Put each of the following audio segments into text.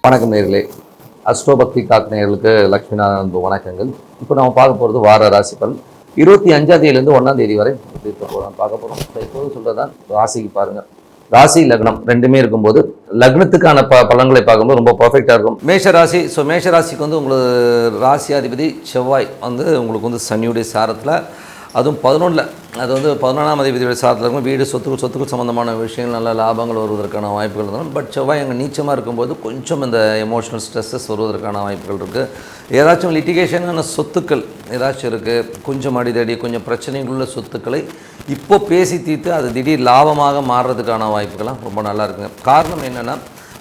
வணக்கம் நேயர்களே. அஸ்ட்ரோபக்தி டாக் நேயர்களுக்கு லட்சுமிநாதன் அன்பு வணக்கங்கள். இப்போ நம்ம பார்க்க போகிறது வார ராசி பலன் 25ஆம் தேதியிலேருந்து 1ஆம் தேதி வரை எப்படி இருக்க போகிறோம் பார்க்க போகிறோம். எப்போது சொல்கிறதான் ராசிக்கு பாருங்கள், ராசி லக்னம் ரெண்டுமே இருக்கும்போது லக்னத்துக்கான பலன்களை பார்க்கும்போது ரொம்ப பர்ஃபெக்டாக இருக்கும். மேஷ ராசி. மேஷ ராசிக்கு வந்து உங்களுக்கு ராசியாதிபதி செவ்வாய் வந்து உங்களுக்கு வந்து சனியுடைய சாரத்தில், அதுவும் 11 அது வந்து 11ஆம் அதிபதியோட சாரத்தில் இருக்கும். வீடு சொத்துக்கள் சம்மந்தமான விஷயங்கள் நல்ல லாபங்கள் வருவதற்கான வாய்ப்புகள் இருந்தாலும், பட் செவ்வாய் அங்கே நீச்சமாக இருக்கும்போது கொஞ்சம் இந்த எமோஷனல் ஸ்ட்ரெஸ்ஸஸ் வருவதற்கான வாய்ப்புகள் இருக்குது. ஏதாச்சும் லிட்டிகேஷனான சொத்துக்கள் ஏதாச்சும் இருக்குது, கொஞ்சம் அடிதடி கொஞ்சம் பிரச்சனைகளுள்ள சொத்துக்களை இப்போ பேசி தீர்த்து அது திடீர் லாபமாக மாறுறதுக்கான வாய்ப்புகள்லாம் ரொம்ப நல்லா இருக்குங்க. காரணம் என்னென்னா,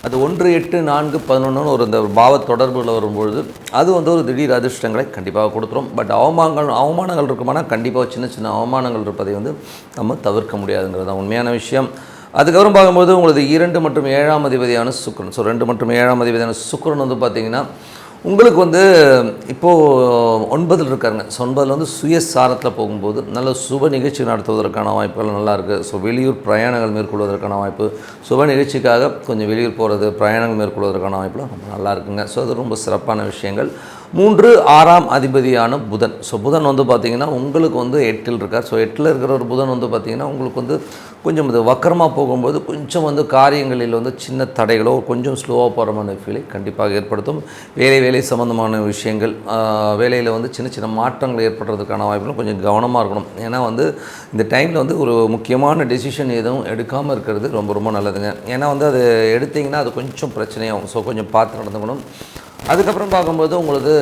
அது 1, 8, 4, 11 ஒரு இந்த பாவ தொடர்புகளில் வரும்பொழுது அது வந்து ஒரு திடீர் அதிர்ஷ்டங்களை கண்டிப்பாக கொடுத்துரும். பட் அவமானங்கள் இருக்குமானா கண்டிப்பாக சின்ன அவமானங்கள் இருப்பதை வந்து நம்ம தவிர்க்க முடியாதுங்கிறது தான் உண்மையான விஷயம். அதுக்கப்புறம் பார்க்கும்போது உங்களுக்கு 2 மற்றும் 7ஆம் அதிபதியான சுக்கிரன். 2 மற்றும் 7ஆம் அதிபதியான சுக்கிரன் வந்து பார்த்திங்கன்னா உங்களுக்கு வந்து இப்போது 9 இருக்காருங்க. 9 வந்து சுயசாரத்தில் போகும்போது நல்ல சுப நிகழ்ச்சி நடத்துவதற்கான வாய்ப்புகள் நல்லா இருக்குது. வெளியூர் பிரயாணங்கள் மேற்கொள்வதற்கான வாய்ப்பு, சுப நிகழ்ச்சிக்காக கொஞ்சம் வெளியூர் போகிறது, பிரயாணங்கள் மேற்கொள்வதற்கான வாய்ப்புலாம் ரொம்ப நல்லா இருக்குங்க. அது ரொம்ப சிறப்பான விஷயங்கள். 3, 6ஆம் அதிபதியான புதன். புதன் வந்து பார்த்திங்கன்னா உங்களுக்கு வந்து 8 இருக்கார். 8 இருக்கிற ஒரு புதன் வந்து பார்த்திங்கன்னா உங்களுக்கு வந்து கொஞ்சம் இது வக்கரமாக போகும்போது கொஞ்சம் வந்து காரியங்களில் வந்து சின்ன தடைகளோ கொஞ்சம் ஸ்லோவாக போகிற மாதிரி ஃபீலை கண்டிப்பாக ஏற்படுத்தும். வேலை சம்மந்தமான விஷயங்கள், வேலையில் வந்து சின்ன மாற்றங்கள் ஏற்படுறதுக்கான வாய்ப்புகளும் கொஞ்சம் கவனமாக இருக்கணும். ஏன்னா வந்து இந்த டைமில் வந்து ஒரு முக்கியமான டெசிஷன் எதுவும் எடுக்காமல் இருக்கிறது ரொம்ப நல்லதுங்க. ஏன்னா வந்து அது எடுத்திங்கன்னா அது கொஞ்சம் பிரச்சனையாகும். கொஞ்சம் பார்த்து நடந்துக்கணும். அதுக்கப்புறம் பார்க்கும்போது உங்களுக்கு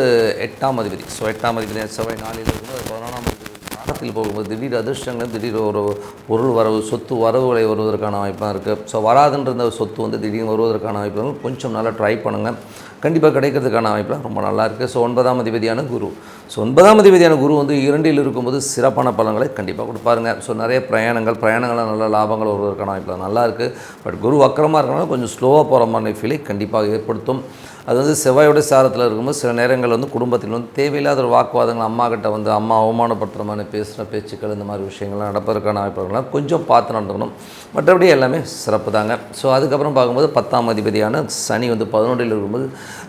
8ஆம் அதிபதி. 8ஆம் அதிபதி செவ்வாய் 4 இருக்கும்போது 11ஆம் அதிபதி காலத்தில் போகும்போது திடீர் அதிர்ஷ்டங்கள், திடீர் ஒரு பொருள் வரவு, சொத்து வரவுகளை வருவதற்கான வாய்ப்பாக இருக்குது. வராதுன்ற சொத்து வந்து திடீர்னு வருவதற்கான வாய்ப்புகள் கொஞ்சம் நல்லா ட்ரை பண்ணுங்கள், கண்டிப்பாக கிடைக்கிறதுக்கான வாய்ப்புலாம் ரொம்ப நல்லா இருக்குது. 9ஆம் அதிபதியான குரு. 9ஆம் அதிபதியான குரு வந்து 2 இருக்கும்போது சிறப்பான பலன்களை கண்டிப்பாக கொடுப்பாருங்க. நிறைய பிரயாணங்கள் நல்ல லாபங்கள் வருவதற்கான வாய்ப்பு நல்லா இருக்குது. பட் குரு வக்கரமாக இருக்கிறனால கொஞ்சம் ஸ்லோவாக போகிற மாதிரி ஃபீலை கண்டிப்பாக ஏற்படுத்தும். அது வந்து செவ்வாயோட சாரத்தில் இருக்கும்போது சில நேரங்கள் வந்து குடும்பத்தில் வந்து தேவையில்லாத ஒரு வாக்குவாதங்கள், அம்மா கிட்ட வந்து அம்மா அவமானப்படுத்துகிற மாதிரி பேசுகிற பேச்சுக்கள், இந்த மாதிரி விஷயங்கள்லாம் நடப்பதற்கான வாய்ப்புகள்லாம் கொஞ்சம் பார்த்து நடந்துக்கணும். மற்றபடி எல்லாமே சிறப்பு தாங்க. அதுக்கப்புறம் பார்க்கும்போது 10ஆம் அதிபதியான சனி வந்து 11 இருக்கும்போது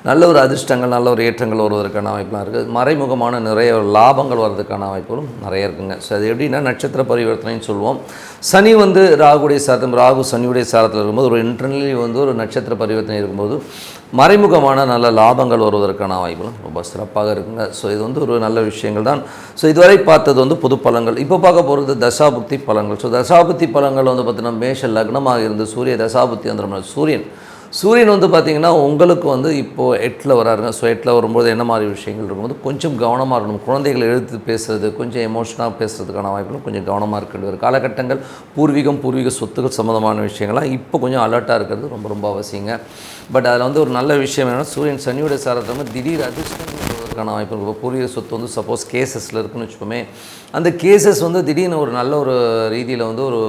நல்ல ஒரு அதிர்ஷ்டங்கள், நல்ல ஒரு ஏற்றங்கள் வருவதற்கான வாய்ப்புலாம் இருக்குது. மறைமுகமான நிறைய லாபங்கள் வர்றதுக்கான வாய்ப்புகளும் நிறைய இருக்குங்க. அது எப்படின்னா நட்சத்திர பரிவர்த்தனைன்னு சொல்லுவோம். சனி வந்து ராகு சனியுடைய சாரத்தில் இருக்கும்போது ஒரு இன்டர்னலி வந்து ஒரு நட்சத்திர பரிவர்த்தனை இருக்கும்போது மறைமுகமான நல்ல லாபங்கள் வருவதற்கான வாய்ப்புகளும் ரொம்ப சிறப்பாக இருக்குங்க. இது வந்து ஒரு நல்ல விஷயங்கள் தான். இதுவரை பார்த்தது வந்து பொது பலன்கள். இப்போ பார்க்க போகிறது தசாபுக்தி பலன்கள். தசாபுக்தி பலன்கள் வந்து பார்த்திங்கன்னா மேஷ லக்னமாக இருந்து சூரிய தசாபுக்தி அந்த சூரியன் வந்து பார்த்திங்கன்னா உங்களுக்கு வந்து இப்போது 8 வராருங்க. 8 வரும்போது என்ன மாதிரி விஷயங்கள் இருக்கும்போது கொஞ்சம் கவனமாக இருக்கணும். குழந்தைகளை எழுத்து பேசுகிறது, கொஞ்சம் எமோஷனாக பேசுகிறதுக்கான வாய்ப்புகளும் கொஞ்சம் கவனமாக இருக்க ஒரு காலகட்டங்கள். பூர்வீக சொத்துக்கள் சம்மந்தமான விஷயங்கள்லாம் இப்போ கொஞ்சம் அலர்ட்டாக இருக்கிறது ரொம்ப அவசியங்க. பட் அதில் வந்து ஒரு நல்ல விஷயம் என்னென்னா சூரியன் சனியோட சாரத்தில் வந்து திடீர் அதிர்ஷ்டங்கள் வருவதற்கான வாய்ப்பு இருக்கும். பூர்வீக சொத்து வந்து சப்போஸ் கேசஸில் இருக்குன்னு வச்சுக்கோமே, அந்த கேசஸ் வந்து திடீர்னு ஒரு நல்ல ஒரு ரீதியில் வந்து ஒரு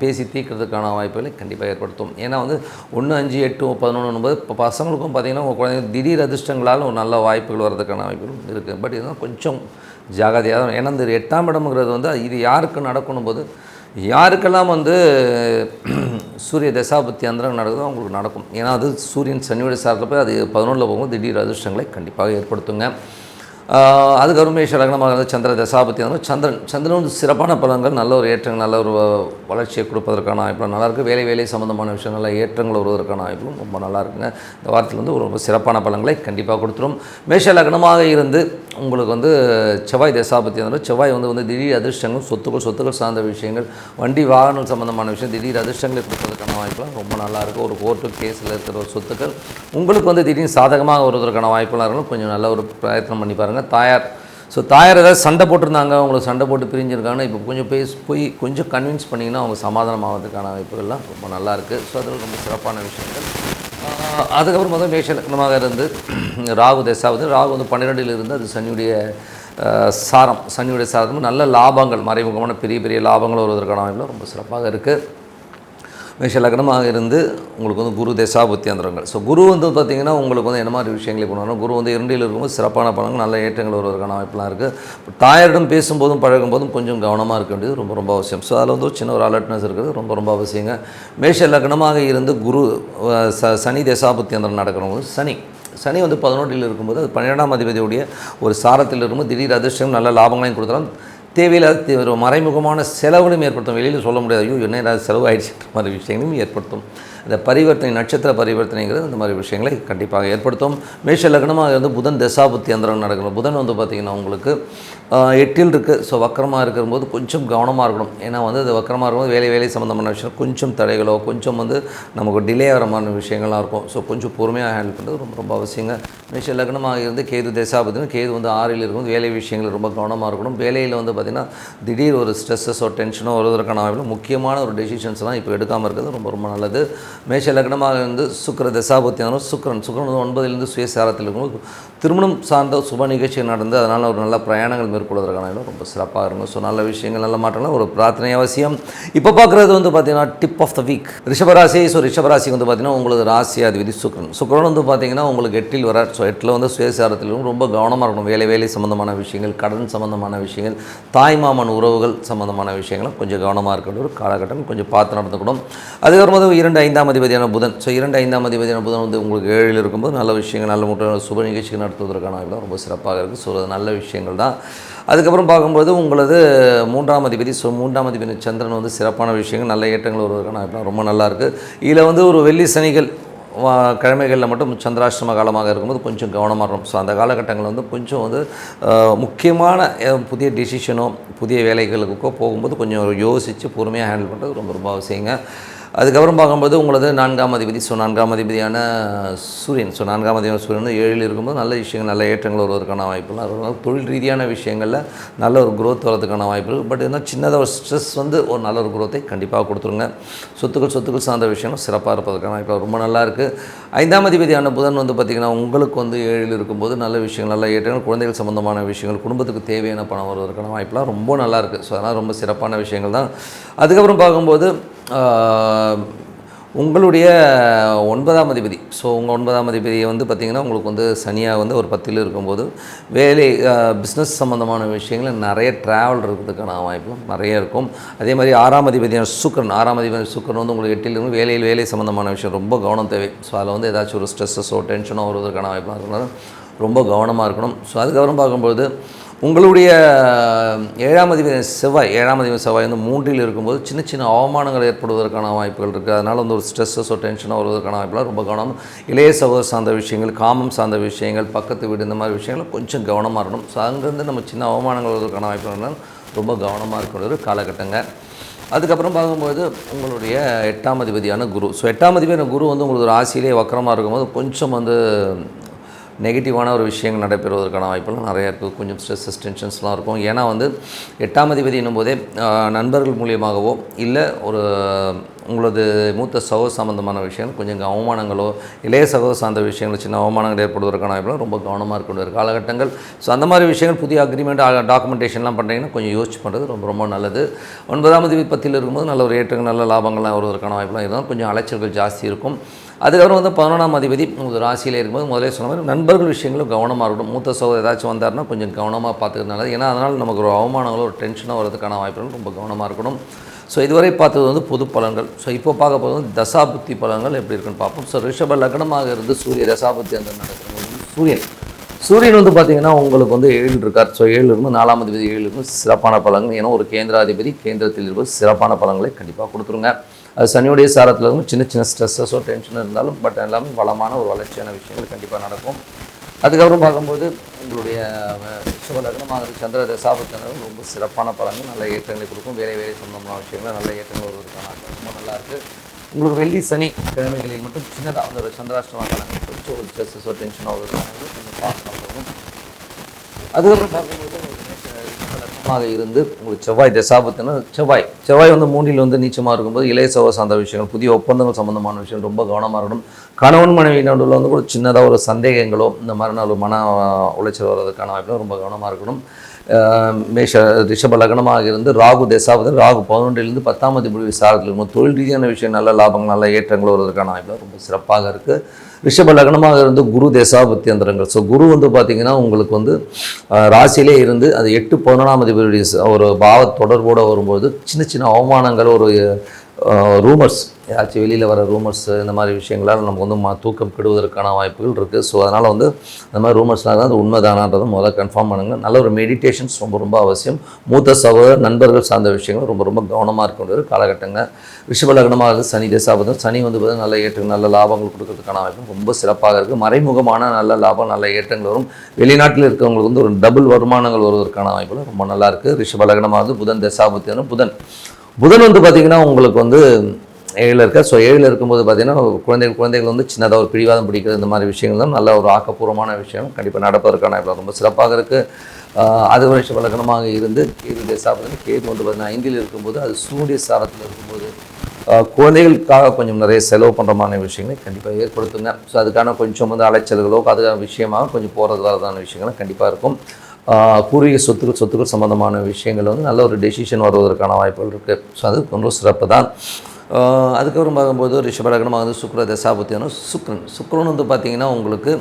பேசி தீர்க்கிறதுக்கான வாய்ப்புகளை கண்டிப்பாக ஏற்படுத்தும். ஏன்னா வந்து 1, 5, 8, 11 இப்போ பசங்களுக்கும் பார்த்திங்கன்னா உங்கள் குழந்தைங்க திடீர் அதிர்ஷ்டங்களால் ஒரு நல்ல வாய்ப்புகள் வர்றதுக்கான வாய்ப்புகளும் இருக்குது. பட் இதெல்லாம் கொஞ்சம் ஜாகிரதையாக. ஏன்னா இந்த 8ஆம் இடம்ங்கிறது வந்து இது யாருக்கு நடக்கணும் போது யாருக்கெல்லாம் வந்து சூரிய தசாபுத்தி அந்தரம் நடக்குதோ அவங்களுக்கு நடக்கும். ஏன்னா அது சூரியன் சனியோட சாரத்தில் போய் அது 11 போகும்போது திடீர் அதிர்ஷ்டங்களை கண்டிப்பாக ஏற்படுத்துங்க. அதுக்கப்புறம் மேஷ லக்னமாக இருந்தால் சந்திர தசாபத்தி வந்து சந்திரன் வந்து சிறப்பான பலன்கள், நல்ல ஒரு ஏற்றங்கள், நல்ல ஒரு வளர்ச்சியை கொடுப்பதற்கான வாய்ப்புகள் நல்லாயிருக்கு. வேலை சம்மந்தமான விஷயம் நல்ல ஏற்றங்கள் வருவதற்கான வாய்ப்புகளும் ரொம்ப நல்லா இருக்குங்க. இந்த வாரத்தில் வந்து ஒரு ரொம்ப சிறப்பான பலன்களை கண்டிப்பாக கொடுத்துரும். மேஷ லக்னமாக இருந்து உங்களுக்கு வந்து செவ்வாய் தசாபத்தி வந்து செவ்வாய் வந்து திடீர் அதிர்ஷ்டங்கள், சொத்துக்கள் சார்ந்த விஷயங்கள், வண்டி வாகனம் சம்மந்தமான விஷயம் திடீர் அதிர்ஷ்டங்களை கொடுப்பதற்கான வாய்ப்புலாம் ரொம்ப நல்லாயிருக்கும். ஒரு கோர்ட்டு கேஸில் இருக்கிற ஒரு சொத்துக்கள் உங்களுக்கு வந்து திடீர்னு சாதகமாக வருவதற்கான வாய்ப்புலாம் இருக்கணும். கொஞ்சம் நல்ல ஒரு பிரயத்னம் பண்ணி பாருங்கள். தாயார் ஏதாவது சண்டை போட்டிருந்தாங்க, அவங்களுக்கு சண்டை போட்டு பிரிஞ்சிருக்காங்கன்னா இப்போ கொஞ்சம் போய் கொஞ்சம் கன்வின்ஸ் பண்ணிங்கன்னா அவங்க சமாதானம் ஆகிறதுக்கான வாய்ப்புகள்லாம் ரொம்ப நல்லாயிருக்கு. அதில் ரொம்ப சிறப்பான விஷயங்கள். அதுக்கப்புறம் மேஷ லக்னமாக இருந்து ராகு வந்து 12 இருந்து அது சனியுடைய சாரம் நல்ல லாபங்கள், மறைமுகமான பெரிய லாபங்கள் வருவதற்கான வாய்ப்புலாம் ரொம்ப சிறப்பாக இருக்குது. மேஷ லக்னமாக இருந்து உங்களுக்கு வந்து குரு தசாபுத்தியந்திரங்கள். ஸோ குரு வந்து பார்த்திங்கன்னா உங்களுக்கு வந்து என்ன மாதிரி விஷயங்களை பண்ணுவாங்க, குரு வந்து 2ல் இருக்கும்போது சிறப்பான பலன்கள் நல்ல ஏற்றங்கள் வருவதற்கான வாய்ப்பெலாம் இருக்குது. தாயாரிடம் பேசும்போதும் பழகும்போதும் கொஞ்சம் கவனமாக இருக்க வேண்டியது ரொம்ப ரொம்ப அவசியம். ஸோ அதில் வந்து ஒரு சின்ன ஒரு அலர்ட்னஸ் இருக்கிறது ரொம்ப ரொம்ப அவசியங்க. மேஷ லக்னமாக இருந்து குரு சனி தசாபுத்தியந்திரம் நடக்கிறவங்க சனி வந்து 11ல் இருக்கும்போது அது 12ஆம் அதிபதியுடைய ஒரு சாரத்தில் இருக்கும்போது திடீர் அதிர்ஷ்டம் நல்ல லாபங்களையும் கொடுத்தாலும் தேவையில்லாத ஒரு மறைமுகமான செலவுகளும் ஏற்படுத்தும். வெளியில் சொல்ல முடியாது, ஐயோ என்ன ஏதாவது செலவு ஆகிடுச்சுன்ற மாதிரி விஷயங்களும் ஏற்படுத்தும். இந்த பரிவர்த்தனை நட்சத்திர பரிவர்த்தனைங்கிறது இந்த மாதிரி விஷயங்களை கண்டிப்பாக ஏற்படுத்தும். மேஷ லக்னமாக இருந்து புதன் தசாபுத்தியந்திரம் நடக்கணும். புதன் வந்து பார்த்திங்கன்னா உங்களுக்கு 8ல் இருக்குது. ஸோ வக்கரமாக இருக்கும்போது கொஞ்சம் கவனமாக இருக்கணும். ஏன்னா வந்து அது வக்கரமாக இருக்கும்போது வேலை சம்மந்தமான விஷயம் கொஞ்சம் தடைகளோ கொஞ்சம் வந்து நமக்கு டிலே ஆகிற மாதிரி விஷயங்கள்லாம் இருக்கும். ஸோ கொஞ்சம் பொறுமையாக ஹேண்டில் பண்ணுறது ரொம்ப ரொம்ப அவசியங்க. மேஷ லக்னமாக இருந்து கேது தசாபுத்தியம், கேது வந்து 6ல் இருக்கும்போது வேலை விஷயங்கள் ரொம்ப கவனமாக இருக்கணும். வேலையில் வந்து பார்த்திங்கன்னா திடீர் ஒரு ஸ்ட்ரெஸ்ஸோ டென்ஷனோ வருவதற்கான வாய்ப்பில் முக்கியமான ஒரு டெசிஷன்ஸ்லாம் இப்போ எடுக்காமல் இருக்கிறது ரொம்ப ரொம்ப நல்லது. மேஷ லக்னமாக இருந்து சுக்கிர தசாபுத்தியம், சுக்கிரன் வந்து 9லிருந்து சுயசாரத்தில் இருக்கும்போது திருமணம் சார்ந்த சுப நிகழ்ச்சி நடந்து அதனால் ஒரு நல்ல பிரயாணங்கள் மேற்கொள்வதற்கான இடம் ரொம்ப சிறப்பாக இருக்கும். ஸோ நல்ல விஷயங்கள் நல்ல மாற்றங்கள் ஒரு பிரார்த்தனை அவசியம். இப்போ பார்க்குறது வந்து பார்த்திங்கன்னா டிப் ஆஃப் த வீக் ரிஷபராசி. ஸோ ரிஷபராசி வந்து பார்த்திங்கன்னா உங்களுக்கு ராசி அதிபதி சுக்கிரன் வந்து பார்த்திங்கன்னா உங்களுக்கு 8ல் வரார். ஸோ 8ல் வந்து சுயசாரத்திலும் ரொம்ப கவனமாக இருக்கணும். வேலை சம்மந்தமான விஷயங்கள், கடன் சம்மந்தமான விஷயங்கள், தாய்மாமன் உறவுகள் சம்மந்தமான விஷயங்களும் கொஞ்சம் கவனமாக இருக்கிற ஒரு காலகட்டம், கொஞ்சம் பார்த்து நடந்துக்கணும். அதுக்கப்புறம் வந்து 2, 5ஆம் அதிபதியான புதன். ஸோ 2, 5ஆம் அதிபதியான புதன் வந்து உங்களுக்கு 7ல் இருக்கும்போது நல்ல விஷயங்கள் நல்ல முற்ற சுப நிகழ்ச்சிகள் நடத்துவதற்கான வாய்ப்பு ரொம்ப சிறப்பாக இருக்குது. ஸோ அது நல்ல விஷயங்கள் தான். அதுக்கப்புறம் பார்க்கும்போது உங்களது 3ஆம் அதிபதி, ஸோ 3ஆம் அதிபதி சந்திரன் வந்து சிறப்பான விஷயங்கள் நல்ல ஏற்றங்கள் வருவதற்கான வாய்ப்பு ரொம்ப நல்லாயிருக்கு. இதில் வந்து ஒரு வெள்ளி சனிகள் கிழமைகளில் மட்டும் சந்திராஷ்டம காலமாக இருக்கும்போது கொஞ்சம் கவனமாக இருக்கும். ஸோ அந்த காலகட்டங்களில் வந்து கொஞ்சம் வந்து முக்கியமான புதிய டெசிஷனோ புதிய வேலைகளுக்கோ போகும்போது கொஞ்சம் யோசித்து பொறுமையாக ஹேண்டில் பண்ணுறது ரொம்ப ரொம்ப அவசியங்க. அதுக்கப்புறம் பார்க்கும்போது உங்களது 4ஆம் அதிபதி, ஸோ 4ஆம் அதிபதியான சூரியன், ஸோ 4ஆம் அதிபதியான சூரியன் வந்து 7ல் இருக்கும்போது நல்ல விஷயங்கள் நல்ல ஏற்றங்கள் வருவதற்கான வாய்ப்புலாம் இருக்கும். தொழில் ரீதியான விஷயங்களில் நல்ல ஒரு குரோத் வரதுக்கான வாய்ப்பு இருக்குது. பட் இருந்தால் சின்னதாக ஒரு ஸ்ட்ரெஸ் வந்து ஒரு நல்ல ஒரு குரோத்தை கண்டிப்பாக கொடுத்துருங்க. சொத்துக்கள் சார்ந்த விஷயங்கள் சிறப்பாக இருப்பதற்கான வாய்ப்பு ரொம்ப நல்லாயிருக்கு. 5ஆம் அதிபதியான புதன் வந்து பார்த்திங்கன்னா உங்களுக்கு வந்து 7ல் இருக்கும்போது நல்ல விஷயங்கள் நல்ல ஏற்றங்கள், குழந்தைகள் சம்மந்தமான விஷயங்கள், குடும்பத்துக்கு தேவையான பணம் வருவதற்கான வாய்ப்புலாம் ரொம்ப நல்லாயிருக்கு. ஸோ அதனால் ரொம்ப சிறப்பான விஷயங்கள் தான். அதுக்கப்புறம் பார்க்கும்போது உங்களுடைய 9ஆம் அதிபதி, ஸோ உங்கள் 9ஆம் அதிபதியை வந்து பார்த்திங்கன்னா உங்களுக்கு வந்து சனியாக வந்து ஒரு 10ல் இருக்கும்போது வேலை பிஸ்னஸ் சம்மந்தமான விஷயங்கள் நிறைய ட்ராவல் இருக்கிறதுக்கான வாய்ப்பும் நிறைய இருக்கும். அதே மாதிரி 6ஆம் அதிபதியான சுக்கிரன் வந்து உங்களுக்கு 8ல் இருக்கும். வேலை சம்மந்தமான விஷயம் ரொம்ப கவனம் தேவை. ஸோ அதில் வந்து ஏதாச்சும் ஒரு ஸ்ட்ரெஸ்ஸோ டென்ஷனோ வருவதற்கான வாய்ப்புலாம் இருக்கணும், ரொம்ப கவனமாக இருக்கணும். ஸோ அதுக்கப்புறம் பார்க்கும்போது உங்களுடைய 7ஆம் அதிபதி செவ்வாய் வந்து 3ல் இருக்கும்போது சின்ன அவமானங்கள் ஏற்படுவதற்கான வாய்ப்புகள் இருக்குது. அதனால் வந்து ஒரு ஸ்ட்ரெஸ்ஸோ டென்ஷனோ வருவதற்கான வாய்ப்புலாம் ரொம்ப கவனம். இளைய சகோதர சார்ந்த விஷயங்கள், காமம் சார்ந்த விஷயங்கள், பக்கத்து வீடு இந்த மாதிரி விஷயங்கள் கொஞ்சம் கவனமாக இருக்கணும். ஸோ அங்கேருந்து நம்ம சின்ன அவமானங்கள் வருவதற்கான வாய்ப்புகள் ரொம்ப கவனமாக இருக்கிற ஒரு காலகட்டங்க. அதுக்கப்புறம் பார்க்கும்போது உங்களுடைய 8ஆம் அதிபதியான குரு, ஸோ 8ஆம் அதிபதியான குரு வந்து உங்களுக்கு ஒரு ராசியிலே வக்கரமாக இருக்கும்போது கொஞ்சம் வந்து நெகட்டிவான ஒரு விஷயங்கள் நடைபெறுவதற்கான வாய்ப்புலாம் நிறையா இருக்குது. கொஞ்சம் ஸ்ட்ரெஸ்ஸஸ் டென்ஷன்ஸ்லாம் இருக்கும். ஏன்னா வந்து 8ஆம் அதிபதி என்னும்போதே நண்பர்கள் மூலியமாகவோ இல்லை ஒரு உங்களது மூத்த சகோதர சம்பந்தமான விஷயங்கள் கொஞ்சம் அவமானங்களோ இளைய சகோதர சார்ந்த விஷயங்கள் சின்ன அவமானங்கள் ஏற்படுவதற்கான வாய்ப்புலாம் ரொம்ப கவனமாக இருக்கக்கூடிய காலகட்டங்கள். ஸோ அந்த மாதிரி விஷயங்கள் புதிய அக்ரிமெண்ட் டாக்குமெண்டேஷன்லாம் பண்ணுறீங்கன்னா கொஞ்சம் யோசிச்சு பண்ணுறது ரொம்ப ரொம்ப நல்லது. 9ஆம் அதிபதி 10ல் இருக்கும்போது நல்ல ஒரு ஏற்றங்கள் நல்ல லாபங்கள்லாம் வருவதற்கான வாய்ப்புலாம் இருந்தாலும் கொஞ்சம் அலைச்சல்கள் ஜாஸ்தி இருக்கும். அதுக்கப்புறம் வந்து 11ஆம் அதிபதி உங்கள் ராசியில் இருக்கும்போது முதலே சொன்ன மாதிரி நண்பர்கள் விஷயங்களும் கவனமாக இருக்கணும். மூத்த சகோதரர் ஏதாச்சும் வந்தார்னா கொஞ்சம் கவனமாக பார்த்துக்கிறதுனால, ஏன்னா அதனால் நமக்கு ஒரு அவமானங்களோ ஒரு டென்ஷனோ வரதுக்கான வாய்ப்புகள் ரொம்ப கவனமாக இருக்கணும். ஸோ இதுவரை பார்த்தது வந்து பொது பலன்கள். ஸோ இப்போ பார்க்க போகிறது வந்து தசாபுத்தி பலன்கள் எப்படி இருக்குன்னு பார்ப்போம். ஸோ ரிஷப லக்னமாக இருந்து சூரிய தசாபுத்தி அந்த நடக்கிறது சூரியன் வந்து பார்த்திங்கன்னா உங்களுக்கு வந்து 7ல் இருக்கார். ஸோ 7ல் இருந்து 4ஆம் அதிபதி 7ல் இருந்து சிறப்பான பலன்கள், ஏன்னா ஒரு கேந்திராதிபதி கேந்திரத்தில் இருப்பது சிறப்பான பலன்களை கண்டிப்பாக கொடுத்துருங்க. அது சனியுடைய சாரத்தில் இருக்கும் சின்ன ஸ்ட்ரெஸ்ஸஸோ டென்ஷனோ இருந்தாலும் பட் எல்லாமே வளமான ஒரு வளர்ச்சியான விஷயங்கள் கண்டிப்பாக நடக்கும். அதுக்கப்புறம் பார்க்கும்போது உங்களுடைய ரிஷப லக்னமாக சந்திர தசாபுத்தியர்கள் ரொம்ப சிறப்பான பலன்கள் நல்ல ஏற்றங்களை கொடுக்கும். வேலை சம்பந்தமான விஷயங்கள் நல்ல ஏற்றங்கள் வருவதற்கான ரொம்ப நல்லாயிருக்கு. உங்களுக்கு வெள்ளி சனி கிழமைகளில் மட்டும் சின்னதாக ஒரு சந்திராஷ்டமாக காலங்கள் கொஞ்சம் ஒரு ஸ்ட்ரெஸ்ஸோ டென்ஷனோ வருவதற்கான கொஞ்சம் பார்க்கணும். அதுக்கப்புறம் பார்க்கும்போது இருந்து உங்களுக்கு செவ்வாய் தசாபுத்தினா செவ்வாய் வந்து 3ல் வந்து நீச்சமாக இருக்கும்போது இளைய சகோதர சார்ந்த விஷயங்கள் புதிய ஒப்பந்தங்கள் சம்பந்தமான விஷயங்கள் ரொம்ப கவனமாக இருக்கணும். கணவன் மனைவி நடுவில் வந்து கூட சின்னதாக ஒரு சந்தேகங்களோ இந்த மாதிரி ஒரு மன உளைச்சல் வர்றதுக்கான வாய்ப்பும் ரொம்ப கவனமாக இருக்கணும். மேஷ ரிஷப லக்னமாக இருந்து ராகு தசாபதி ராகு 11லிருந்து 10ஆம் அதிபதி சாரத்தில் இருக்கும். தொழில் ரீதியான விஷயம் நல்ல லாபங்கள் நல்ல ஏற்றங்கள் வருவதற்கான வாய்ப்பு ரொம்ப சிறப்பாக இருக்குது. ரிஷப லக்னமாக இருந்து குரு தசாபத்தி அந்தரங்கள். ஸோ குரு வந்து பார்த்திங்கன்னா உங்களுக்கு வந்து ராசியிலே இருந்து அது 8-11ஆம் அதிபதி ஒரு பாவ தொடர்போடு வரும்போது சின்ன சின்ன அவமானங்கள் ஒரு ரூமர்ஸ் ஏதாச்சும் வெளியில் வர ரூமர்ஸ் இந்த மாதிரி விஷயங்களால் நமக்கு வந்து தூக்கம் கெடுவதற்கான வாய்ப்புகள் இருக்குது. ஸோ அதனால் வந்து இந்த மாதிரி ரூமர்ஸ்லாம் தான் அது உண்மைதானான்றதை முதல்ல கன்ஃபார்ம் பண்ணுங்கள். நல்ல ஒரு மெடிடேஷன்ஸ் ரொம்ப ரொம்ப அவசியம். மூத்த சகோதர நண்பர்கள் சார்ந்த விஷயங்கள் ரொம்ப ரொம்ப கவனமாக இருக்க வேண்டிய காலகட்டங்க. ரிஷப லக்னமாக சனி தசாபதம். சனி வந்து பார்த்தீங்கன்னா நல்ல ஏற்றங்கள் நல்ல லாபங்கள் கொடுக்கறதுக்கான வாய்ப்பு ரொம்ப சிறப்பாக இருக்குது. மறைமுகமான நல்ல லாபம் நல்ல ஏற்றங்கள் வரும். வெளிநாட்டில் இருக்கிறவங்களுக்கு வந்து ஒரு டபுள் வருமானங்கள் வருவதற்கான வாய்ப்புகள் ரொம்ப நல்லா இருக்குது. ரிஷப லக்னமாக புதன் தசாபத்தியான புதன் வந்து பார்த்திங்கன்னா உங்களுக்கு வந்து 7 இருக்க. ஸோ 7 இருக்கும்போது பார்த்திங்கன்னா குழந்தைகள் வந்து சின்னதாக ஒரு பிடிவாதம் பிடிக்கிறது இந்த மாதிரி விஷயங்கள் தான் நல்ல ஒரு ஆக்கப்பூர்வமான விஷயம் கண்டிப்பாக நடப்பதற்கான ரொம்ப சிறப்பாக இருக்குது. அது ரிஷப லக்னமாக இருந்து கேது தசாபதி. கேது வந்து பார்த்திங்கன்னா 5ல் இருக்கும்போது அது சூரிய சாரத்தில் இருக்கும்போது குழந்தைகளுக்காக கொஞ்சம் நிறைய செலவு பண்ணுற மாதிரி விஷயங்களை கண்டிப்பாக ஏற்படுத்துங்க. ஸோ அதுக்கான கொஞ்சம் வந்து அலைச்சல்களோ அதுக்கான விஷயமாக கொஞ்சம் போகிறது வரதான விஷயங்களும் கண்டிப்பாக இருக்கும். பூர்வீக சொத்துக்கள் சம்மந்தமான விஷயங்கள் வந்து நல்ல ஒரு டெசிஷன் வருவதற்கான வாய்ப்புகள் இருக்குது. ஸோ அது ரொம்ப சிறப்பு தான். அதுக்கப்புறம் பார்க்கும்போது ரிஷப லக்னமாக வந்து சுக்கிர தசாபத்தியான சுக்கிரன் வந்து பார்த்திங்கன்னா உங்களுக்கு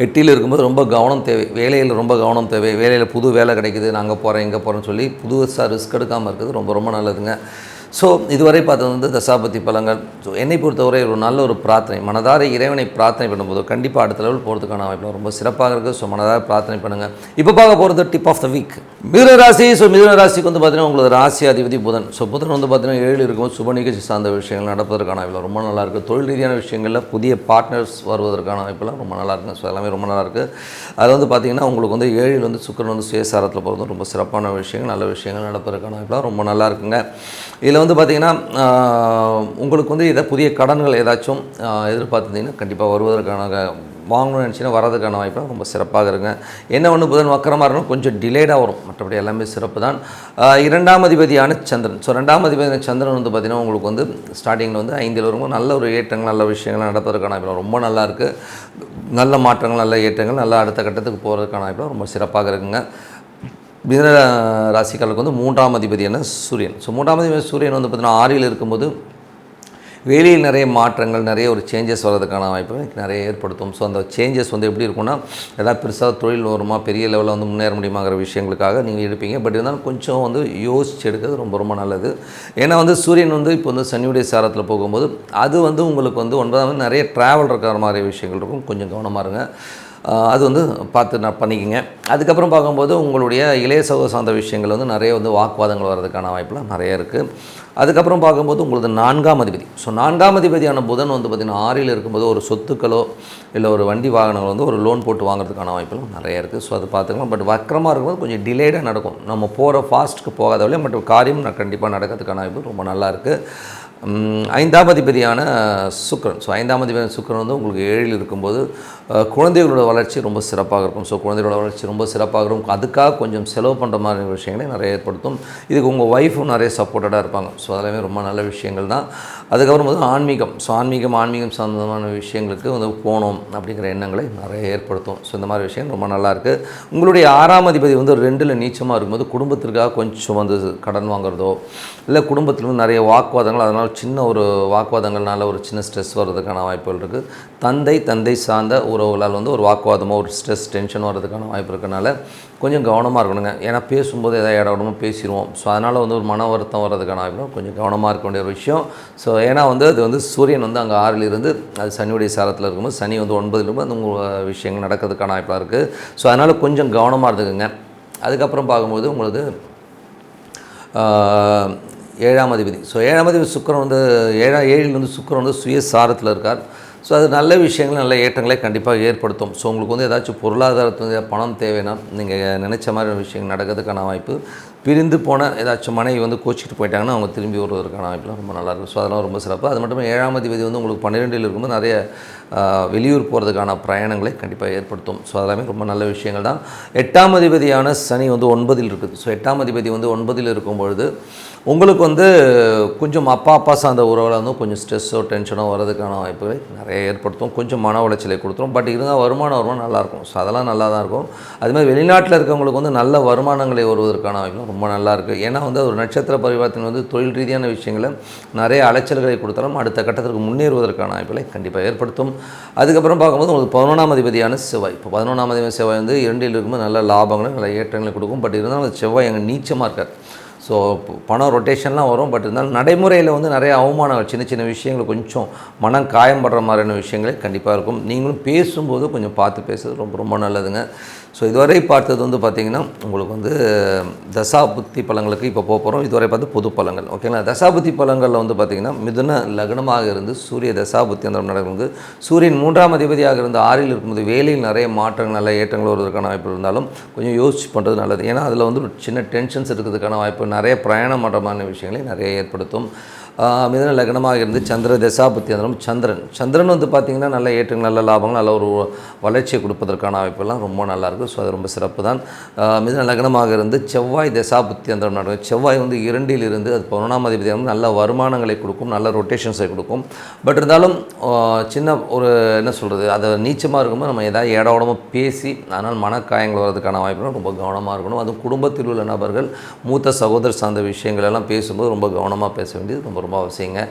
8ல் இருக்கும்போது ரொம்ப கவனம் தேவை. வேலையில் ரொம்ப கவனம் தேவை. வேலையில் புது வேலை கிடைக்குது, நான் அங்கே போகிறேன் இங்கே போகிறேன்னு சொல்லி புதுசாக ரிஸ்க் எடுக்காமல் இருக்கிறது ரொம்ப ரொம்ப நல்லதுங்க. ஸோ இதுவரை பார்த்தது வந்து தசாபதி பலங்கள். ஸோ என்னை பொறுத்தவரை ஒரு நல்ல ஒரு பிரார்த்தனை மனதார இறைவனை பிரார்த்தனை பண்ணும்போது கண்டிப்பாக அடுத்த லெவல் போகிறதுக்கான வாய்ப்பு ரொம்ப சிறப்பாக இருக்குது. ஸோ மனதார பிரார்த்தனை பண்ணுங்கள். இப்போ பார்க்க போகிறது டிப் ஆஃப் த வீக் மிதுன ராசி. ஸோ மிதுன ராசிக்கு வந்து பார்த்திங்கன்னா உங்களுக்கு ராசி அதிபதி புதன். ஸோ புதன் வந்து பார்த்திங்கன்னா 7 இருக்கும். சுப நிகழ்ச்சி சார்ந்த விஷயங்கள் நடப்பதற்கான வாய்ப்பு ரொம்ப நல்லாயிருக்கு. தொழில் ரீதியான விஷயங்களில் புதிய பார்ட்னர்ஸ் வருவதற்கான வாய்ப்பெல்லாம் ரொம்ப நல்லாயிருக்குங்க. ஸோ எல்லாமே ரொம்ப நல்லாயிருக்கு. அதில் வந்து பார்த்திங்கன்னா உங்களுக்கு வந்து 7ல் வந்து சுக்கிரன் வந்து சுயசாரத்தில் போகிறது ரொம்ப சிறப்பான விஷயங்கள் நல்ல விஷயங்கள் நடப்பதற்கான வாய்ப்பெல்லாம் ரொம்ப நல்லா இருக்குங்க. இதில் வந்து பார்த்திங்கன்னா உங்களுக்கு வந்து இதை புதிய கடன்கள் ஏதாச்சும் எதிர்பார்த்துருந்தீங்கன்னா கண்டிப்பாக வருவதற்கான வாங்கணும்னு நினச்சின்னா வரதுக்கான வாய்ப்புலாம் ரொம்ப சிறப்பாக இருங்க. என்ன ஒன்று புதன் வக்கரமாக இருக்கணும் கொஞ்சம் டிலேடாக வரும். மற்றபடி எல்லாமே சிறப்பு தான். 2ஆம் அதிபதியான சந்திரன். ஸோ 2ஆம் அதிபதியான சந்திரன் வந்து பார்த்திங்கன்னா உங்களுக்கு வந்து ஸ்டார்டிங்கில் வந்து 5ல் வரும்போது நல்ல ஒரு ஏற்றங்கள் நல்ல விஷயங்கள் நடப்பதற்கான வாய்ப்பு ரொம்ப நல்லாயிருக்கு. நல்ல மாற்றங்கள் நல்ல ஏற்றங்கள் நல்ல அடுத்த கட்டத்துக்கு போகிறதுக்கான வாய்ப்பு ரொம்ப சிறப்பாக இருக்குங்க. மிதுன ராசிக்காரர்களுக்கு வந்து 3ஆம் அதிபதியான சூரியன். ஸோ 3ஆம் அதிபதி சூரியன் வந்து பார்த்திங்கன்னா 6ல் இருக்கும்போது வேலையில் நிறைய மாற்றங்கள் நிறைய ஒரு சேஞ்சஸ் வர்றதுக்கான வாய்ப்பு நிறைய ஏற்படுத்தும். ஸோ அந்த சேஞ்சஸ் வந்து எப்படி இருக்குன்னா ஏதாவது பெருசாக தொழில் வருமா பெரிய லெவலில் வந்து முன்னேற முடியுமாங்கிற விஷயங்களுக்காக நீங்கள் எடுப்பீங்க. பட் இருந்தாலும் கொஞ்சம் வந்து யோசிச்சு எடுக்கிறது ரொம்ப ரொம்ப நல்லது. ஏன்னா வந்து சூரியன் வந்து இப்போ வந்து சனியுடைய சாரத்தில் போகும்போது அது வந்து உங்களுக்கு வந்து 9ஆம் நிறைய ட்ராவல் இருக்கிற மாதிரி விஷயங்கள் இருக்கும். கொஞ்சம் கவனமாக இருங்க. அது வந்து பார்த்து பண்ணிக்கோங்க. அதுக்கப்புறம் பார்க்கும்போது உங்களுடைய இளைய சகோதர சார்ந்த விஷயங்கள் வந்து நிறைய வந்து வாக்குவாதங்கள் வர்றதுக்கான வாய்ப்புலாம் நிறைய இருக்குது. அதுக்கப்புறம் பார்க்கும்போது உங்களுக்கு 4ஆம் அதிபதி. ஸோ 4ஆம் அதிபதியான புதன் வந்து பார்த்திங்கன்னா 6ல் இருக்கும்போது ஒரு சொத்துக்களோ இல்லை ஒரு வண்டி வாகனங்கள் வந்து ஒரு லோன் போட்டு வாங்குறதுக்கான வாய்ப்புலாம் நிறைய இருக்குது. ஸோ அது பார்த்துக்கலாம். பட் வக்கரமாக இருக்கும்போது கொஞ்சம் டிலேடாக நடக்கும். நம்ம போகிற ஃபாஸ்ட்டுக்கு போகாத வழியே மற்ற காரியம் கண்டிப்பாக நடக்கிறதுக்கான வாய்ப்பு ரொம்ப நல்லாயிருக்கு. 5ஆம் அதிபதியான சுக்கிரன். ஸோ 5ஆம் அதிபதியான சுக்கிரன் வந்து உங்களுக்கு 7ல் இருக்கும்போது குழந்தைகளோட வளர்ச்சி ரொம்ப சிறப்பாக இருக்கும். ஸோ குழந்தைகளோட வளர்ச்சி ரொம்ப சிறப்பாக இருக்கும். அதுக்காக கொஞ்சம் செலவு பண்ணுற மாதிரி விஷயங்களை நிறைய ஏற்படுத்தும். இதுக்கு உங்கள் ஒய்ஃபும் நிறைய சப்போர்ட்டடாக இருப்பாங்க. ஸோ அதெல்லாமே ரொம்ப நல்ல விஷயங்கள் தான். அதுக்கப்புறம் வந்து ஆன்மீகம். ஸோ ஆன்மீகம் சம்மந்தமான விஷயங்களுக்கு வந்து போகணும் அப்படிங்கிற எண்ணங்களை நிறைய ஏற்படுத்தும். ஸோ இந்த மாதிரி விஷயம் ரொம்ப நல்லாயிருக்கு. உங்களுடைய 6ஆம் அதிபதி வந்து 2ல் நீச்சமாக இருக்கும்போது குடும்பத்திற்காக கொஞ்சம் வந்து கடன் வாங்குறதோ இல்லை குடும்பத்தில் வந்து நிறைய வாக்குவாதங்கள் அதனால் சின்ன ஒரு வாக்குவாதங்கள்னால ஒரு சின்ன ஸ்ட்ரெஸ் வர்றதுக்கான வாய்ப்புகள் இருக்குது. தந்தை சார்ந்த உறவுகளால் வந்து ஒரு வாக்குவாதமோ ஒரு ஸ்ட்ரெஸ் டென்ஷன் வர்றதுக்கான வாய்ப்பு இருக்கனால கொஞ்சம் கவனமாக இருக்கணுங்க. ஏன்னா பேசும்போது எதாவது இடமும் பேசிடுவோம். ஸோ அதனால் வந்து ஒரு மன வருத்தம் வர்றதுக்கான வாய்ப்பு கொஞ்சம் கவனமாக இருக்க வேண்டிய ஒரு விஷயம். ஸோ ஏன்னா வந்து அது வந்து சூரியன் வந்து அங்கே 6ல் இருந்து அது சனியுடைய சாரத்தில் இருக்கும்போது சனி வந்து 9ல் இருக்கும்போது அந்த விஷயங்கள் நடக்கிறதுக்கான வாய்ப்பாக இருக்குது. ஸோ அதனால் கொஞ்சம் கவனமாக இருந்துக்குங்க. அதுக்கப்புறம் பார்க்கும்போது உங்களுக்கு 7ஆம் அதிபதி. ஸோ 7ஆம் அதிபதி சுக்கிரன் வந்து 7ல் வந்து சுக்கிரன் வந்து சுயசாரத்தில் இருக்கார். ஸோ அது நல்ல விஷயங்கள் நல்ல ஏற்றங்களை கண்டிப்பாக ஏற்படுத்தும். ஸோ உங்களுக்கு வந்து ஏதாச்சும் பொருளாதாரத்தில் பணம் தேவைன்னா நீங்கள் நினச்ச மாதிரி விஷயங்கள் நடக்கிறதுக்கான வாய்ப்பு. பிரிந்து போன ஏதாச்சும் மனைவி வந்து கோச்சிக்கிட்டு போயிட்டாங்கன்னா அவங்க திரும்பி வருவதற்கான வாய்ப்புலாம் ரொம்ப நல்லாயிருக்கும். ஸோ அதெல்லாம் ரொம்ப சிறப்பு. அது மட்டும் 7ஆம் அதிபதி வந்து உங்களுக்கு 12ல் இருக்கும்போது நிறைய வெளியூர் போகிறதுக்கான பிரயாணங்களை கண்டிப்பாக ஏற்படுத்தும். ஸோ அதெல்லாமே ரொம்ப நல்ல விஷயங்கள் தான். 8ஆம் அதிபதியான சனி வந்து 9ல் இருக்குது. ஸோ 8ஆம் அதிபதி வந்து 9ல் இருக்கும்பொழுது உங்களுக்கு வந்து கொஞ்சம் அப்பா சார்ந்த உறவில் வந்து கொஞ்சம் ஸ்ட்ரெஸ்ஸோ டென்ஷனோ வரதுக்கான வாய்ப்புகளை நிறைய ஏற்படுத்தும். கொஞ்சம் மன உளைச்சலை கொடுத்துரும். பட் இருந்தால் வருமானம் நல்லாயிருக்கும். ஸோ அதெல்லாம் நல்லா தான் இருக்கும். அதுமாதிரி வெளிநாட்டில் இருக்கவங்களுக்கு வந்து நல்ல வருமானங்களை வருவதற்கான வாய்ப்புகள் ரொம்ப நல்லாயிருக்கு. ஏன்னா வந்து ஒரு நட்சத்திர பரிவர்த்தனை வந்து தொழில் ரீதியான விஷயங்களை நிறைய அலைச்சல்களை கொடுத்தாலும் அடுத்த கட்டத்திற்கு முன்னேறுவதற்கான வாய்ப்புகளை கண்டிப்பாக ஏற்படுத்தும். அதுக்கப்புறம் பார்க்கும்போது உங்களுக்கு 11ஆம் அதிபதியான செவ்வாய். இப்போ 11ஆம் அதிபதி செவ்வாய் வந்து 2ல் இருக்கும்போது நல்ல லாபங்களை நல்ல ஏற்றங்களை கொடுக்கும். பட் இருந்தாலும் அந்த செவ்வாய் அங்கே நீச்சமாக இருக்கார். ஸோ பணம் ரொட்டேஷன்லாம் வரும். பட் இருந்தாலும் நடைமுறையில் வந்து நிறைய அவமானங்கள் சின்ன சின்ன விஷயங்கள் கொஞ்சம் மனம் காயப்படுற மாதிரியான விஷயங்களே கண்டிப்பாக இருக்கும். நீங்களும் பேசும்போது கொஞ்சம் பார்த்து பேசுறது ரொம்ப ரொம்ப நல்லதுங்க. ஸோ இதுவரை பார்த்தது வந்து பார்த்திங்கன்னா உங்களுக்கு வந்து தசா புத்தி பலங்களுக்கு இப்போ போகிறோம். இதுவரை பார்த்து பொது பலங்கள் ஓகேங்களா. தசாபுத்தி பலங்களில் வந்து பார்த்திங்கன்னா மிதுன லக்னமாக இருந்து சூரிய தசாபுத்தி அந்த நடக்கும்போது சூரியன் 3ஆம் அதிபதியாக இருந்து 6ல் இருக்கும்போது வேலையில் நிறைய மாற்றங்கள் நல்ல ஏற்றங்கள் வருவதற்கான வாய்ப்பு இருந்தாலும் கொஞ்சம் யோசிச்சு பண்ணுறது நல்லது. ஏன்னா அதில் வந்து ஒரு சின்ன டென்ஷன்ஸ் இருக்கிறதுக்கான வாய்ப்பு நிறைய பிரயாணம் பண்ணுறமான விஷயங்களை நிறைய ஏற்படுத்தும். மிதுன லக்னமாக இருந்து சந்திர தசாபுத்தி அந்த சந்திரன் வந்து பார்த்திங்கன்னா நல்ல ஏற்றங்கள் நல்ல லாபங்கள் நல்ல ஒரு வளர்ச்சியை கொடுப்பதற்கான வாய்ப்பெல்லாம் ரொம்ப நல்லாயிருக்கும். ஸோ அது ரொம்ப சிறப்பு தான். மிதுன லக்னமாக இருந்து செவ்வாய் தசாபுத்தி அந்த நடக்கும். செவ்வாய் வந்து 2ல் இருந்து அது 11ஆம் அதிபதியாக வந்து நல்ல வருமானங்களை கொடுக்கும், நல்ல ரொட்டேஷன்ஸை கொடுக்கும். பட் இருந்தாலும் சின்ன ஒரு என்ன சொல்கிறது, அதை நீச்சமாக இருக்கும்போது நம்ம ஏதாவது ஏடாவிடமாக பேசி அதனால் மனக்காயங்கள் வர்றதுக்கான வாய்ப்புகள் ரொம்ப கவனமாக இருக்கணும். அதுவும் குடும்பத்தில் உள்ள நபர்கள் மூத்த சகோதரர் சார்ந்த விஷயங்கள் எல்லாம் பேசும்போது ரொம்ப கவனமாக பேச வேண்டியது ரொம்ப ரொம்ப அவசியங்க.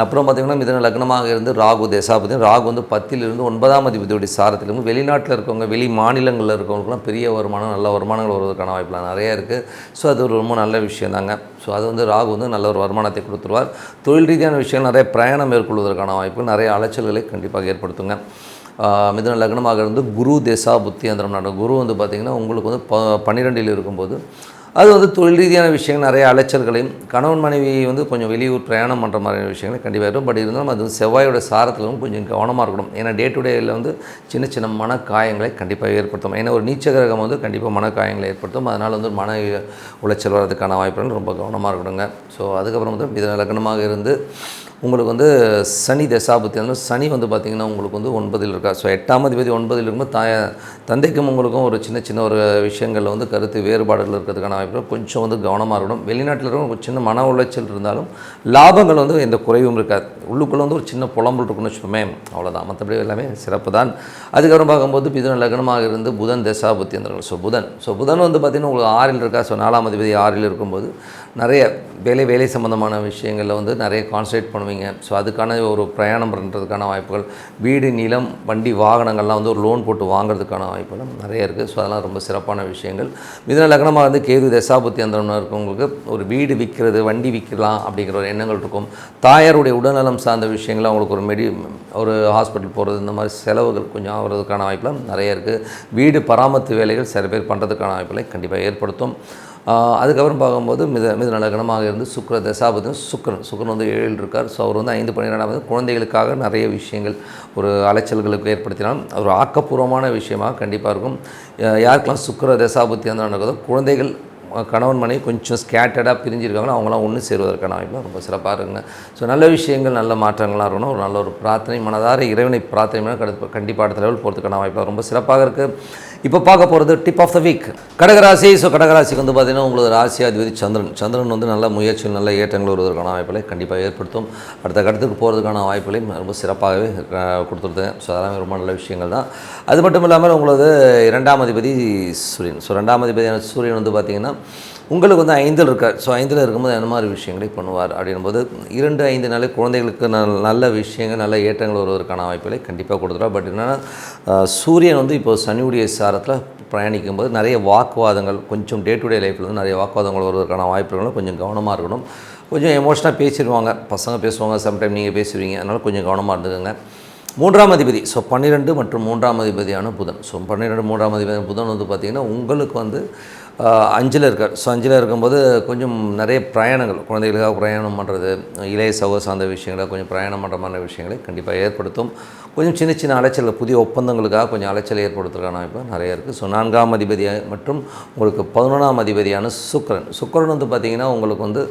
அப்புறம் பார்த்திங்கன்னா மிதுன லக்னமாக இருந்து ராகு தசாபதி. ராகு வந்து 10ல் இருந்து 9ஆம் அதிபதியுடைய சாரத்திலிருந்து வெளிநாட்டில் இருக்கவங்க வெளி மாநிலங்களில் இருக்கவங்களுக்குலாம் பெரிய வருமானம் நல்ல வருமானங்கள் வருவதற்கான வாய்ப்புலாம் நிறையா இருக்குது. ஸோ அது ஒரு ரொம்ப நல்ல விஷயம் தாங்க. ஸோ அது வந்து ராகு வந்து நல்ல ஒரு வருமானத்தை கொடுத்துருவார். தொழில் ரீதியான விஷயங்கள் நிறைய பிரயாணம் மேற்கொள்வதற்கான வாய்ப்புகள் நிறைய அலைச்சல்களை கண்டிப்பாக ஏற்படுத்துங்க. மிதுன லக்னமாக இருந்து குரு தசா புத்தி அந்த நடக்கும். குரு வந்து பார்த்திங்கன்னா உங்களுக்கு வந்து 12ல் இருக்கும்போது அது வந்து தொழில் ரீதியான விஷயங்கள் நிறைய அலைச்சல்களையும் கணவன் மனைவி வந்து கொஞ்சம் வெளியூர் பிரயாணம் பண்ணுற மாதிரியான விஷயங்களை கண்டிப்பாக இருக்கும். பட் இருந்தாலும் அது செவ்வாயோட சாரத்திலும் கொஞ்சம் கவனமாக இருக்கணும். ஏன்னா டே டு டேயில் வந்து சின்ன சின்ன மனக்காயங்களை கண்டிப்பாக ஏற்படுத்தும். ஏன்னா ஒரு நீச்ச கிரகம் வந்து கண்டிப்பாக மனக்காயங்களை ஏற்படுத்தும். அதனால் வந்து மன உளைச்சல் வர்றதுக்கான வாய்ப்புகள் ரொம்ப கவனமாக இருக்கணுங்க. ஸோ அதுக்கப்புறம் வந்து மிதுன லக்னமாக இருந்து உங்களுக்கு வந்து சனி தசாபுத்தி வந்து சனி வந்து பார்த்திங்கன்னா உங்களுக்கு வந்து 9ல் இருக்கார். ஸோ 8ஆம் அதிபதி 9ல் இருக்கும்போது தந்தைக்கும் உங்களுக்கும் ஒரு சின்ன ஒரு விஷயங்களில் வந்து கருத்து வேறுபாடுகள் இருக்கிறதுக்கான வாய்ப்பு கொஞ்சம் வந்து கவனமாக இருக்கணும். வெளிநாட்டில் இருக்கும் சின்ன மன உளைச்சல் இருந்தாலும் லாபங்கள் வந்து எந்த குறைவும் இருக்காது. உள்ளுக்குள்ளே வந்து ஒரு சின்ன புலம்பல் இருக்குன்னு வச்சுப்போமே, அவ்வளோதான். மற்றபடி எல்லாமே சிறப்பு தான். அதுக்கப்புறம் பார்க்கும்போது மிதுன லக்னமாக இருந்து புதன் தசாபுத்தி அந்த புதன் வந்து பார்த்திங்கன்னா உங்களுக்கு 6ல் இருக்கா. ஸோ 4ஆம் அதிபதி 6ல் இருக்கும்போது நிறைய வேலை சம்மந்தமான விஷயங்களில் வந்து நிறைய கான்சன்ட்ரேட் பண்ணுவீங்க. ஸோ அதுக்கான ஒரு பிரயாணம் பண்ணுறதுக்கான வாய்ப்புகள், வீடு நிலம் வண்டி வாகனங்கள்லாம் வந்து ஒரு லோன் போட்டு வாங்குறதுக்கான வாய்ப்புகளும் நிறைய இருக்குது. ஸோ அதெல்லாம் ரொம்ப சிறப்பான விஷயங்கள். மிதுன லக்னமாக வந்து கேது தசாபுத்தி அந்த இருக்கவங்களுக்கு ஒரு வீடு விற்கிறது வண்டி விற்கலாம் அப்படிங்கிற ஒரு எண்ணங்கள் இருக்கும். தாயாருடைய உடல்நலம் சார்ந்த விஷயங்கள் அவங்களுக்கு ஒரு ஹாஸ்பிட்டல் போகிறது இந்த மாதிரி செலவுகள் கொஞ்சம் ஆகிறதுக்கான வாய்ப்புலாம் நிறைய இருக்குது. வீடு பராமரிப்பு வேலைகள் சில பேர் பண்ணுறதுக்கான வாய்ப்புகளை கண்டிப்பாக ஏற்படுத்தும். அதுக்கப்புறம் பார்க்கும்போது மிதுன லக்னமாக இருந்து சுக்கிர தசாபதி சுக்கிரன் வந்து 7ல் இருக்கார். ஸோ அவர் வந்து 5-12 குழந்தைகளுக்காக நிறைய விஷயங்கள் ஒரு அலைச்சல்களுக்கு ஏற்படுத்தினாலும் ஒரு ஆக்கப்பூர்வமான விஷயமாக கண்டிப்பாக இருக்கும். யாருக்கெல்லாம் சுக்கிர தசாபுத்தி வந்து நடக்குதோ குழந்தைகள் கணவன் மனைவி கொஞ்சம் ஸ்கேட்டர்டாக பிரிஞ்சிருக்காங்களோ அவங்களாம் ஒன்று சேருவதற்கான வாய்ப்பு ரொம்ப சிறப்பாக இருக்குங்க. ஸோ நல்ல விஷயங்கள் நல்ல மாற்றங்களாக இருக்கணும். ஒரு நல்ல ஒரு பிரார்த்தனை மனதார இறைவனை பிரார்த்தனை கண்டிப்பாக அடுத்த லெவல் போகிறதுக்கான வாய்ப்பு ரொம்ப சிறப்பாக இருக்குது. இப்போ பார்க்க போகிறது டிப் ஆஃப் த வீக் கடகராசி. ஸோ கடகராசிக்கு வந்து பார்த்திங்கன்னா உங்களுக்கு ராசியாதிபதி சந்திரன் வந்து நல்ல முயற்சிகள் நல்ல ஏற்றங்கள் வருவதற்கான வாய்ப்புகளை கண்டிப்பாக ஏற்படுத்தும். அடுத்த கட்டத்துக்கு போகிறதுக்கான வாய்ப்புகளையும் ரொம்ப சிறப்பாகவே கொடுத்துருது. ஸோ அதெல்லாம் ரொம்ப நல்ல விஷயங்கள் தான். அது மட்டும் இல்லாமல் உங்களது 2ஆம் அதிபதி சூரியன். ஸோ 2ஆம் அதிபதியான சூரியன் வந்து பார்த்திங்கன்னா உங்களுக்கு வந்து 5ல் இருக்கார். ஸோ 5ல் இருக்கும்போது என்ன மாதிரி விஷயங்களை பண்ணுவார் அப்படின்போது 2-5 நாளே குழந்தைகளுக்கு நல்ல விஷயங்கள் நல்ல ஏற்றங்கள் வருவதற்கான வாய்ப்புகளை கண்டிப்பாக கொடுத்துருவார். பட் என்னென்னா சூரியன் வந்து இப்போ சனியுடைய சாரத்தில் பிரயாணிக்கும் போது நிறைய வாக்குவாதங்கள் கொஞ்சம் டே டு டே லைஃப்பில் வந்து நிறைய வாக்குவாதங்கள் வருவதற்கான வாய்ப்புகளும் கொஞ்சம் கவனமாக இருக்கணும். கொஞ்சம் எமோஷனாக பேசிடுவாங்க, பசங்க பேசுவாங்க, சம்டைம் நீங்கள் பேசுவீங்க, அதனால் கொஞ்சம் கவனமாக இருந்துக்கோங்க. 3ஆம் அதிபதி. ஸோ 12 மற்றும் 3ஆம் அதிபதியான புதன். ஸோ 12 3ஆம் அதிபதியான புதன் வந்து பார்த்திங்கன்னா உங்களுக்கு வந்து 5ல் இருக்கார். ஸோ 5ல் இருக்கும்போது கொஞ்சம் நிறைய பிரயாணங்கள் குழந்தைகளுக்காக பிரயாணம் பண்ணுறது இளைய சகோ சார்ந்த விஷயங்களை கொஞ்சம் பிரயாணம் பண்ணுற மாதிரி விஷயங்களை கண்டிப்பாக ஏற்படுத்தும். கொஞ்சம் சின்ன சின்ன அலைச்சல், புதிய ஒப்பந்தங்களுக்காக கொஞ்சம் அலைச்சல் ஏற்படுத்துறதுக்கான வாய்ப்பு நிறைய இருக்குது. ஸோ 4ஆம் அதிபதி மற்றும் உங்களுக்கு 11ஆம் அதிபதியான சுக்கிரன் வந்து பார்த்திங்கன்னா உங்களுக்கு வந்து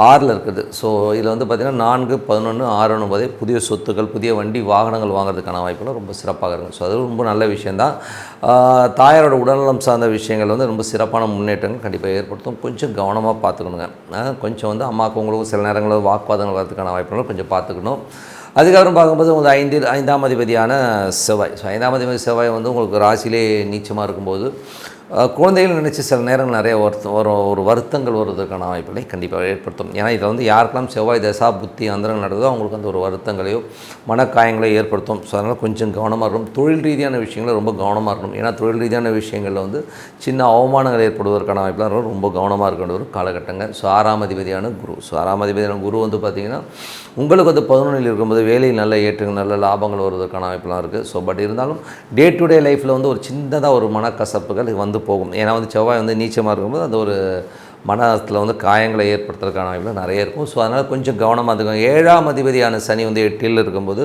6ல் இருக்குது. ஸோ இதில் வந்து பார்த்திங்கன்னா 4, 11, 6 என்பதே புதிய சொத்துக்கள், புதிய வண்டி வாகனங்கள் வாங்குறதுக்கான வாய்ப்புகள் ரொம்ப சிறப்பாக இருக்கும். ஸோ அது ரொம்ப நல்ல விஷயந்தான். தாயாரோட உடல்நலம் சார்ந்த விஷயங்கள் வந்து ரொம்ப சிறப்பான முன்னேற்றங்கள் கண்டிப்பாக ஏற்படுத்தும். கொஞ்சம் கவனமாக பார்த்துக்கணுங்க. கொஞ்சம் வந்து அம்மாவுக்கு உங்களுக்கும் சில நேரங்களில் வாக்குவாதங்கள் வரதுக்கான வாய்ப்புகள் கொஞ்சம் பார்த்துக்கணும். அதுக்கப்புறம் பார்க்கும்போது உங்களுக்கு 5ஆம் அதிபதியான செவ்வாய். ஸோ 5ஆம் அதிபதி செவ்வாய் வந்து உங்களுக்கு ராசியிலே நீச்சமாக இருக்கும்போது குழந்தைகள் நினச்சி சில நேரங்கள் நிறைய ஒரு வருத்தங்கள் வருவதற்கான வாய்ப்புகளை கண்டிப்பாக ஏற்படுத்தும். ஏன்னா இதில் வந்து யாருக்கெல்லாம் செவ்வாய் தசா புத்தி அந்தரங்கள் நடக்குதோ அவங்களுக்கு அந்த ஒரு வருத்தங்களையோ மனக்காயங்களையோ ஏற்படுத்தும். ஸோ அதனால் கொஞ்சம் கவனமாக இருக்கணும். தொழில் ரீதியான விஷயங்களை ரொம்ப கவனமாக இருக்கணும். ஏன்னா தொழில் ரீதியான விஷயங்களில் வந்து சின்ன அவமானங்கள் ஏற்படுவதற்கான வாய்ப்புலாம் ரொம்ப கவனமாக இருக்க வேண்டிய ஒரு காலகட்டங்க. ஸோ 6ஆம் அதிபதியான குரு. ஸோ 6ஆம் அதிபதியான குரு வந்து பார்த்திங்கன்னா உங்களுக்கு வந்து 11ல் இருக்கும்போது வேலையில் நல்ல ஏற்றங்கள், நல்ல லாபங்கள் வருவதற்கான வாய்ப்புலாம் இருக்குது. ஸோ பட் இருந்தாலும் டே டு டே லைஃப்பில் வந்து ஒரு சின்னதாக ஒரு மனக்கசப்புகள் வந்து போகும். ஏன்னா வந்து செவ்வாய் வந்து நீச்சமாக இருக்கும்போது அது ஒரு மனத்தில் வந்து காயங்களை ஏற்படுத்துறதுக்கான வாய்ப்பு நிறைய இருக்கும். ஸோ அதனால் கொஞ்சம் கவனமாக இருக்கும். 7ஆம் அதிபதியான சனி வந்து 8ல் இருக்கும்போது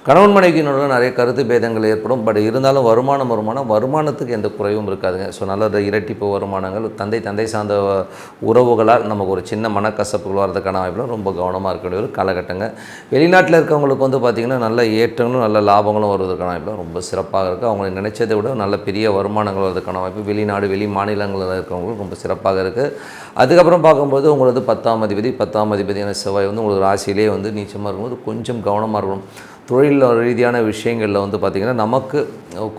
கணவன் மனைவிக்கு நடுவில் நிறைய கருத்து பேதங்கள் ஏற்படும். பட் இருந்தாலும் வருமானத்துக்கு எந்த குறைவும் இருக்காதுங்க. ஸோ நல்ல இரட்டிப்பு வருமானங்கள், தந்தை சார்ந்த உறவுகளால் நமக்கு ஒரு சின்ன மனக்கசப்புகள் வரதுக்கான வாய்ப்புகளும் ரொம்ப கவனமாக இருக்க வேண்டிய ஒரு காலகட்டங்க. வெளிநாட்டில் இருக்கவங்களுக்கு வந்து பார்த்திங்கன்னா நல்ல ஏற்றங்களும் நல்ல லாபங்களும் வருவதற்கான வாய்ப்புலாம் ரொம்ப சிறப்பாக இருக்குது. அவங்க நினைச்சதை விட நல்ல பெரிய வருமானங்கள் வருவதற்கான வாய்ப்பு வெளி மாநிலங்களில் இருக்கவங்களுக்கு ரொம்ப சிறப்பாக இருக்குது. அதுக்கப்புறம் பார்க்கும்போது உங்களுக்கு 10ஆம் அதிபதியான செவ்வாய் வந்து உங்களுக்கு ராசியிலே வந்து நீச்சமாக இருக்கும்போது கொஞ்சம் கவனமாக இருக்கணும். தொழில் ரீதியான விஷயங்களில் வந்து பார்த்திங்கன்னா நமக்கு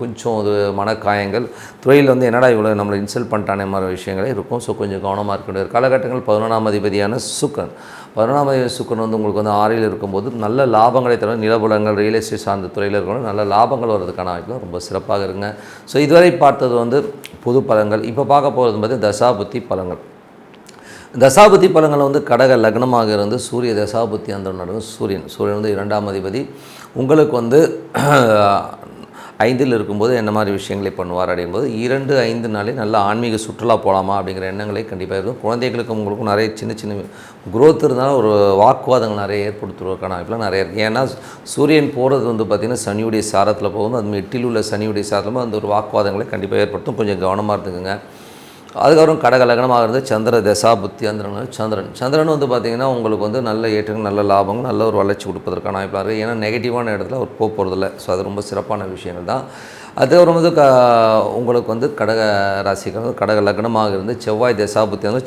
கொஞ்சம் ஒரு மனக்காயங்கள், தொழிலில் வந்து என்னடா இவ்வளோ நம்மளை இன்சல்ட் பண்ணிட்டானே மாதிரி விஷயங்களே இருக்கும். ஸோ கொஞ்சம் கவனமாக இருக்க வேண்டிய காலகட்டங்கள். 11ஆம் அதிபதியான சுக்கிரன். 11ஆம் அதிபதி சுக்கிரன் வந்து உங்களுக்கு வந்து 6ல் இருக்கும்போது நல்ல லாபங்களை தவிர நிலபுலங்கள், ரியல் எஸ்டேட் சார்ந்த துறையில் இருக்கணும் நல்ல லாபங்கள் வருவதற்கான வாய்ப்புகள் ரொம்ப சிறப்பாக இருக்குங்க. ஸோ இதுவரை பார்த்தது வந்து பொது பலன்கள். இப்போ பார்க்க போகிறது வந்து தசாபுத்தி பலன்கள். தசாபுத்தி பலன்கள் வந்து கடக லக்னமாக இருந்து சூரிய தசாபுத்தி அந்த நடக்கும். சூரியன் வந்து 2ஆம் அதிபதி உங்களுக்கு வந்து 5ல் இருக்கும்போது என்ன மாதிரி விஷயங்களை பண்ணுவார் அப்படிங்கும்போது 2, 5 நாளே நல்ல ஆன்மீக சுற்றுலா போகலாமா அப்படிங்கிற எண்ணங்களே கண்டிப்பாக இருக்கும். குழந்தைகளுக்கும் உங்களுக்கும் நிறைய சின்ன குரோத் இருந்தாலும் ஒரு வாக்குவாதங்கள் நிறைய ஏற்படுத்துவதற்கான வாய்ப்புலாம் நிறைய இருக்குது. ஏன்னா சூரியன் போகிறது வந்து பார்த்திங்கன்னா சனியுடைய சாரத்தில் போகும். அது 8ல் உள்ள சனியுடைய சாரத்தில் அந்த ஒரு வாக்குவாதங்களை கண்டிப்பாக ஏற்படுத்தும். கொஞ்சம் கவனமாக இருந்துக்குங்க. அதுக்கப்புறம் கடக லக்னமாக இருந்து சந்திர தசா புத்தி அந்த சந்திரன் வந்து பார்த்திங்கன்னா உங்களுக்கு வந்து நல்ல ஏற்றங்கள், நல்ல லாபங்கள், நல்ல ஒரு வளர்ச்சி கொடுப்பதற்கான வாய்ப்பாக இருக்குது. ஏன்னா நெகட்டிவான இடத்துல அவர் போகிறதில்ல. ஸோ அது ரொம்ப சிறப்பான விஷயங்கள் தான். அதுக்கப்புறம் வந்து உங்களுக்கு வந்து கடக ராசிக்கு கடக லக்னமாக இருந்து செவ்வாய் தசா புத்தி வந்து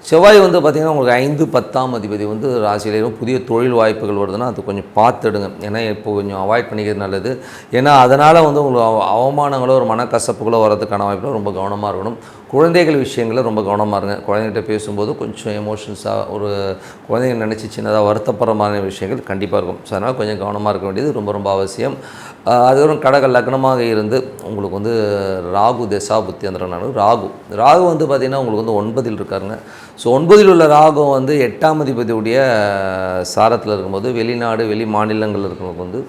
செவ்வாய் வந்து பார்த்திங்கன்னா உங்களுக்கு 5, 10ஆம் அதிபதி வந்து ராசியிலேயும் புதிய தொழில் வாய்ப்புகள் வருதுன்னா அது கொஞ்சம் பார்த்துடுங்க. ஏன்னா இப்போ கொஞ்சம் அவாய்ட் பண்ணிக்கிறது நல்லது. ஏன்னா அதனால் வந்து உங்களுக்கு அவமானங்களோ ஒரு மனக்கசப்புகளோ வரதுக்கான வாய்ப்புகளோ ரொம்ப கவனமாக இருக்கணும். குழந்தைகள் விஷயங்களில் ரொம்ப கவனமாக இருங்க. குழந்தைகிட்ட பேசும்போது கொஞ்சம் எமோஷன்ஸாக ஒரு குழந்தைங்க நினச்சி சின்னதாக வருத்தப்படுற மாதிரி விஷயங்கள் கண்டிப்பாக இருக்கும். ஸோ அதனால் கொஞ்சம் கவனமாக இருக்க வேண்டியது ரொம்ப அவசியம். அதுக்கப்புறம் கடக லக்னமாக இருந்து உங்களுக்கு வந்து ராகு தசா புத்தி அந்த ராகு வந்து பார்த்திங்கன்னா உங்களுக்கு வந்து 9ல் இருக்காருங்க. ஸோ 9ல் உள்ள ராகு வந்து 8ஆம் அதிபதியுடைய சாரத்தில் இருக்கும்போது வெளி மாநிலங்கள் இருக்கிறவங்க வந்து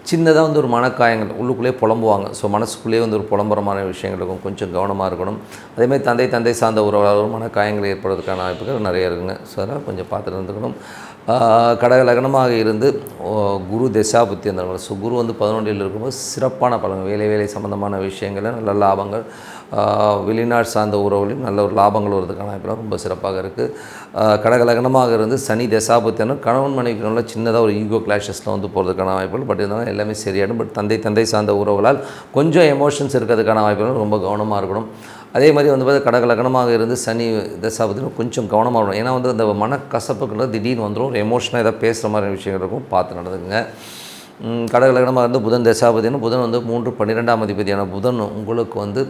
சின்னதாக வந்து ஒரு மனக்காயங்கள் உள்ளுக்குள்ளேயே புலம்புவாங்க. ஸோ மனசுக்குள்ளேயே வந்து ஒரு புலம்புறமான விஷயங்கள் இருக்கும். கொஞ்சம் கவனமாக இருக்கணும். அதேமாதிரி தந்தை சார்ந்த உறவாளரும் மனக்காயங்கள் ஏற்படுறதுக்கான வாய்ப்புகள் நிறைய இருக்குங்க. ஸோ அதனால் கொஞ்சம் பார்த்துட்டு இருந்துக்கணும். கடக லக்னமாக இருந்து குரு தசா புத்தி அந்த ஸோ குரு வந்து 11ல் இருக்கும்போது சிறப்பான பலன்கள், வேலை சம்மந்தமான விஷயங்களில் நல்ல லாபங்கள், வெளிநாடு சார்ந்த உறவுகளையும் நல்ல ஒரு லாபங்கள் வருவதற்கான வாய்ப்புலாம் ரொம்ப சிறப்பாக இருக்குது. கடக லக்னமாக இருந்து சனி தசாபுத்தியான கணவன் மனைவிக்கு நல்ல சின்னதாக ஒரு ஈகோ கிளாஷஸில் வந்து போகிறதுக்கான வாய்ப்புகள். பட் இருந்தாலும் எல்லாமே சரியாடும். பட் தந்தை சார்ந்த உறவுகளால் கொஞ்சம் எமோஷன்ஸ் இருக்கிறதுக்கான வாய்ப்புகள் ரொம்ப கவனமாக இருக்கணும். அதே மாதிரி வந்து பார்த்து கடக லக்னமாக இருந்து சனி தசாபுத்தின்னு கொஞ்சம் கவனமாக இருக்கணும். ஏன்னா வந்து அந்த மனக்கசப்புக்குள்ள திடீர்னு வந்துடும். ஒரு எமோஷனாக ஏதாவது பேசுகிற மாதிரி விஷயங்கள் இருக்கும். பார்த்து நடந்துக்குங்க. கடக லக்னமாக இருந்து புதன் தசாபதினு புதன் வந்து 3, 12ஆம் அதிபதியான புதன் உங்களுக்கு வந்து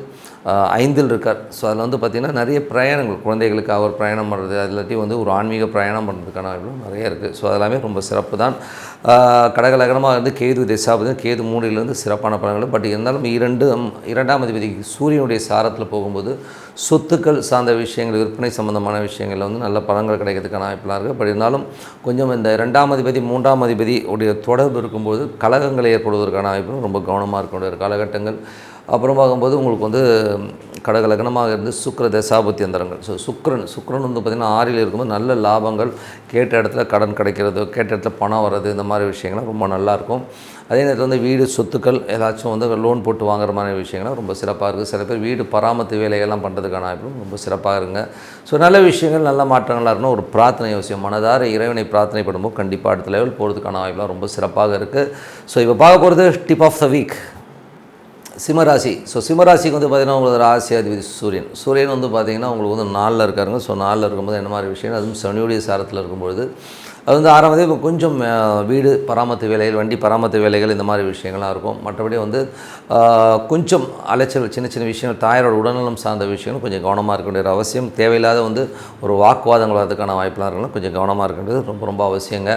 5ல் இருக்கார். ஸோ அதில் வந்து பார்த்திங்கன்னா நிறைய பிரயாணங்கள், குழந்தைகளுக்கு அவர் பிரயாணம் பண்ணுறது, அது எல்லாத்தையும் வந்து ஒரு ஆன்மீக பிரயாணம் பண்ணுறதுக்கான வாய்ப்புகள் நிறைய இருக்குது. ஸோ அதெல்லாமே ரொம்ப சிறப்பு தான். கடக லக்னமாக இருந்து கேது தசாபதி, கேது 3லேருந்து சிறப்பான பலன்கள். பட் இருந்தாலும் 2ஆம் அதிபதி சூரியனுடைய சாரத்தில் போகும்போது சொத்துக்கள் சார்ந்த விஷயங்கள், விற்பனை சம்பந்தமான விஷயங்களில் வந்து நல்ல பலன்கள் கிடைக்கிறதுக்கான வாய்ப்புலாம் இருக்குது. பட் இருந்தாலும் கொஞ்சம் இந்த 2ஆம் அதிபதி 3ஆம் அதிபதி உடைய தொடர்பு இருக்கும்போது கலகங்கள் ஏற்படுவதற்கான வாய்ப்புகள் ரொம்ப கவனமாக இருக்க வேண்டிய காலகட்டங்கள். அப்புறம் பார்க்கும்போது உங்களுக்கு வந்து கடக லக்னமாக இருந்து சுக்கிர தசாபுத்தி அந்தரங்கள். ஸோ சுக்கிரன் வந்து பார்த்திங்கன்னா 6ல் இருக்கும்போது நல்ல லாபங்கள், கேட்ட இடத்துல கடன் கிடைக்கிறது, கேட்ட இடத்துல பணம் வர்றது, இந்த மாதிரி விஷயங்கள்லாம் ரொம்ப நல்லாயிருக்கும். அதே நேரத்தில் வந்து வீடு சொத்துக்கள் ஏதாச்சும் வந்து லோன் போட்டு வாங்குற மாதிரி விஷயங்கள்லாம் ரொம்ப சிறப்பாக இருக்குது. சில பேர் வீடு பராமரிப்பு வேலைகள்லாம் பண்ணுறதுக்கான வாய்ப்பும் ரொம்ப சிறப்பாக இருங்க. ஸோ நல்ல விஷயங்கள் நல்ல மாற்றங்களாக இருக்கணும். ஒரு பிரார்த்தனை அவசியம். மனதார இறைவனை பிரார்த்தனை பண்ணும்போது கண்டிப்பாக அடுத்த லெவல் போகிறதுக்கான வாய்ப்புலாம் ரொம்ப சிறப்பாக இருக்குது. ஸோ இப்போ பார்க்க போகிறது டிப் ஆஃப் த வீக் சிம்மராசி. ஸோ சிம்மராசிக்கு வந்து பார்த்திங்கன்னா உங்களுக்கு ராசி அதிபதி சூரியன் வந்து பார்த்திங்கன்னா உங்களுக்கு வந்து 4ல் இருக்காருங்க. ஸோ 4ல் இருக்கும்போது என்ன மாதிரி விஷயம், அதுவும் சனியுடைய சாரத்தில் இருக்கும்பொழுது அது வந்து 6ஆம் இப்போ கொஞ்சம் வீடு பராமரிப்பு வேலைகள், வண்டி பராமரிப்பு வேலைகள் இந்த மாதிரி விஷயங்கள்லாம் இருக்கும். மற்றபடி வந்து கொஞ்சம் அலைச்சல், சின்ன சின்ன விஷயங்கள், தாயாரோட உடல்நலம் சார்ந்த விஷயங்கள் கொஞ்சம் கவனமாக இருக்க வேண்டிய அவசியம். தேவையில்லாத வந்து ஒரு வாக்குவாதங்கள் வரதுக்கான வாய்ப்புலாம் இருக்கலாம். கொஞ்சம் கவனமாக இருக்கின்றது ரொம்ப ரொம்ப அவசியங்க.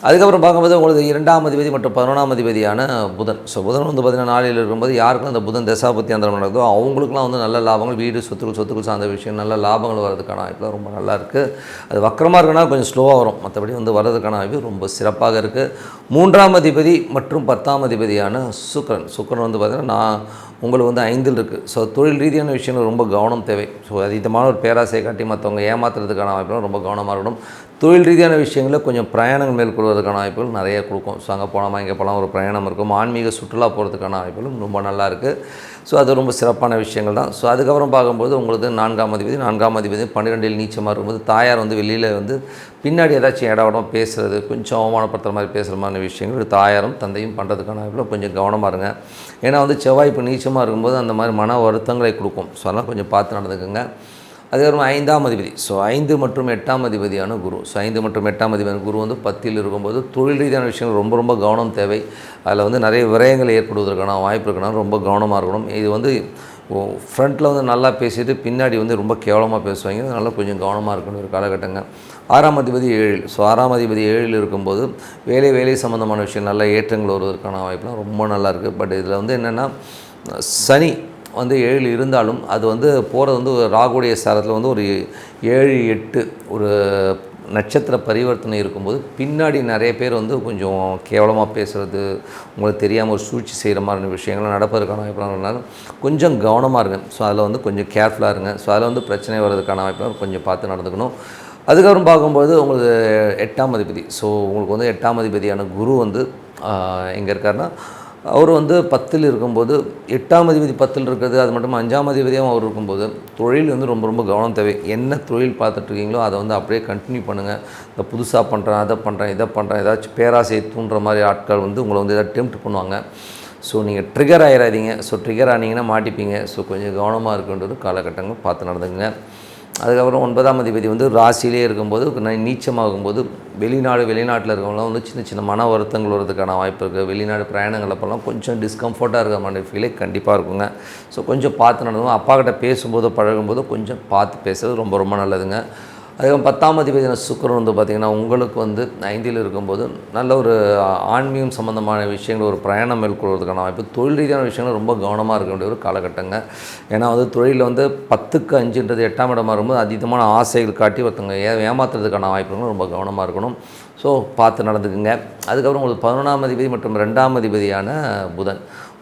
அதுக்கப்புறம் பார்க்கும்போது உங்களுக்கு 2ஆம் அதிபதி மற்றும் 11ஆம் அதிபதியான புதன். ஸோ புதன் வந்து பார்த்திங்கன்னா 4ல் இருக்கும்போது யாருக்கும் அந்த புதன் தசாபத்தி அந்தரம் நடக்குதோ அவங்களுக்குலாம் வந்து நல்ல லாபங்கள், வீடு சொத்துக்கள் சார்ந்த விஷயம், நல்ல லாபங்கள் வரதுக்கான வாய்ப்புலாம் ரொம்ப நல்லா இருக்குது. அது வக்கரமாக இருக்குன்னா கொஞ்சம் ஸ்லோவாக வரும். மற்றபடி வந்து வரதுக்கான வாய்ப்பு ரொம்ப சிறப்பாக இருக்குது. 3ஆம் அதிபதி மற்றும் 10ஆம் அதிபதியான சுக்கிரன் வந்து பார்த்திங்கன்னா உங்களுக்கு வந்து 5ல் இருக்குது. ஸோ தொழில் ரீதியான விஷயங்கள் ரொம்ப கவனம் தேவை. ஸோ அதீதமான ஒரு பேராசையை காட்டி மற்றவங்க ஏமாத்துறதுக்கான வாய்ப்புலாம் ரொம்ப கவனமாக இருக்கணும். தொழில் ரீதியான விஷயங்களில் கொஞ்சம் பிரயாணங்கள் மேற்கொள்வதற்கான வாய்ப்புகள் நிறைய கொடுக்கும். ஸோ அங்கே போனோமா இங்கே போகலாம் ஒரு பிரயாணம் இருக்கும். ஆன்மீக சுற்றுலா போகிறதுக்கான வாய்ப்புகளும் ரொம்ப நல்லா இருக்குது. ஸோ அது ரொம்ப சிறப்பான விஷயங்கள் தான். ஸோ அதுக்கப்புறம் பார்க்கும்போது உங்களுக்கு 4ஆம் அதிபதி 12ல் நீச்சமாக இருக்கும்போது தாயார் வந்து வெளியில் வந்து பின்னாடி ஏதாச்சும் இடவடம் பேசுகிறது, கொஞ்சம் அவமானப்படுத்துகிற மாதிரி பேசுகிற மாதிரி விஷயங்கள் தாயாரும் தந்தையும் பண்ணுறதுக்கான வாய்ப்பில் கொஞ்சம் கவனமாக இருங்க. ஏன்னா வந்து செவ்வாய் இப்போ நீச்சமாக இருக்கும்போது அந்த மாதிரி மன வருத்தங்களை கொடுக்கும். ஸோ அதெல்லாம் கொஞ்சம் பார்த்து நடந்துக்குங்க. அதுக்கப்புறம் 5ஆம் அதிபதி. ஸோ 5 மற்றும் 8ஆம் அதிபதியான குரு. ஸோ 5 மற்றும் 8ஆம் அதிபதியான குரு வந்து 10ல் இருக்கும்போது தொழில் ரீதியான விஷயங்கள் ரொம்ப ரொம்ப கவனம் தேவை. அதில் வந்து நிறைய விரயங்கள் ஏற்படுவதற்கான வாய்ப்பு இருக்கணும். ரொம்ப கவனமாக இருக்கணும். இது வந்து ஃப்ரண்ட்டில் வந்து நல்லா பேசிட்டு பின்னாடி வந்து ரொம்ப கேவலமாக பேசுவாங்க. அதனால் கொஞ்சம் கவனமாக இருக்கணும் ஒரு காலகட்டங்க. 6ஆம் அதிபதி 7ல். ஸோ 6ஆம் அதிபதி 7ல் இருக்கும்போது வேலை சம்மந்தமான விஷயம் நல்ல ஏற்றங்கள் வருவதற்கான வாய்ப்புலாம் ரொம்ப நல்லா இருக்குது. பட் இதில் வந்து என்னென்னா சனி வந்து 7ல் இருந்தாலும் அது வந்து போகிறது வந்து ராகுடைய சாரத்தில் வந்து ஒரு 7, 8 ஒரு நட்சத்திர பரிவர்த்தனை இருக்கும்போது பின்னாடி நிறைய பேர் வந்து கொஞ்சம் கேவலமாக பேசுகிறது, உங்களுக்கு தெரியாமல் ஒரு சூழ்ச்சி செய்கிற மாதிரி விஷயங்கள்லாம் நடப்பதற்கான வாய்ப்புலாம் கொஞ்சம் கவனமாக இருங்க. ஸோ அதில் வந்து கொஞ்சம் கேர்ஃபுல்லாக இருங்க. ஸோ அதில் வந்து பிரச்சனை வர்றதுக்கான வாய்ப்புலாம் கொஞ்சம் பார்த்து நடந்துக்கணும். அதுக்கப்புறம் பார்க்கும்போது உங்களுக்கு 8ஆம் அதிபதி. ஸோ உங்களுக்கு வந்து 8ஆம் அதிபதியான குரு வந்து எங்கே இருக்காருன்னா அவர் வந்து 10ல் இருக்கும்போது 8ஆம் அதிபதி 10ல் இருக்கிறது, அது மட்டும் 5ஆம் அதிபதியும் அவர் இருக்கும்போது தொழில் வந்து ரொம்ப ரொம்ப கவனம் தேவை. என்ன தொழில் பார்த்துட்ருக்கீங்களோ அதை வந்து அப்படியே கண்டினியூ பண்ணுங்கள். இந்த புதுசாக பண்ணுறேன், அதை பண்ணுறேன், இதை பண்ணுறேன், ஏதாச்சும் பேராசையை தூண்டுற மாதிரி ஆட்கள் வந்து உங்களை வந்து எதாவது டெம்ப்ட் பண்ணுவாங்க. ஸோ நீங்கள் ட்ரிகர் ஆகிடாதீங்க. ஸோ ட்ரிகர் ஆனீங்கன்னா மாட்டிப்பீங்க. ஸோ கொஞ்சம் கவனமாக இருக்கின்றது காலகட்டங்கள் பார்த்து நடந்துங்க. அதுக்கப்புறம் 9ஆம் அதிபதி வந்து ராசியிலே இருக்கும்போது நீச்சமாகும்போது வெளிநாட்டில் இருக்கவங்களாம் வந்து சின்ன சின்ன மன வருத்தங்கள் வரதுக்கான வாய்ப்பு இருக்குது. வெளிநாடு பிரயாணங்கள் அப்போல்லாம் கொஞ்சம் டிஸ்கம்ஃபர்ட்டாக இருக்கிற மாதிரி ஃபீலே கண்டிப்பாக இருக்குங்க. ஸோ கொஞ்சம் பார்த்து நடந்துங்க. அப்பாக்கிட்ட பேசும்போது பழகும்போது கொஞ்சம் பார்த்து பேசுறது ரொம்ப ரொம்ப நல்லதுங்க. அதுக்கப்புறம் 10ஆம் அதிபதியான சுக்கிரன் வந்து பார்த்திங்கன்னா உங்களுக்கு வந்து 5ல் இருக்கும்போது நல்ல ஒரு ஆன்மீகம் சம்மந்தமான விஷயங்கள் ஒரு பிரயாணம் மேற்கொள்வதற்கான வாய்ப்பு, தொழில் ரீதியான விஷயங்கள் ரொம்ப கவனமாக இருக்க வேண்டிய ஒரு காலகட்டங்க. ஏன்னா வந்து தொழிலில் வந்து 10க்கு 5ன்றது 8ஆம் இடமாக இருக்கும்போது அதீதமான ஆசைகள் காட்டி ஒருத்தவங்க ஏமாத்துறதுக்கான வாய்ப்புகளும் ரொம்ப கவனமாக இருக்கணும். ஸோ பார்த்து நடந்துக்குங்க. அதுக்கப்புறம் உங்களுக்கு 11ஆம் அதிபதி மற்றும் 2ஆம் அதிபதியான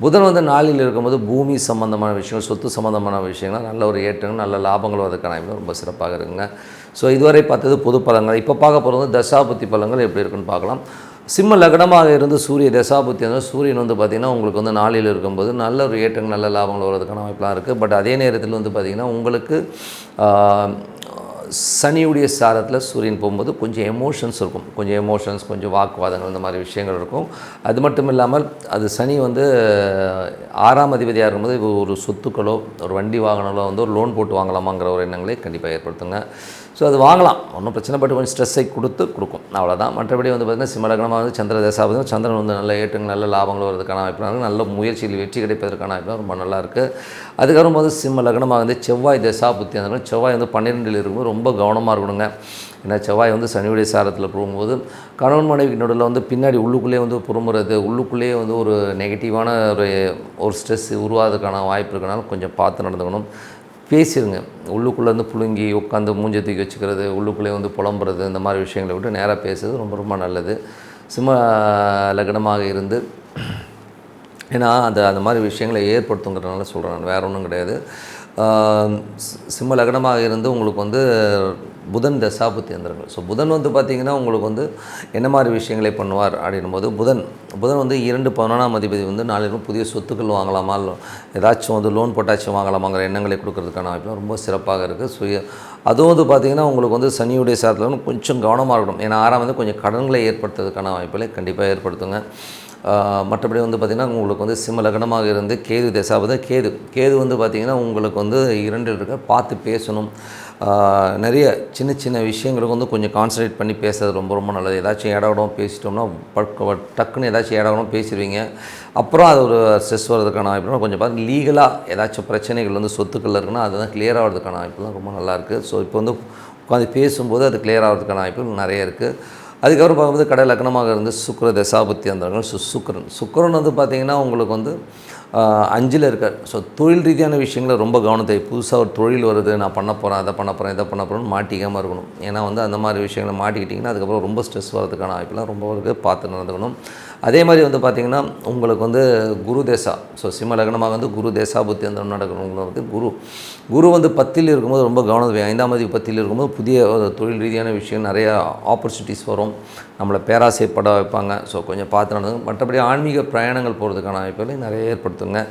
புதன் வந்து 4ல் இருக்கும்போது பூமி சம்மந்தமான விஷயங்கள், சொத்து சம்மந்தமான விஷயங்கள் நல்ல ஒரு ஏற்றங்கள், நல்ல லாபங்கள் வரதுக்கான ரொம்ப சிறப்பாக இருக்குங்க. ஸோ இதுவரை பார்த்தது பொது பலன்கள். இப்போ பார்க்க போகிறது தசாபுத்தி பலன்கள் எப்படி இருக்குன்னு பார்க்கலாம். சிம்ம லக்னமாக இருந்து சூரிய தசாபுத்தி வந்து சூரியன் வந்து பார்த்திங்கன்னா உங்களுக்கு வந்து 4ல் இருக்கும்போது நல்ல ஒரு ஏற்றங்கள், நல்ல லாபங்கள் வரதுக்கான வாய்ப்பெலாம் இருக்குது. பட் அதே நேரத்தில் வந்து பார்த்திங்கன்னா உங்களுக்கு சனியுடைய சாரத்தில் சூரியன் போகும்போது கொஞ்சம் எமோஷன்ஸ் இருக்கும். கொஞ்சம் வாக்குவாதங்கள் இந்த மாதிரி விஷயங்கள் இருக்கும். அது மட்டும் இல்லாமல் அது சனி வந்து 6ஆம் அதிபதியாக இருக்கும்போது ஒரு சொத்துக்களோ ஒரு வண்டி வாகனங்களோ வந்து ஒரு லோன் போட்டு வாங்கலாமாங்கிற ஒரு எண்ணங்களை கண்டிப்பாக ஏற்படுத்துங்க. ஸோ அது வாங்கலாம், ஒன்றும் பிரச்சனை, பட் கொஞ்சம் ஸ்ட்ரெஸ்ஸை கொடுக்கும், அவ்வளோதான். மற்றபடி வந்து பார்த்திங்கன்னா சிம்மலக்னமாக வந்து சந்திர தசாபதி, சந்திரன் வந்து நல்ல ஏற்றங்கள், நல்ல லாபங்கள் வரதுக்கான வாய்ப்பு, நல்ல முயற்சியில் வெற்றி கிடைப்பதற்கான வாய்ப்பு ரொம்ப நல்லாயிருக்கு. அதுக்கப்புறம் போது சிம்ம லக்னமாக வந்து செவ்வாய் தசாபுத்தி, அந்த செவ்வாய் வந்து 12ல் இருக்கும்போது ரொம்ப கவனமாக இருக்கணுங்க. ஏன்னா செவ்வாய் வந்து சனியுடைய சாரத்தில் போகும்போது கணவன் மனைவிக்கு நடுவில் வந்து பின்னாடி உள்ளுக்குள்ளேயே வந்து புறமுறது, உள்ளுக்குள்ளேயே வந்து ஒரு நெகட்டிவான ஒரு ஸ்ட்ரெஸ் உருவாகிறதுக்கான வாய்ப்பு இருக்கனால கொஞ்சம் பார்த்து நடந்துக்கணும். பேசிடுங்க. உள்ளுக்குள்ளே வந்து புழுங்கி உட்காந்து மூஞ்ச தூக்கி வச்சுக்கிறது, உள்ளுக்குள்ளே வந்து புலம்புறது, இந்த மாதிரி விஷயங்களை விட்டு நேராக பேசுறது ரொம்ப ரொம்ப நல்லது. சிம்ம லக்னமாக இருந்து ஏன்னா அந்த மாதிரி விஷயங்களை ஏற்படுத்துங்கிறதுனால சொல்கிறேன், நான் வேறு ஒன்றும் கிடையாது. சிம்ம லக்னமாக இருந்து உங்களுக்கு வந்து புதன் தசாபுத்தி எந்திரங்கள். ஸோ புதன் வந்து பார்த்திங்கன்னா உங்களுக்கு வந்து என்ன மாதிரி விஷயங்களை பண்ணுவார் அப்படின்னும்போது, புதன் வந்து 2 11ஆம் அதிபதி வந்து நாளிலும் புதிய சொத்துக்கள் வாங்கலாமா, ஏதாச்சும் வந்து லோன் போட்டாச்சும் வாங்கலாமாங்கிற எண்ணங்களை கொடுக்கறதுக்கான வாய்ப்புலாம் ரொம்ப சிறப்பாக இருக்குது. ஸோ அதுவும் வந்து பார்த்திங்கன்னா உங்களுக்கு வந்து சனியுடைய சாரத்தில் கொஞ்சம் கவனமாக இருக்கணும். ஏன்னா 6ஆம் வந்து கொஞ்சம் கடன்களை ஏற்படுத்துறதுக்கான வாய்ப்புகளை கண்டிப்பாக ஏற்படுத்துங்க. மற்றபடி வந்து பார்த்திங்கன்னா உங்களுக்கு வந்து சிம்ம லக்னமாக இருந்து கேது தசாபதி, கேது வந்து பார்த்திங்கன்னா உங்களுக்கு வந்து 2 இருக்க பார்த்து பேசணும். நிறைய சின்ன சின்ன விஷயங்களுக்கு வந்து கொஞ்சம் கான்சன்ட்ரேட் பண்ணி பேசுறது ரொம்ப ரொம்ப நல்லது. ஏதாச்சும் ஏடாவிடம் பேசிட்டோம்னா டக்குன்னு ஏதாச்சும் ஏடாவிடம் பேசிடுவீங்க. அப்புறம் அது ஒரு ஸ்ட்ரெஸ் வர்றதுக்கான வாய்ப்புலாம் கொஞ்சம் பார்த்து லீகலாக ஏதாச்சும் பிரச்சனைகள் வந்து சொத்துக்கள் இருக்குன்னா அதுதான் கிளியர் ஆகிறதுக்கான வாய்ப்புலாம் ரொம்ப நல்லாயிருக்கு. ஸோ இப்போ வந்து உட்காந்து பேசும்போது அது கிளியர் ஆகிறதுக்கான வாய்ப்புகள் நிறைய இருக்குது. அதுக்கப்புறம் பார்க்கும்போது கடை லக்னமாக இருந்து சுக்கிர தசாபுத்தி அந்தரங்கள். சுக்கிரன் வந்து பார்த்திங்கன்னா உங்களுக்கு வந்து 5ல் இருக்கார். ஸோ தொழில் ரீதியான விஷயங்களை ரொம்ப கவனத்தை, புதுசாக ஒரு தொழில் வருது, நான் பண்ண போகிறேன், அதை பண்ண போகிறேன், இதை பண்ண போகிறேன்னு மாட்டிக்காமல் இருக்கணும். ஏன்னா வந்து அந்த மாதிரி விஷயங்களை மாட்டிக்கிட்டிங்கன்னா அதுக்கப்புறம் ரொம்ப ஸ்ட்ரெஸ் வரதுக்கான வாய்ப்புலாம் ரொம்ப இருக்குது, பார்த்து நடந்துக்கணும். அதே மாதிரி வந்து பார்த்திங்கன்னா உங்களுக்கு வந்து குரு தேசா. ஸோ சிம்ம லக்னமாக வந்து குரு தேசாபுத்தி அந்த நடக்கிறவங்க வந்து குரு வந்து 10ல் இருக்கும்போது ரொம்ப கவனம். 5ஆம் அதிபதி 10ல் இருக்கும்போது புதிய தொழில் ரீதியான விஷயம் நிறையா ஆப்பர்ச்சுனிட்டிஸ் வரும், நம்மளை பேராசைப்பட வைப்பாங்க. ஸோ கொஞ்சம் பார்த்து நடந்து. மற்றபடி ஆன்மீக பிரயாணங்கள் போகிறதுக்கான வாய்ப்புகளை நிறைய ஏற்படுத்துங்க.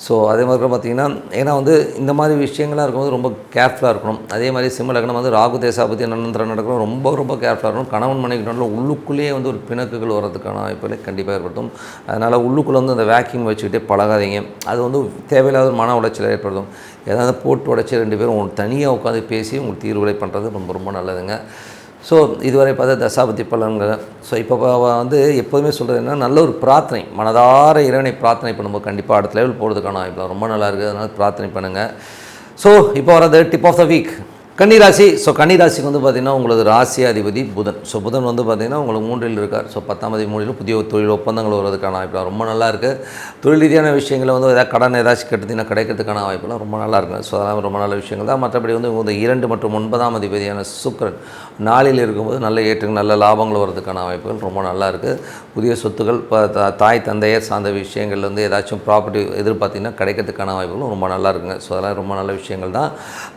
ஸோ அதே மாதிரி பார்த்திங்கன்னா ஏன்னா வந்து இந்த மாதிரி விஷயங்கள்லாம் இருக்கும்போது ரொம்ப கேர்ஃபுல்லாக இருக்கணும். அதே மாதிரி சிம்ம லக்னம் வந்து ராகு தேசாபதி நன்னந்திரம் நடக்கணும், ரொம்ப ரொம்ப கேர்ஃபுல்லாக இருக்கணும். கணவன் மனைவிக்கு உள்ளுக்குள்ளேயே வந்து ஒரு பிணக்குகள் வர்றதுக்கான வாய்ப்புகளை கண்டிப்பாக ஏற்படுத்தும். அதனால் உள்ளுக்குள்ளே வந்து அந்த வேக்யூம் வச்சுக்கிட்டே பழகாதீங்க. அது வந்து தேவையில்லாத மன உளைச்சலை ஏற்படுத்தும். ஏதாவது போட்டு உடைச்சி 2 பேரும் தனியாக உட்காந்து பேசி உங்களுக்கு தீர்வுகளை பண்ணுறது ரொம்ப ரொம்ப நல்லதுங்க. ஸோ இதுவரை பார்த்தா தசாபதி பலன்கள். ஸோ இப்போ வந்து எப்போதுமே சொல்கிறது என்ன, நல்ல ஒரு பிரார்த்தனை, மனதார இறைவனை பிரார்த்தனை பண்ணும்போது கண்டிப்பாக அடுத்த லெவல் போகிறதுக்கான வாய்ப்பு ரொம்ப நல்லா இருக்குது. அதனால் பிரார்த்தனை பண்ணுங்கள். ஸோ இப்போ வரது டிப் ஆஃப் த வீக் கன்னிராசி. ஸோ கன்னிராசிக்கு வந்து பார்த்திங்கன்னா உங்களுக்கு ராசி அதிபதி புதன். ஸோ புதன் வந்து பார்த்திங்கன்னா உங்களுக்கு 3ல் இருக்கார். ஸோ 10ஆம் அதிபதி 3ல் புதிய தொழில் ஒப்பந்தங்கள் வருவதற்கான வாய்ப்புலாம் ரொம்ப நல்லா இருக்குது. தொழில் ரீதியான விஷயங்களை வந்து ஏதாவது கடன் ஏதாச்சும் கட்டுத்திங்கன்னா கிடைக்கிறதுக்கான வாய்ப்புலாம் ரொம்ப நல்லா இருக்குது. ஸோ அதெல்லாம் ரொம்ப நல்ல விஷயங்கள் தான். மற்றபடி வந்து இந்த 2 மற்றும் 9ஆம் அதிபதியான சுக்கிரன் 4ல் இருக்கும்போது நல்ல ஏற்றங்கள் நல்ல லாபங்கள் வரதுக்கான வாய்ப்புகள் ரொம்ப நல்லா இருக்குது. புதிய சொத்துக்கள் இப்போ தாய் தந்தையர் சார்ந்த விஷயங்கள் வந்து ஏதாச்சும் ப்ராப்பர்ட்டி எதிர்பார்த்திங்கன்னா கிடைக்கிறதுக்கான வாய்ப்புகளும் ரொம்ப நல்லா இருக்குங்க. ஸோ அதெல்லாம் ரொம்ப நல்ல விஷயங்கள் தான்.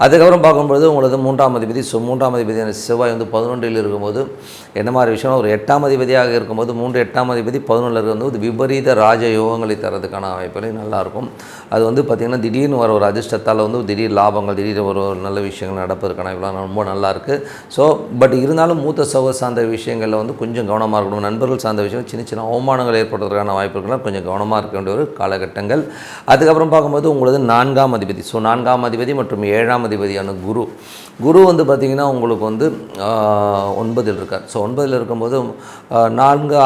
அதுக்கப்புறம் பார்க்கும்போது உங்களுக்கு 3ஆம் அதிபதி. ஸோ 3ஆம் அதிபதியான செவ்வாய் வந்து 11ல் இருக்கும்போது என்ன மாதிரி விஷயம், ஒரு 8ஆம் அதிபதியாக இருக்கும்போது 8ஆம் அதிபதி 11ல் இருக்கும்போது விபரீத ராஜ யோகங்களை தரதுக்கான வாய்ப்புகளை நல்லாயிருக்கும். அது வந்து பார்த்திங்கன்னா திடீர்னு வர ஒரு அதிர்ஷ்டத்தால் வந்து திடீர் லாபங்கள், திடீர் ஒரு நல்ல விஷயங்கள் நடப்பதற்கான வாய்ப்புலாம் ரொம்ப நல்லாயிருக்கு. ஸோ பட் இருந்தாலும் மூத்த சகோதர சார்ந்த விஷயங்களில் வந்து கொஞ்சம் கவனமாக இருக்கணும். நண்பர்கள் சார்ந்த விஷயம் சின்ன சின்ன அவமானங்கள் ஏற்படுறதுக்கான வாய்ப்புகள்லாம் கொஞ்சம் கவனமாக இருக்க வேண்டிய ஒரு காலகட்டங்கள். அதுக்கப்புறம் பார்க்கும்போது உங்களது 4ஆம் அதிபதி. ஸோ 4ஆம் அதிபதி மற்றும் 7ஆம் அதிபதியான குரு வந்து பார்த்திங்கன்னா உங்களுக்கு வந்து 9ல் இருக்கார். ஸோ 9ல் இருக்கும்போது 4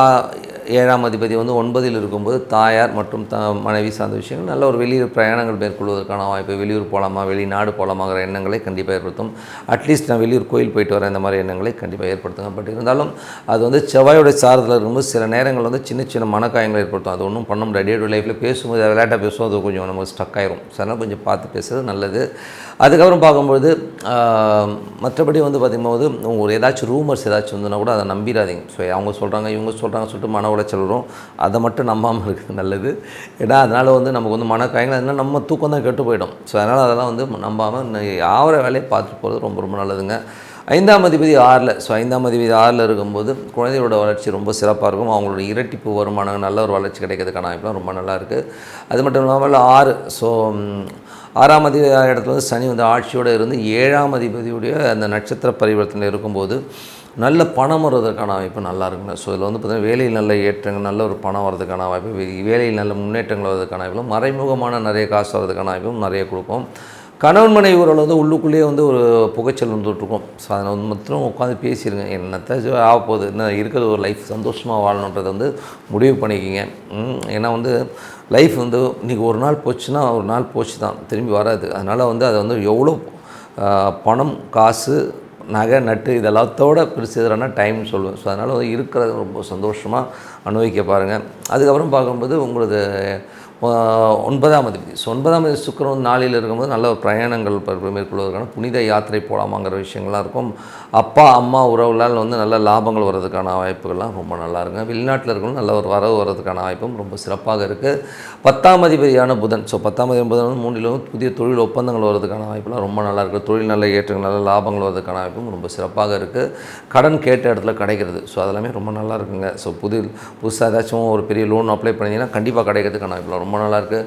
7ஆம் அதிபதி வந்து 9ல் இருக்கும்போது தாயார் மற்றும் மனைவி சார்ந்த விஷயங்கள் நல்ல ஒரு வெளியூர் பிரயாணங்கள் மேற்கொள்வதற்கான வாய்ப்பு, வெளியூர் போகலாமா வெளிநாடு போகலாமாங்கிற எண்ணங்களை கண்டிப்பாக ஏற்படுத்தும். அட்லீஸ்ட் நான் வெளியூர் கோயில் போயிட்டு வரேன் இந்த மாதிரி எண்ணங்களை கண்டிப்பாக ஏற்படுத்துங்க. பட் இருந்தாலும் அது வந்து செவ்வாயோடைய சாரத்தில் இருக்கும்போது சில நேரங்கள் வந்து சின்ன சின்ன மனக்காயங்களை ஏற்படுத்தும். அது ஒன்றும் பண்ண முடியாது. டே டு லைஃப்பில் பேசும்போது விளையாட்டாக பேசுவோம், அது கொஞ்சம் நமக்கு ஸ்டக் ஆயிரும். ஸோ அதனால் கொஞ்சம் பார்த்து பேசுகிறது நல்லது. அதுக்கப்புறம் பார்க்கும்பொழுது மற்றபடி வந்து பார்த்திங்கும்போது ஒரு ஏதாச்சும் ரூமர்ஸ் ஏதாச்சும் வந்துன்னா கூட அதை நம்பிடாதீங்க. ஸோ அவங்க சொல்கிறாங்க இவங்க சொல்கிறாங்க சொல்லிட்டு மன உளைச்சல் வரும். அதை மட்டும் நம்பாமல் இருக்குது நல்லது. ஏன்னா அதனால் வந்து நமக்கு வந்து மனக்காயங்கள், அதனால் நம்ம தூக்கம் தான் கெட்டு போயிடும். ஸோ அதனால் அதெல்லாம் வந்து நம்பாமல் ஆகிற வேலையை பார்த்துட்டு போகிறது ரொம்ப ரொம்ப நல்லதுங்க. 5ஆம் அதிபதி 6ல். ஸோ 5ஆம் அதிபதி 6ல் இருக்கும்போது குழந்தைகளோட வளர்ச்சி ரொம்ப சிறப்பாக இருக்கும். அவங்களோட இரட்டிப்பு வருமானம் நல்ல ஒரு வளர்ச்சி கிடைக்கிறதுக்கான வாய்ப்புலாம் ரொம்ப நல்லா இருக்குது. அது மட்டும் இல்லாமல் 6. ஸோ 6ஆம் அதிபதி இடத்துல வந்து சனி வந்து ஆட்சியோடு இருந்து 7ஆம் அதிபதியுடைய அந்த நட்சத்திர பரிவர்த்தனை இருக்கும்போது நல்ல பணம் வருவதற்கான வாய்ப்பு நல்லா இருக்குங்க. ஸோ இதில் வந்து பார்த்திங்கன்னா வேலையில் நல்ல ஏற்றங்கள், நல்ல ஒரு பணம் வரதுக்கான வாய்ப்பு, வேலையில் நல்ல முன்னேற்றங்கள் வரதுக்கான வாய்ப்பும், மறைமுகமான நிறைய காசு வரதுக்கான வாய்ப்பும் நிறைய கொடுக்கும். கணவன் மனைவி உறவில் வந்து உள்ளுக்குள்ளேயே வந்து ஒரு புகைச்சல் வந்துட்டுருக்கும். ஸோ அதை வந்து மொத்தம் உட்காந்து பேசிடுங்க. என்னத்தை ஆகப்போகுது, என்ன இருக்கிறது ஒரு லைஃப் சந்தோஷமாக வாழணுன்றதை வந்து முடிவு பண்ணிக்கிங்க. ஏன்னா வந்து லைஃப் வந்து இன்றைக்கி ஒரு நாள் போச்சுன்னா ஒரு நாள் போச்சு தான், திரும்பி வராது. அதனால் வந்து அதை வந்து எவ்வளோ பணம் காசு நகை நட்டு இதெல்லாத்தோட பெருசுதுனா டைம்னு சொல்லுவேன். ஸோ அதனால் வந்து இருக்கிறத ரொம்ப சந்தோஷமாக அனுபவிக்க பாருங்கள். அதுக்கப்புறம் பார்க்கும்போது 9ஆம் அதிபதி. ஸோ 9ஆம் அதிபதி சுக்கிரன் வந்து 4ல் இருக்கும்போது நல்ல ஒரு பிரயாணங்கள் மேற்கொள்வதற்கான புனித யாத்திரை போகலாமாங்கிற விஷயங்கள்லாம் இருக்கும். அப்பா அம்மா உறவுகளால் வந்து நல்ல லாபங்கள் வர்றதுக்கான வாய்ப்புகள்லாம் ரொம்ப நல்லா இருக்குங்க. வெளிநாட்டில் இருக்கணும் நல்ல ஒரு வரவு வர்றதுக்கான வாய்ப்பும் ரொம்ப சிறப்பாக இருக்குது. 10ஆம் அதிபதியான புதன். ஸோ 10ஆம் அதிபதி புதன் வந்து 3ல் வந்து புதிய தொழில் ஒப்பந்தங்கள் வர்றதுக்கான வாய்ப்புலாம் ரொம்ப நல்லா இருக்குது. தொழில் நல்ல ஏற்றங்கள் நல்ல லாபங்கள் வர்றதுக்கான வாய்ப்பும் ரொம்ப சிறப்பாக இருக்குது. கடன் கேட்ட இடத்துல கிடைக்கிறது. ஸோ அதெல்லாமே ரொம்ப நல்லா இருக்குங்க. ஸோ புதுசாக ஏதாச்சும் ஒரு பெரிய லோன் அப்ளை பண்ணிங்கன்னா கண்டிப்பாக கிடைக்கிறதுக்கான வாய்ப்புலாம் ரொம்ப நல்லாயிருக்கு.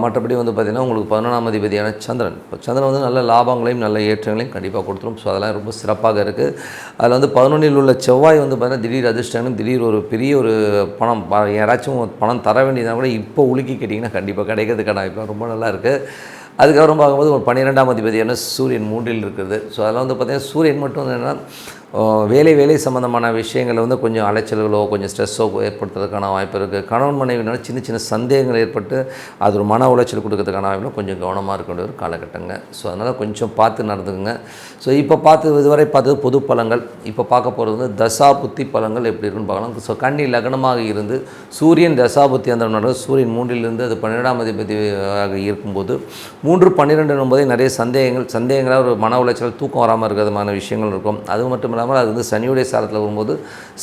மற்றபடி வந்து பார்த்திங்கன்னா உங்களுக்கு 11ஆம் அதிபதியான சந்திரன். இப்போ சந்திரன் வந்து நல்ல லாபங்களையும் நல்ல ஏற்றங்களையும் கண்டிப்பாக கொடுத்துரும். ஸோ அதெல்லாம் ரொம்ப சிறப்பாக இருக்குது. அதில் வந்து 11ல் உள்ள செவ்வாய் வந்து பார்த்திங்கன்னா திடீர் அதிர்ஷ்டம், திடீர் ஒரு பெரிய ஒரு பணம் யாராச்சும் பணம் தர வேண்டியதாக கூட இப்போ உலுக்கி கேட்டிங்கன்னா கண்டிப்பாக கிடைக்கிறதுக்கான வாய்ப்பு ரொம்ப நல்லா இருக்குது. அதுக்கப்புறம் பார்க்கும்போது ஒரு 12ஆம் அதிபதியான சூரியன் 3ல் இருக்குது. ஸோ அதெல்லாம் வந்து பார்த்திங்கன்னா சூரியன் மட்டும் என்னென்னா வேலை சம்மந்தமான விஷயங்களில் வந்து கொஞ்சம் அலைச்சல்களோ கொஞ்சம் ஸ்ட்ரெஸ்ஸோ ஏற்படுத்துறதுக்கான வாய்ப்பு இருக்குது. கணவன் மனைவினால சின்ன சந்தேகங்கள் ஏற்பட்டு அது ஒரு மன உளைச்சல் கொடுக்கறதுக்கான வாய்ப்பில் கொஞ்சம் கவனமாக இருக்க வேண்டிய ஒரு காலகட்டங்க. ஸோ அதனால் கொஞ்சம் பார்த்து நடந்துக்குங்க. ஸோ இப்போ இதுவரை பார்த்தது பொது பலன்கள். இப்போ பார்க்க போகிறது வந்து தசாபுத்தி பலன்கள் எப்படி இருக்குன்னு பார்க்கலாம். ஸோ கன்னி லக்னமாக இருந்து சூரியன் தசாபுத்தி அந்த நடக்கும். சூரியன் 3லிருந்து அது 12ஆம் அதிபதியாக இருக்கும்போது 3-12 என்பதே நிறைய சந்தேகங்களாக ஒரு மன உளைச்சல் தூக்கம் வராமல் இருக்கிறதுமான விஷயங்கள் இருக்கும். அது மட்டும் அது வந்து சனியுடைய சாரத்தில் வரும்போது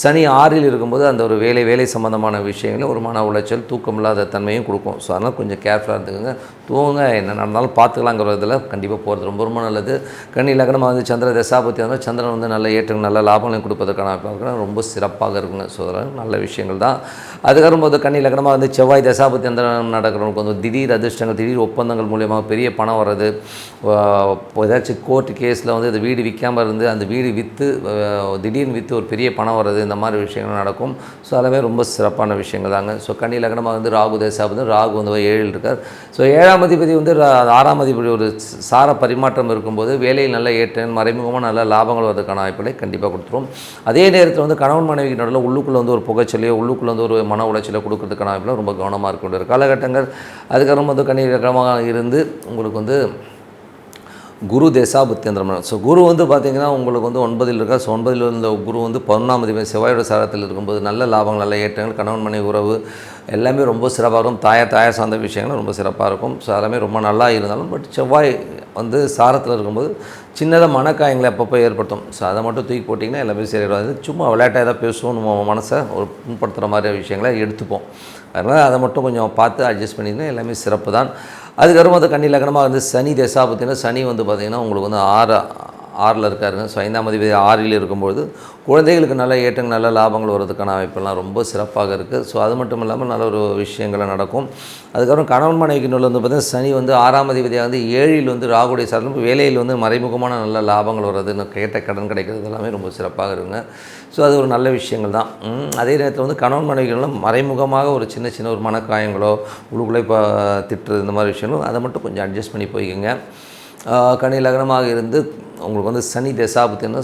சனி 6ல் இருக்கும்போது அந்த ஒரு வேலை சம்மந்தமான விஷயங்களும் ஒரு மன உளைச்சல் தூக்கம் இல்லாத தன்மையும் கொடுக்கும். ஸோ அதனால் கொஞ்சம் கேர்ஃபுல்லாக இருந்துக்குங்க. தூங்க என்ன நடந்தாலும் பார்த்துக்கலாங்கிறதில் கண்டிப்பாக போகிறது ரொம்ப நல்லது. கன்னி லக்னமாக வந்து சந்திர தசாபத்தி வந்து சந்திரன் வந்து நல்ல ஏற்றங்கள் நல்ல லாபங்களையும் கொடுப்பதற்கான ரொம்ப சிறப்பாக இருக்குங்க. ஸோ அதெல்லாம் நல்ல விஷயங்கள் தான். அதுக்கப்புறம் போது கன்னி லக்னமாக வந்து செவ்வாய் தசாபத்தி அந்த நடக்கிறவங்களுக்கு வந்து திடீர் அதிர்ஷ்டங்கள் திடீர் ஒப்பந்தங்கள் மூலியமாக பெரிய பணம் வர்றது, ஏதாச்சும் கோர்ட்டு கேஸில் வந்து அது வீடு விற்காமல் இருந்து அந்த வீடு திடீர்னு விற்று ஒரு பெரிய பணம் வர்றது, இந்த மாதிரி விஷயங்கள் நடக்கும். ஸோ அதெல்லாமே ரொம்ப சிறப்பான விஷயங்கள் தாங்க. ஸோ கன்னி லக்னமாக வந்து ராகு தசாபதி, ராகு வந்து 7ல் இருக்கார். ஸோ 7ஆம் அதிபதி வந்து 6ஆம் அதிபதி ஒரு சார பரிமாற்றம் இருக்கும்போது வேலையில் நல்ல ஏற்றம் மறைமுகமாக நல்ல லாபங்கள் வரதுக்கான வாய்ப்புகளை கண்டிப்பாக கொடுத்துரும். அதே நேரத்தில் வந்து கணவன் மனைவிக்கு நடுவில் உள்ளுக்குள்ளே வந்து ஒரு புகைச்சலையோ உள்ளுக்குள்ளே வந்து ஒரு மன உளைச்சலை கொடுக்கறதுக்கான வாய்ப்பில் ரொம்ப கவனமாக இருக்க வேண்டிய காலகட்டங்கள். அதுக்கப்புறம் வந்து கன்னி லக்னமாக இருந்து உங்களுக்கு வந்து குரு தேசாபுத்தியந்திரம். ஸோ குரு வந்து பார்த்திங்கன்னா உங்களுக்கு வந்து 9ல் இருக்கா. ஸோ 9ல் இருந்த குரு வந்து 11ஆம் அதிபதி செவ்வாயோட சாரத்தில் இருக்கும்போது நல்ல லாபங்கள் நல்ல ஏற்றங்கள் கணவன் மனைவி உறவு எல்லாமே ரொம்ப சிறப்பாக இருக்கும். தாயார் சார்ந்த விஷயங்கள் ரொம்ப சிறப்பாக இருக்கும். ஸோ எல்லாமே ரொம்ப நல்லா இருந்தாலும் பட் செவ்வாய் வந்து சாரத்தில் இருக்கும்போது சின்னதாக மனக்காயங்களை அப்பப்போ ஏற்படுத்தும். ஸோ அதை மட்டும் தூக்கி போட்டிங்கன்னா எல்லாமே சரியாயிடாது. சும்மா விளையாட்டாக ஏதாவது பேசுவோம், நம்ம மனசை ஒரு புண்படுத்துகிற மாதிரி விஷயங்களை எடுத்துப்போம். அதனால் அதை மட்டும் கொஞ்சம் பார்த்து அட்ஜஸ்ட் பண்ணிங்கன்னா எல்லாமே சிறப்பு தான். அதுக்கப்புறம் வந்து கன்னி லக்னமாக வந்து சனி தசாபத்தினா சனி வந்து பார்த்திங்கன்னா உங்களுக்கு வந்து 6ல் இருக்காருங்க. ஸோ 5ஆம் அதிபதி 6ல் இருக்கும்போது குழந்தைகளுக்கு நல்ல ஏற்றங்கள் நல்ல லாபங்கள் வர்றதுக்கான வாய்ப்பெல்லாம் ரொம்ப சிறப்பாக இருக்குது. ஸோ அது மட்டும் இல்லாமல் நல்ல ஒரு விஷயங்கள் நடக்கும். அதுக்கப்புறம் கணவன் மனைவிக்கு நூல் வந்து பார்த்திங்கன்னா சனி வந்து 6ஆம் அதிபதியாக வந்து 7ல் வந்து ராகுடைய சார்ந்த வேலையில் வந்து மறைமுகமான நல்ல லாபங்கள் வர்றது, கேட்ட கடன் கிடைக்கிறது எல்லாமே ரொம்ப சிறப்பாக இருக்குங்க. ஸோ அது ஒரு நல்ல விஷயங்கள் தான். அதே நேரத்தில் வந்து கணவன் மனைவிகளும் மறைமுகமாக ஒரு சின்ன ஒரு மனக்காயங்களோ உள்ளுக்குள்ளே இப்போ திட்டுறது இந்த மாதிரி விஷயங்களும் அதை மட்டும் கொஞ்சம் அட்ஜஸ்ட் பண்ணி போய்க்குங்க. கன்னி லக்னமாக இருந்து உங்களுக்கு வந்து சனி தசாபத்தினா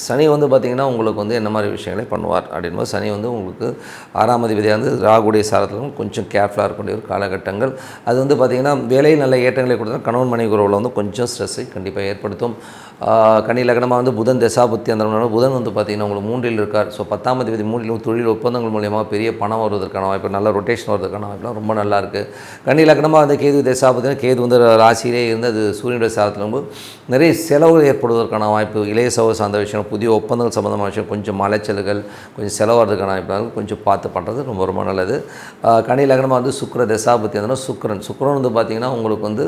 சனி வந்து பார்த்திங்கன்னா உங்களுக்கு வந்து என்ன மாதிரி விஷயங்களை பண்ணுவார் அப்படின்போது சனி வந்து உங்களுக்கு 6ஆம் அதிபதியாக வந்து ராகுடைய சாரத்திலும் கொஞ்சம் கேர்ஃபுல்லாக இருக்கக்கூடிய ஒரு காலகட்டங்கள். அது வந்து பார்த்திங்கன்னா வேலையில் நல்ல ஏற்றங்களை கொடுத்தா கணவன் மனைவி உறவில் வந்து கொஞ்சம் ஸ்ட்ரெஸ்ஸை கண்டிப்பாக ஏற்படுத்தும். கன்னி லக்னமாக வந்து புதன் தசாபுத்தி அந்த புதன் வந்து பார்த்திங்கன்னா உங்களுக்கு 3ல் இருக்கார். ஸோ 10ஆம் அதிபதி 3ல் தொழில் ஒப்பந்தங்கள் மூலியமாக பெரிய பணம் வருவதற்கான வாய்ப்பு நல்ல ரொட்டேஷன் வருவதற்கான வாய்ப்புலாம் ரொம்ப நல்லாயிருக்கு. கன்னி லக்னமாக வந்து கேது தசாபத்தினா கேது வந்து ராசியிலே இருந்து அது சூரியனுடைய சாரத்தில் வந்து நிறைய செலவுகள் ஏற்படுவதற்கான வாய்ப்பு, இளைய சகோதர சார்ந்த விஷயம் புதிய ஒப்பந்தங்கள் சம்மந்தமான விஷயம் கொஞ்சம் அலைச்சல்கள் கொஞ்சம் செலவாகிறதுக்கான வாய்ப்பு கொஞ்சம் பார்த்து பண்ணுறது ரொம்ப நல்லது. கன்னி லக்னமாக வந்து சுக்கிர தசாபத்தி வந்து சுக்கிரன் வந்து பார்த்திங்கன்னா உங்களுக்கு வந்து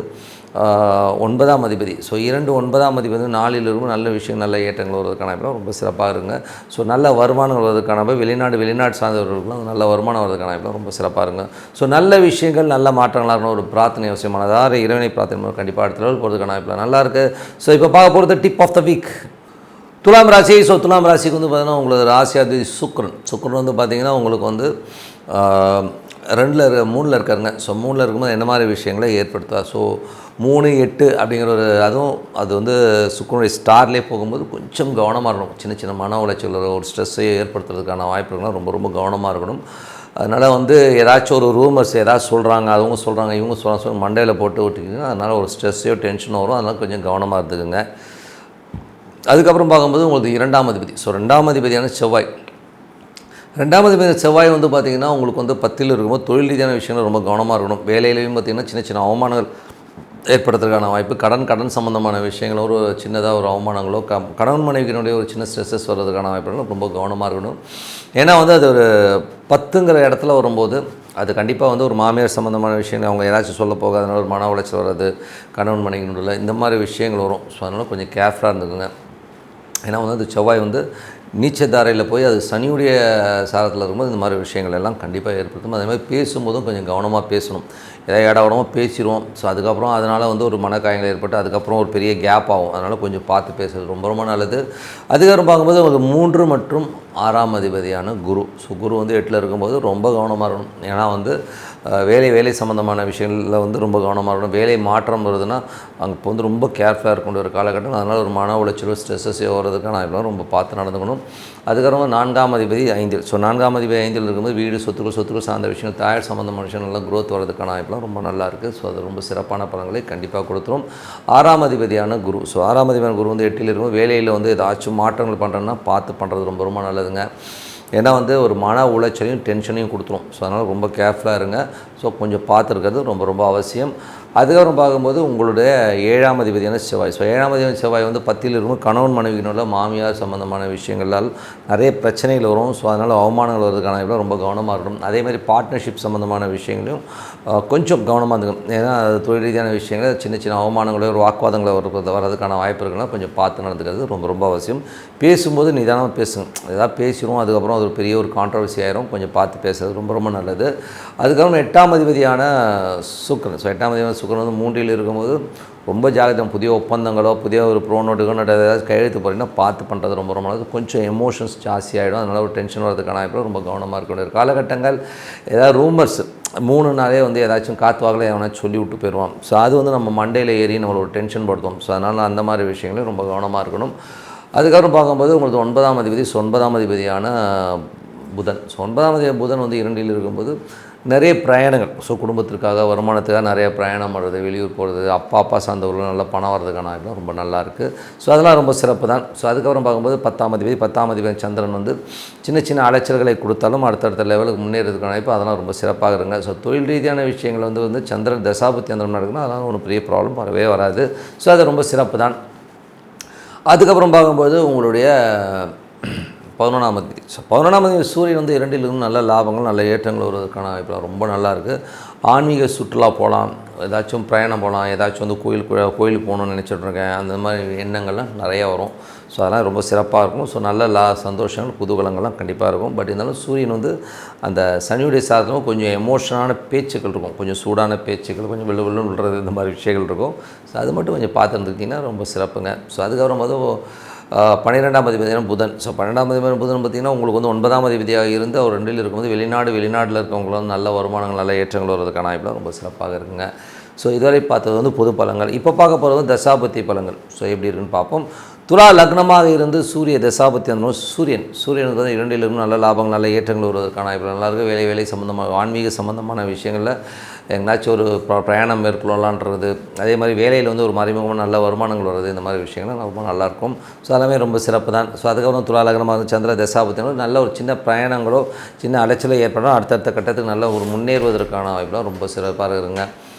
9ஆம் அதிபதி. ஸோ 9ஆம் அதிபதி வந்து 4ல் இருக்கும் நல்ல விஷயம் நல்ல ஏற்றங்கள் வருவதற்கான வாய்ப்பு ரொம்ப சிறப்பாக இருங்க. ஸோ நல்ல வருமானங்கள் வருவதற்கான வெளிநாடு சார்ந்தவர்களுக்கும் நல்ல வருமானம் வருவதற்கான வாய்ப்பு ரொம்ப சிறப்பாக இருங்க. ஸோ நல்ல விஷயங்கள் நல்ல மாற்றங்களாக இருக்கணும். ஒரு பிரார்த்தனை அவசியமானதாக இறைவனை பிரார்த்தனை கண்டிப்பாக அடுத்த லெவல் போகிறதுக்கான வாய்ப்பு நல்லாயிருக்கு. ஸோ இப்போ பார்க்க போகிறது டிப் ஆஃப் த வீக் துலாம் ராசி. ஸோ துலாம் ராசிக்கு வந்து பார்த்திங்கன்னா உங்களுக்கு ராசியாதிபதி சுக்கிரன் வந்து பார்த்திங்கன்னா உங்களுக்கு வந்து 3ல் இருக்காருங்க. ஸோ 3ல் இருக்கும்போது என்ன மாதிரி விஷயங்களை ஏற்படுத்துவார். ஸோ 3-8 அப்படிங்கிற ஒரு அது வந்து சுக்கிரனுடைய ஸ்டார்லேயே போகும்போது கொஞ்சம் கவனமாக இருக்கணும். சின்ன மன உளைச்சல் ஒரு ஸ்ட்ரெஸ்ஸை ஏற்படுத்துறதுக்கான வாய்ப்புகள்லாம் ரொம்ப கவனமாக இருக்கணும். அதனால் வந்து ஏதாச்சும் ஒரு ரூமர்ஸ் ஏதாச்சும் சொல்கிறாங்க, அவங்க சொல்கிறாங்க, இவங்க சொல்கிறாங்க மண்டையில் போட்டு விட்டுக்கிங்க. அதனால் ஒரு ஸ்ட்ரெஸ்ஸையோ டென்ஷனோ வரும். அதனால் கொஞ்சம் கவனமாக இருந்துக்குங்க. அதுக்கப்புறம் பார்க்கும்போது உங்களுக்கு 2ஆம் அதிபதி. ஸோ 2ஆம் அதிபதியான செவ்வாய் 2ஆம் அதிபதி செவ்வாய் வந்து பார்த்திங்கன்னா உங்களுக்கு வந்து 10ல் இருக்கும்போது தொழில் ரீதியான விஷயங்கள் ரொம்ப கவனமாக இருக்கணும். வேலையிலையும் பார்த்திங்கன்னா சின்ன சின்ன அவமானங்கள் ஏற்படுறதுக்கான வாய்ப்பு, கடன் சம்மந்தமான விஷயங்களோ ஒரு சின்னதாக ஒரு அவமானங்களோ கணவன் மனைவியினுடைய ஒரு சின்ன ஸ்ட்ரெஸ்ஸஸ் வர்றதுக்கான வாய்ப்புகளும் ரொம்ப கவனமாக இருக்கணும். ஏன்னா வந்து அது ஒரு 10ங்கிற இடத்துல வரும்போது அது கண்டிப்பாக வந்து ஒரு மாமியார் சம்மந்தமான விஷயங்கள் அவங்க ஏதாச்சும் சொல்ல போக அதனால் ஒரு மன உளைச்சல் வர்றது, கணவன் மனைவியினுடைய இந்த மாதிரி விஷயங்கள் வரும். ஸோ அதனால் கொஞ்சம் கேர்ஃபுல்லாக இருந்துக்குங்க. ஏன்னா வந்து அது செவ்வாய் வந்து நீச்சதாரையில் போய் அது சனியுடைய சாரத்தில் இருக்கும்போது இந்த மாதிரி விஷயங்கள் எல்லாம் கண்டிப்பாக ஏற்படுத்தும். அதே மாதிரி பேசும்போதும் கொஞ்சம் கவனமாக பேசணும். ஏதாவது இடவிடமாக பேசிடுவோம். ஸோ அதுக்கப்புறம் அதனால் வந்து ஒரு மனக்காயங்கள் ஏற்பட்டு அதுக்கப்புறம் ஒரு பெரிய கேப் ஆகும். அதனால் கொஞ்சம் பார்த்து பேசுறது ரொம்ப ரொம்ப நல்லது. அதுக்கப்புறம் பார்க்கும்போது ஒரு 3 மற்றும் 6ஆம் அதிபதியான குரு. ஸோ குரு வந்து 8ல் இருக்கும்போது ரொம்ப கவனமாக இருக்கணும். ஏன்னா வந்து வேலை சம்மந்தமான விஷயங்களில் வந்து ரொம்ப கவனமாக இருக்கணும். வேலை மாற்றம் வருதுன்னா அங்கே இப்போ வந்து ரொம்ப கேர்ஃபுல்லாக இருக்கக்கூடிய ஒரு காலகட்டம். அதனால் ஒரு மன உளைச்சலோ ஸ்ட்ரெஸ்ஸஸோ வர்றதுக்கு நான் இப்போலாம் ரொம்ப பார்த்து நடந்துக்கணும். அதுக்கப்புறம் 4ஆம் அதிபதி 5ல். ஸோ 4ஆம் அதிபதி 5ல் இருக்கும்போது வீடு சொத்துக்கள் சார்ந்த விஷயங்கள் தாயார் சம்மந்தமான விஷயங்கள்லாம் க்ரோத் வரதுக்கான வாய்ப்புலாம் ரொம்ப நல்லா இருக்குது. ஸோ அது ரொம்ப சிறப்பான பலன்களை கண்டிப்பாக கொடுத்துரும். 6ஆம் அதிபதியான குரு. ஸோ 6ஆம் அதிபதியான குரு வந்து 8ல் இருக்கும்போது வேலையில் வந்து ஏதாச்சும் மாற்றங்கள் பண்ணுறேன்னா பார்த்து பண்ணுறது ரொம்ப ரொம்ப நல்லதுங்க. ஏன்னா வந்து ஒரு மன உளைச்சலையும் டென்ஷனையும் கொடுத்துரும். ஸோ அதனால் ரொம்ப கேர்ஃபுல்லாக இருங்க. ஸோ கொஞ்சம் பார்த்துருக்கிறது ரொம்ப ரொம்ப அவசியம். அதுக்கப்புறம் பார்க்கும்போது உங்களுடைய 7ஆம் அதிபதியான செவ்வாய். ஸோ 7ஆம் அதிபதியான செவ்வாய் வந்து 10ல் இருக்கும்போது கணவன் மனைவியினுள்ள மாமியார் சம்மந்தமான விஷயங்களால் நிறைய பிரச்சனைகள் வரும். ஸோ அதனால் அவமானங்கள் வர்றதுக்கான ரொம்ப கவனமாக இருக்கணும். அதேமாதிரி பார்ட்னர்ஷிப் சம்மந்தமான விஷயங்களையும் கொஞ்சம் கவனமாக இருந்துக்கணும். ஏன்னா அது தொழில் ரீதியான விஷயங்கள் சின்ன சின்ன அவமானங்களோ ஒரு வாக்குவாதங்களை வர்றதுக்கான வாய்ப்பு இருக்குன்னா கொஞ்சம் பார்த்து நடந்துக்கிறது ரொம்ப ரொம்ப அவசியம். பேசும்போது நிதானமாக பேசுங்க. ஏதாவது பேசிடுவோம் அதுக்கப்புறம் அது ஒரு பெரிய ஒரு கான்ட்ரவர்சி ஆயிரும். கொஞ்சம் பார்த்து பேசுறது ரொம்ப ரொம்ப நல்லது. அதுக்கப்புறம் 8ஆம் அதிபதியான சுக்கிரன். ஸோ 8ஆம் அதிபதியான சுக்கிரன் வந்து 3ல் இருக்கும்போது ரொம்ப ஜாகிரதை. புதிய ஒப்பந்தங்களோ புதிய ஒரு ப்ரோனோட்டுகளோ ஏதாவது கையெழுத்து போகிறீங்கன்னா பார்த்து பண்ணுறது ரொம்ப ரொம்ப நல்லது. கொஞ்சம் எமோஷன்ஸ் ஜாஸ்தி ஆகிடும். அதனால் ஒரு டென்ஷன் வரதுக்கான வாய்ப்பு ரொம்ப கவனமாக இருக்க வேண்டிய காலகட்டங்கள். ஏதாவது ரூமர்ஸ் 3 நாளே வந்து ஏதாச்சும் காற்று வாக்கில் எவனாச்சும் சொல்லி விட்டு போயிடுவான். ஸோ அது வந்து நம்ம மண்டையில் ஏறி நம்மளை ஒரு டென்ஷன் படுத்தும். ஸோ அதனால் அந்த மாதிரி விஷயங்களும் ரொம்ப கவனமாக இருக்கணும். அதுக்கப்புறம் பார்க்கும்போது உங்களுக்கு 9ஆம் அதிபதி. ஸோ 9ஆம் அதிபதியான புதன். ஸோ 9ஆம் அதிபதி புதன் வந்து 2ல் இருக்கும்போது நிறைய பிரயாணங்கள். ஸோ குடும்பத்திற்காக வருமானத்துக்காக நிறைய பிரயாணம் பண்ணுறது, வெளியூர் போகிறது, அப்பா சார்ந்தவர்கள் நல்லா பணம் வர்றதுக்கான வாய்ப்புலாம் ரொம்ப நல்லாயிருக்கு. ஸோ அதெல்லாம் ரொம்ப சிறப்பு தான். ஸோ அதுக்கப்புறம் பார்க்கும்போது 10ஆம் அதிபதி சந்திரன் வந்து சின்ன சின்ன அலைச்சல்களை கொடுத்தாலும் அடுத்தடுத்த லெவலுக்கு முன்னேறதுக்கான வாய்ப்பு அதெல்லாம் ரொம்ப சிறப்பாக இருங்க. ஸோ தொழில் ரீதியான விஷயங்கள் வந்து சந்திரன் தசாபுத்தி அந்தரம் நடக்குதுன்னா அதெல்லாம் ஒரு பெரிய ப்ராப்ளம் வரவே வராது. ஸோ அது ரொம்ப சிறப்பு தான். அதுக்கப்புறம் பார்க்கும்போது உங்களுடைய 11ஆம் அதிபதி. ஸோ 11ஆம் அதிபதி சூரியன் வந்து 2ல் இருந்து நல்ல லாபங்கள் நல்ல ஏற்றங்கள் வருவதற்கான வாய்ப்பு ரொம்ப நல்லாயிருக்கு. ஆன்மீக சுற்றுலா போகலாம், ஏதாச்சும் பிரயாணம் போகலாம், ஏதாச்சும் வந்து கோயிலுக்கு போகணுன்னு நினச்சிட்ருக்கேன், அந்த மாதிரி எண்ணங்கள்லாம் நிறையா வரும். ஸோ அதெல்லாம் ரொம்ப சிறப்பாக இருக்கும். ஸோ நல்ல சந்தோஷங்கள் குதூகலங்கள்லாம் கண்டிப்பாக இருக்கும். பட் இருந்தாலும் சூரியன் வந்து அந்த சனியுடைய சாதனமும் கொஞ்சம் எமோஷனான பேச்சுக்கள் இருக்கும், கொஞ்சம் சூடான பேச்சுக்கள், கொஞ்சம் வெள்ளு விழுறது இந்த மாதிரி விஷயங்கள் இருக்கும். ஸோ அது மட்டும் கொஞ்சம் பார்த்துருந்துக்கிட்டிங்கன்னா ரொம்ப சிறப்புங்க. ஸோ அதுக்கப்புறம் வந்து 12ஆம் அதிபதியான புதன். ஸோ 12ஆம் அதிபதியான புதன் பார்த்திங்கன்னா உங்களுக்கு வந்து 9ஆம் அதிபதியாக இருந்து அவர் 2ல் இருக்கும்போது வெளிநாட்டில் இருக்கவங்களும் வந்து நல்ல வருமானங்கள் நல்ல ஏற்றங்கள் வருவதற்கான வாய்ப்புலாம் ரொம்ப சிறப்பாக இருக்குங்க. ஸோ இதுவரை பார்த்தது வந்து பொது பலன்கள். இப்போ பார்க்க போகிறது தசாபத்தி பலன்கள். ஸோ எப்படி இருக்குன்னு பார்ப்போம். துலா லக்னமாக இருந்து சூரிய தசாபத்தி அந்த சூரியனுக்கு வந்து 2ல் இருக்கும் நல்ல லாபங்கள் நல்ல ஏற்றங்கள் வருவதற்கான வாய்ப்பு நல்லாயிருக்கு. வேலை சம்மந்தமாக ஆன்மீக சம்மந்தமான விஷயங்களில் எங்கேனாச்சும் ஒரு பிரயாணம் மேற்கொள்ளலான்றது, அதே மாதிரி வேலையில் வந்து ஒரு மறைமுகமாக நல்ல வருமானங்கள் வருது, இந்த மாதிரி விஷயங்கள்லாம் ரொம்ப நல்லாயிருக்கும். ஸோ எல்லாமே ரொம்ப சிறப்பு தான். ஸோ அதுக்கப்புறம் துலா லக்னமாக இருந்து சந்திர தசாபத்தினாலும் நல்ல ஒரு சின்ன பிரயாணங்களோ சின்ன அலைச்சலோ ஏற்படும் அடுத்தடுத்த கட்டத்துக்கு நல்ல ஒரு முன்னேறுவதற்கான வாய்ப்புலாம் ரொம்ப சிறப்பாக இருக்குங்க.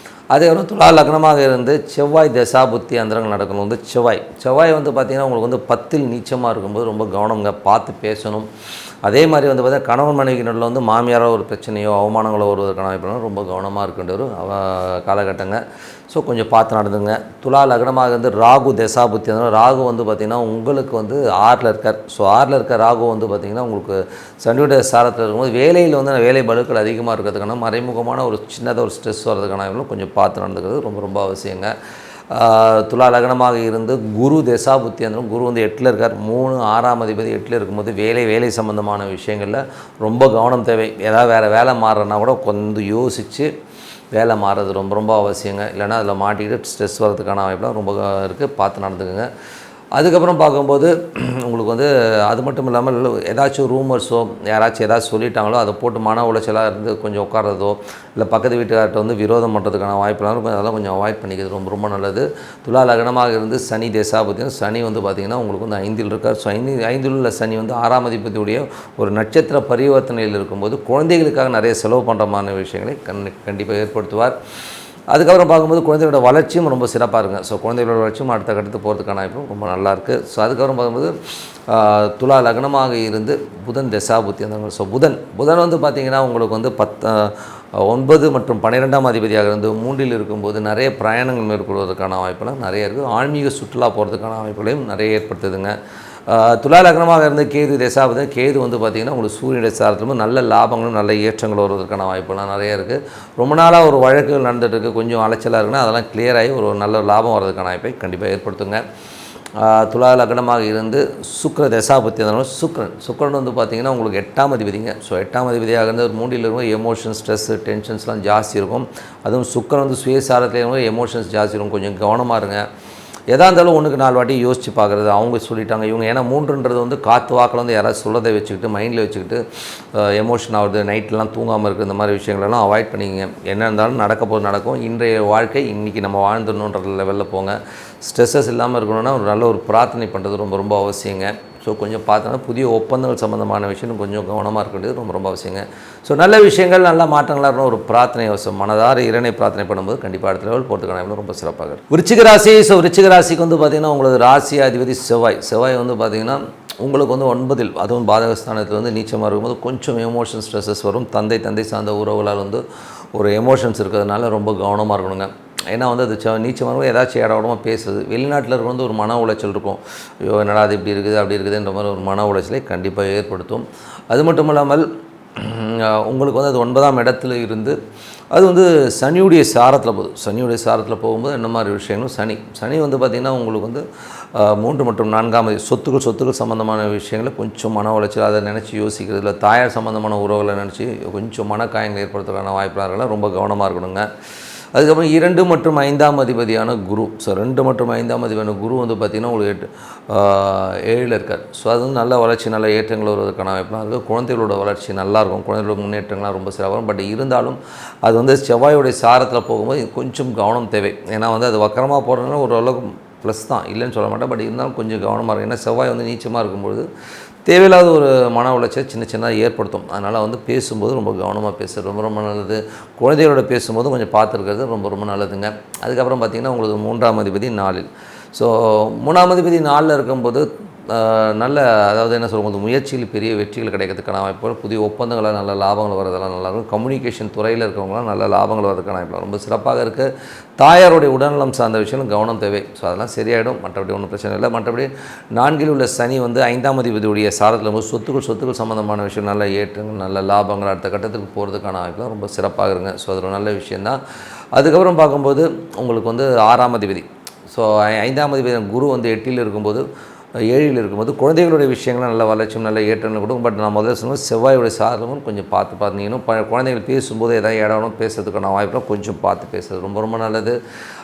அதேபோல் துலா லக்னமாக இருந்து செவ்வாய் தசாபுத்தி அந்தரங்கள் நடக்கணும். வந்து செவ்வாய் வந்து பார்த்திங்கன்னா உங்களுக்கு வந்து 10ல் நீச்சமாக இருக்கும்போது ரொம்ப கவனங்க, பார்த்து பேசணும். அதே மாதிரி வந்து பார்த்தீங்கன்னா கணவன் மனைவியினரில் வந்து மாமியாராக ஒரு பிரச்சனையோ அவமானங்களோ வருவதற்கான வாய்ப்புலாம் ரொம்ப கவனமாக இருக்கின்ற ஒரு காலகட்டங்க. ஸோ கொஞ்சம் பார்த்து நடந்துங்க. துலா லக்னமாக இருந்து ராகு தசாபுத்தி அதனால் ராகு வந்து பார்த்திங்கன்னா உங்களுக்கு வந்து 6ல் இருக்கார். ஸோ 6ல் இருக்க ராகு வந்து பார்த்திங்கன்னா உங்களுக்கு சனியுடைய சாரத்தில் இருக்கும்போது வேலையில் வந்து வேலை பளுக்கள் அதிகமாக இருக்கிறதுக்கான மறைமுகமான ஒரு சின்னதாக ஒரு ஸ்ட்ரெஸ் வர்றதுக்கான கொஞ்சம் பார்த்து நடந்துக்கிறது ரொம்ப ரொம்ப அவசியங்க. துலா லக்னமாக இருந்து குரு தசாபுத்தி அந்த குரு வந்து 8ல் இருக்கார். 3 6ஆம் அதிபதி 8ல் இருக்கும்போது வேலை சம்மந்தமான விஷயங்களில் ரொம்ப கவனம் தேவை. ஏதாவது வேறு வேலை மாறுறதுனா கூட கொஞ்சம் யோசித்து வேலை மாறுறது ரொம்ப ரொம்ப அவசியங்க. இல்லைனா அதில் மாட்டிக்கிட்டு ஸ்ட்ரெஸ் வர்றதுக்கான வாய்ப்புலாம் ரொம்ப இருக்குது, பார்த்து நடந்துக்குங்க. அதுக்கப்புறம் பார்க்கும்போது உங்களுக்கு வந்து அது மட்டும் இல்லாமல் ஏதாச்சும் ரூமர்ஸோ யாராச்சும் ஏதாச்சும் சொல்லிட்டாங்களோ அதை போட்டு மன உளைச்சலாக இருந்து கொஞ்சம் உட்கார்றதோ இல்லை பக்கத்து வீட்டுக்கார்ட்ட வந்து விரோதம் பண்ணுறதுக்கான வாய்ப்புலாம் இருக்கும். அதெல்லாம் கொஞ்சம் அவாய்ட் பண்ணிக்கிறது ரொம்ப ரொம்ப நல்லது. துலா லக்னமாக இருந்து சனி தசாபதியும் சனி வந்து பார்த்திங்கன்னா உங்களுக்கு வந்து 5ல் இருக்கார். ஸோ 5ல் உள்ள சனி வந்து 6ஆம் அதிபதியுடைய ஒரு நட்சத்திர பரிவர்த்தனையில் இருக்கும்போது குழந்தைகளுக்காக நிறைய செலவு பண்ணுறமான விஷயங்களை கண்டிப்பாக ஏற்படுத்துவார். அதுக்கப்புறம் பார்க்கும்போது குழந்தைகளோட வளர்ச்சியும் ரொம்ப சிறப்பாக இருக்குங்க. ஸோ குழந்தைகளோட வளர்ச்சியும் அடுத்த கட்டத்துக்கு போகிறதுக்கான வாய்ப்பும் ரொம்ப நல்லாயிருக்கு. ஸோ அதுக்கப்புறம் பார்க்கும்போது துலா லக்னமாக இருந்து புதன் தசாபுத்தி அந்த. ஸோ புதன் வந்து பார்த்திங்கன்னா உங்களுக்கு வந்து 9 மற்றும் 12ஆம் அதிபதியாக இருந்து 3ல் இருக்கும்போது நிறைய பிரயாணங்கள் மேற்கொள்வதற்கான வாய்ப்புலாம் நிறைய இருக்குது. ஆன்மீக சுற்றுலா போகிறதுக்கான வாய்ப்புகளையும் நிறைய ஏற்படுத்துதுங்க. துலா லக்னமாக இருந்து கேது தசாபதி கேது வந்து பார்த்திங்கன்னா உங்களுக்கு சூரியனுடைய சாரத்திலும் நல்ல லாபங்களும் நல்ல ஏற்றங்கள் வருவதற்கான வாய்ப்புலாம் நிறைய இருக்குது. ரொம்ப நாளாக ஒரு வழக்குகள் நடந்துகிட்டு இருக்குது, கொஞ்சம் அலைச்சலாக இருக்குன்னா அதெல்லாம் கிளியர் ஆகி ஒரு நல்ல லாபம் வர்றதுக்கான வாய்ப்பை கண்டிப்பாக ஏற்படுத்துங்க. துலா லக்னமாக இருந்து சுக்கிர தசாபத்தி அதனால சுக்கிரன் வந்து பார்த்திங்கன்னா உங்களுக்கு 8ஆம் அதிபதிங்க. ஸோ 8ஆம் அதிபதியாக இருந்து ஒரு 3ல் இருக்கும் எமோஷன்ஸ் ஸ்ட்ரெஸ்ஸு டென்ஷன்ஸ்லாம் ஜாஸ்தி இருக்கும். அதுவும் சுக்கிரன் வந்து சுயசாரத்துலேயும் எமோஷன்ஸ் ஜாஸ்தி இருக்கும். கொஞ்சம் கவனமாக இருங்க. எதாக இருந்தாலும் ஒன்றுக்கு 4 வாட்டி யோசித்து பார்க்குறது. அவங்க சொல்லிட்டாங்க இவங்க, ஏன்னா 3ன்றது வந்து காற்று வாக்கில் வந்து யாராவது சொல்லதை வச்சுக்கிட்டு மைண்டில் வச்சுக்கிட்டு எமோஷன் ஆகுது, நைட்லாம் தூங்காமல் இருக்குது, இந்த மாதிரி விஷயங்களெல்லாம் அவாய்ட் பண்ணிக்கங்க. என்ன இருந்தாலும் நடக்க போது நடக்கும். இன்றைய வாழ்க்கை இன்றைக்கி நம்ம வாழ்ந்துடணுன்ற லெவலில் போங்க. ஸ்ட்ரெஸ்ஸஸ் இல்லாமல் இருக்கணும்னா ஒரு நல்ல ஒரு பிரார்த்தனை பண்ணுறது ரொம்ப ரொம்ப அவசியங்க. ஸோ கொஞ்சம் பார்த்தோன்னா புதிய ஒப்பந்தங்கள் சம்மந்தமான விஷயம் கொஞ்சம் கவனமாக இருக்க வேண்டியது ரொம்ப ரொம்ப அவசியங்க. ஸோ நல்ல விஷயங்கள் நல்ல மாற்றங்களாக இருக்கணும். ஒரு பிரார்த்தனை அவசியம். மனதார இறைவனை பிரார்த்தனை பண்ணும்போது கண்டிப்பாக அடுத்த லெவல் போகிறதுக்கான ரொம்ப சிறப்பாக இருக்கும். விருச்சிக ராசி. ஸோ விருச்சிக ராசிக்கு வந்து பார்த்திங்கன்னா உங்களுக்கு ராசி அதிபதி செவ்வாய் வந்து பார்த்திங்கன்னா உங்களுக்கு வந்து 9ல் அதுவும் பாதகஸ்தானத்தில் வந்து நீச்சமாக இருக்கும்போது கொஞ்சம் எமோஷன் ஸ்ட்ரெஸ்ஸஸ் வரும். தந்தை சார்ந்த உறவுகளால் வந்து ஒரு எமோஷன்ஸ் இருக்கிறதுனால ரொம்ப கவனமாக இருக்கணுங்க. ஏன்னா வந்து அது நீச்சமாக ஏதாச்சும் இடமா பேசுறது. வெளிநாட்டில் இருக்க வந்து ஒரு மன உளைச்சல் இருக்கும். ஐயோ என்னடா அது இப்படி இருக்குது அப்படி இருக்குதுன்ற மாதிரி ஒரு மன உளைச்சலை கண்டிப்பாக ஏற்படுத்தும். அது மட்டும் இல்லாமல் உங்களுக்கு வந்து அது 9ஆம் இடத்துல இருந்து அது வந்து சனியுடைய சாரத்தில் போகும்போது என்ன மாதிரி விஷயங்களும் சனி வந்து பார்த்திங்கன்னா உங்களுக்கு வந்து 3 மற்றும் 4ஆம் சொத்துக்கள் சம்மந்தமான விஷயங்களை கொஞ்சம் மன உளைச்சல் அதை நினச்சி யோசிக்கிறது இல்லை தாயார் சம்மந்தமான உறவுகளை நினச்சி கொஞ்சம் மனக்காயங்கள் ஏற்படுத்துறதுக்கான வாய்ப்பாக இருக்கலாம். ரொம்ப கவனமாக இருக்கணுங்க. அதுக்கப்புறம் 2 மற்றும் 5ஆம் அதிபதியான குரு. ஸோ 2 மற்றும் 5ஆம் அதிபதியான குரு வந்து பார்த்திங்கன்னா உங்களுக்கு 7ல் இருக்கார். ஸோ அது வந்து நல்ல வளர்ச்சி நல்ல ஏற்றங்கள் வருவதற்கான வாய்ப்புலாம் இருக்குது. குழந்தைகளோட வளர்ச்சி நல்லாயிருக்கும். குழந்தைகளோட முன்னேற்றங்கள்லாம் ரொம்ப சிறப்பாக வரும். பட் இருந்தாலும் அது வந்து செவ்வாயுடைய சாரத்தில் போகும்போது கொஞ்சம் கவனம் தேவை. ஏன்னா வந்து அது வக்கரமாக போகிறதுனால ஓரளவுக்கு ப்ளஸ் தான், இல்லைன்னு சொல்ல மாட்டேன். பட் இருந்தாலும் கொஞ்சம் கவனமாக இருக்கும். ஏன்னா செவ்வாய் வந்து நீச்சமாக இருக்கும்பொழுது தேவையில்லாத ஒரு மன உளைச்சல் சின்னதாக ஏற்படுத்தும். அதனால் வந்து பேசும்போது ரொம்ப கவனமாக பேசுகிறது ரொம்ப நல்லது. குழந்தைகளோட பேசும்போது கொஞ்சம் பார்த்துருக்கிறது ரொம்ப நல்லதுங்க. அதுக்கப்புறம் பார்த்திங்கன்னா உங்களுக்கு 3ஆம் அதிபதி 4ல். ஸோ 3ஆம் அதிபதி 4ல் இருக்கும்போது நல்ல அதாவது என்ன சொல்லும்போது முயற்சியில் பெரிய வெற்றிகள் கிடைக்கிறதுக்கான வாய்ப்புகள், புதிய ஒப்பந்தங்களாக நல்ல லாபங்கள் வரதெல்லாம் நல்லாயிருக்கும். கம்யூனிகேஷன் துறையில் இருக்கிறவங்களாம் நல்ல லாபங்கள் வரதுக்கான வாய்ப்பு ரொம்ப சிறப்பாக இருக்குது. தாயாருடைய உடல்நலம் சார்ந்த விஷயம் கவனம் தேவை. ஸோ அதெல்லாம் சரியாயிடும். மற்றபடி ஒன்றும் பிரச்சனை இல்லை. மற்றபடி 4ல் உள்ள சனி வந்து 5ஆம் அதிபதியுடைய சாரத்தில் போது சொத்துக்கள் சம்மந்தமான விஷயம் நல்ல ஏற்றங்கள் நல்ல லாபங்கள் அடுத்த கட்டத்துக்கு போகிறதுக்கான வாய்ப்புலாம் ரொம்ப சிறப்பாக இருங்க. ஸோ அது ஒரு நல்ல விஷயந்தான். அதுக்கப்புறம் பார்க்கும்போது உங்களுக்கு வந்து 6ஆம் அதிபதி. ஸோ 5ஆம் அதிபதி குரு வந்து 8ல் இருக்கும்போது 7ல் இருக்கும்போது குழந்தைகளுடைய விஷயங்களும் நல்ல வளர்ச்சியும் நல்ல ஏற்றங்கள் கொடுக்கும். பட் நான் முதல்ல சொன்னால் செவ்வாயுடைய சாதமும் கொஞ்சம் பார்த்தீங்கன்னா குழந்தைகள் பேசும்போது எதாவது இடணும் பேசுறதுக்கான வாய்ப்புலாம் கொஞ்சம் பார்த்து பேசுறது ரொம்ப நல்லது.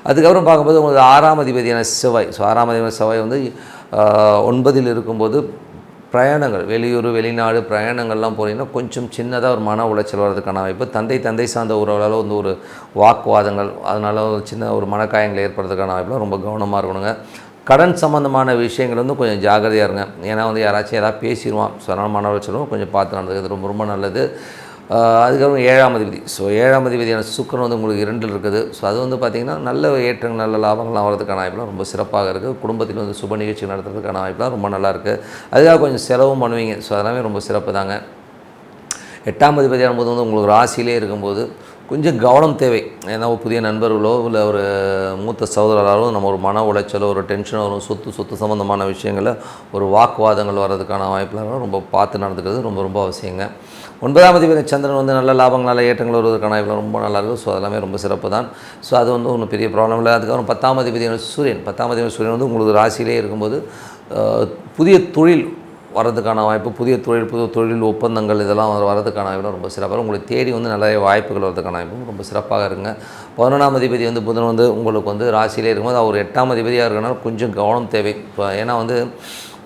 அதுக்கப்புறம் பார்க்கும்போது உங்களுக்கு 6ஆம் அதிபதியான செவ்வாய். ஸோ 6ஆம் அதிபதியான செவ்வாய் வந்து 9ல் இருக்கும்போது பிரயாணங்கள் வெளியூர் வெளிநாடு பிரயாணங்கள்லாம் போனீங்கன்னா கொஞ்சம் சின்னதாக ஒரு மன உளைச்சல் வர்றதுக்கான வாய்ப்பு. தந்தை சார்ந்த உறவுகளால் வந்து ஒரு வாக்குவாதங்கள் அதனால் ஒரு சின்ன ஒரு மனக்காயங்கள் ஏற்படுறதுக்கான வாய்ப்புலாம் ரொம்ப கவனமாக இருக்கணுங்க. கடன் சம்மந்தமான விஷயங்கள் வந்து கொஞ்சம் ஜாகிரதையாக இருங்க. ஏன்னா வந்து யாராச்சும் எதாவது பேசிடுவான். ஸோ அதனால் மன உளைச்சலும் கொஞ்சம் பார்த்து நடந்துக்கிறது ரொம்ப நல்லது. அதுக்கப்புறம் 7ஆம் அதிபதி. ஸோ 7ஆம் அதிபதியான சுக்கிரன் வந்து உங்களுக்கு 2ல் இருக்குது. ஸோ அது வந்து பார்த்திங்கன்னா நல்ல ஏற்றங்கள் நல்ல லாபங்கள்லாம் வரதுக்கான வாய்ப்புலாம் ரொம்ப சிறப்பாக இருக்குது. குடும்பத்தில் வந்து சுப நிகழ்ச்சி நடத்துறதுக்கான வாய்ப்புலாம் ரொம்ப நல்லாயிருக்கு. அதுக்காக கொஞ்சம் செலவும் பண்ணுவீங்க. ஸோ அதெல்லாமே ரொம்ப சிறப்பு தாங்க. 8ஆம் அதிபதியான போது வந்து உங்களுக்கு ராசியிலே இருக்கும்போது கொஞ்சம் கவனம் தேவை. ஏன்னா புதிய நண்பர்களோ இல்லை ஒரு மூத்த சகோதரராலோ நம்ம ஒரு மன உளைச்சலோ ஒரு டென்ஷனோ வரும். சொத்து சம்மந்தமான விஷயங்களில் ஒரு வாக்குவாதங்கள் வர்றதுக்கான வாய்ப்புலாம் ரொம்ப பார்த்து நடந்துக்கிறது ரொம்ப அவசியங்க. 9ஆம் அதிபதி சந்திரன் வந்து நல்ல லாபங்களால் ஏற்றங்கள் வருவதற்கான வாய்ப்புலாம் ரொம்ப நல்லாயிருக்கும். ஸோ அதெல்லாமே ரொம்ப சிறப்பு தான். ஸோ அது வந்து ஒன்றும் பெரிய ப்ராப்ளம் இல்லை. அதுக்கப்புறம் 10ஆம் அதிபதியான சூரியன் வந்து உங்களுக்கு ராசியிலே இருக்கும்போது புதிய தொழில் வர்றதுக்கான வாய்ப்பு, புதிய புது தொழில் ஒப்பந்தங்கள் இதெல்லாம் வர்றதுக்கான வாய்ப்பு ரொம்ப சிறப்பாக. உங்களுக்கு தேடி வந்து நிறைய வாய்ப்புகள் வர்றதுக்கான வாய்ப்பு ரொம்ப சிறப்பாக இருங்க. 11ஆம் அதிபதி வந்து புதன் வந்து உங்களுக்கு வந்து ராசியிலே இருக்கும்போது அவர் 8ஆம் அதிபதியாக இருக்கிறனால கொஞ்சம் கவனம் தேவை. இப்போ ஏன்னா வந்து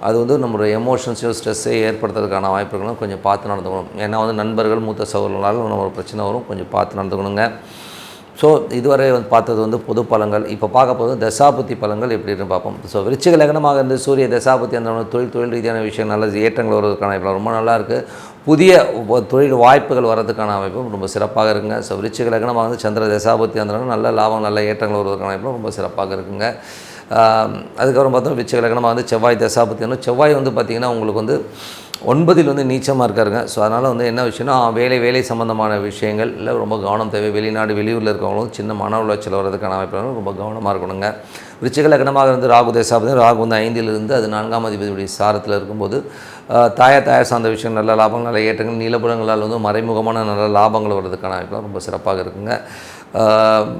அது வந்து நம்மளுடைய எமோஷன்ஸையோ ஸ்ட்ரெஸ்ஸை ஏற்படுத்துறதுக்கான வாய்ப்புகளும் கொஞ்சம் பார்த்து நடந்துக்கணும். ஏன்னா வந்து நண்பர்கள், மூத்த சகோதரர்களால் நம்ம ஒரு பிரச்சனை வரும், கொஞ்சம் பார்த்து நடந்துக்கணுங்க. ஸோ இதுவரை வந்து பார்த்தது வந்து பொது பலன்கள். இப்போ பார்க்க போது தசாபுத்தி பலன்கள் எப்படின்னு பார்ப்போம். ஸோ விருச்சிக லக்னமாக இருந்து சூரிய தசாபுத்தி அந்த தொழில் ரீதியான விஷயம் நல்ல ஏற்றங்கள் வருவதற்கான வாய்ப்பு ரொம்ப நல்லாயிருக்கு. புதிய தொழில் வாய்ப்புகள் வர்றதுக்கான வாய்ப்பும் ரொம்ப சிறப்பாக இருக்குங்க. ஸோ விருச்சிக லக்னமாக வந்து சந்திர தசாபுத்தி அந்த நல்ல லாபம், நல்ல ஏற்றங்கள் வருவதற்கான வாய்ப்பு ரொம்ப சிறப்பாக இருக்குங்க. அதுக்கப்புறம் பார்த்தோம் விருச்சிக லக்னமாக வந்து செவ்வாய் தசாபுத்தி செவ்வாய் வந்து பார்த்திங்கன்னா உங்களுக்கு வந்து 9ல் வந்து நீச்சமாக இருக்காருங்க. ஸோ அதனால் வந்து என்ன விஷயம்னா வேலை சம்மந்தமான விஷயங்கள் இல்லை ரொம்ப கவனம் தேவை. வெளிநாடு வெளியூரில் இருக்கவங்களும் சின்ன மன உளைச்சல் வர்றதுக்கான வாய்ப்பு ரொம்ப கவனமாக இருக்கணுங்க. விருச்சிக லக்னமாக இருந்து ராகு தசாபுத்தி, ராகு வந்து 5லிருந்து அது 4ஆம் அதிபதியுடைய சாரத்தில் இருக்கும்போது தாயார் சார்ந்த விஷயம் நல்ல லாபங்கள், நல்ல ஏற்றங்கள், நிலப்புறங்களால் வந்து மறைமுகமான நல்ல லாபங்கள் வர்றதுக்கான வாய்ப்பு ரொம்ப சிறப்பாக இருக்குங்க.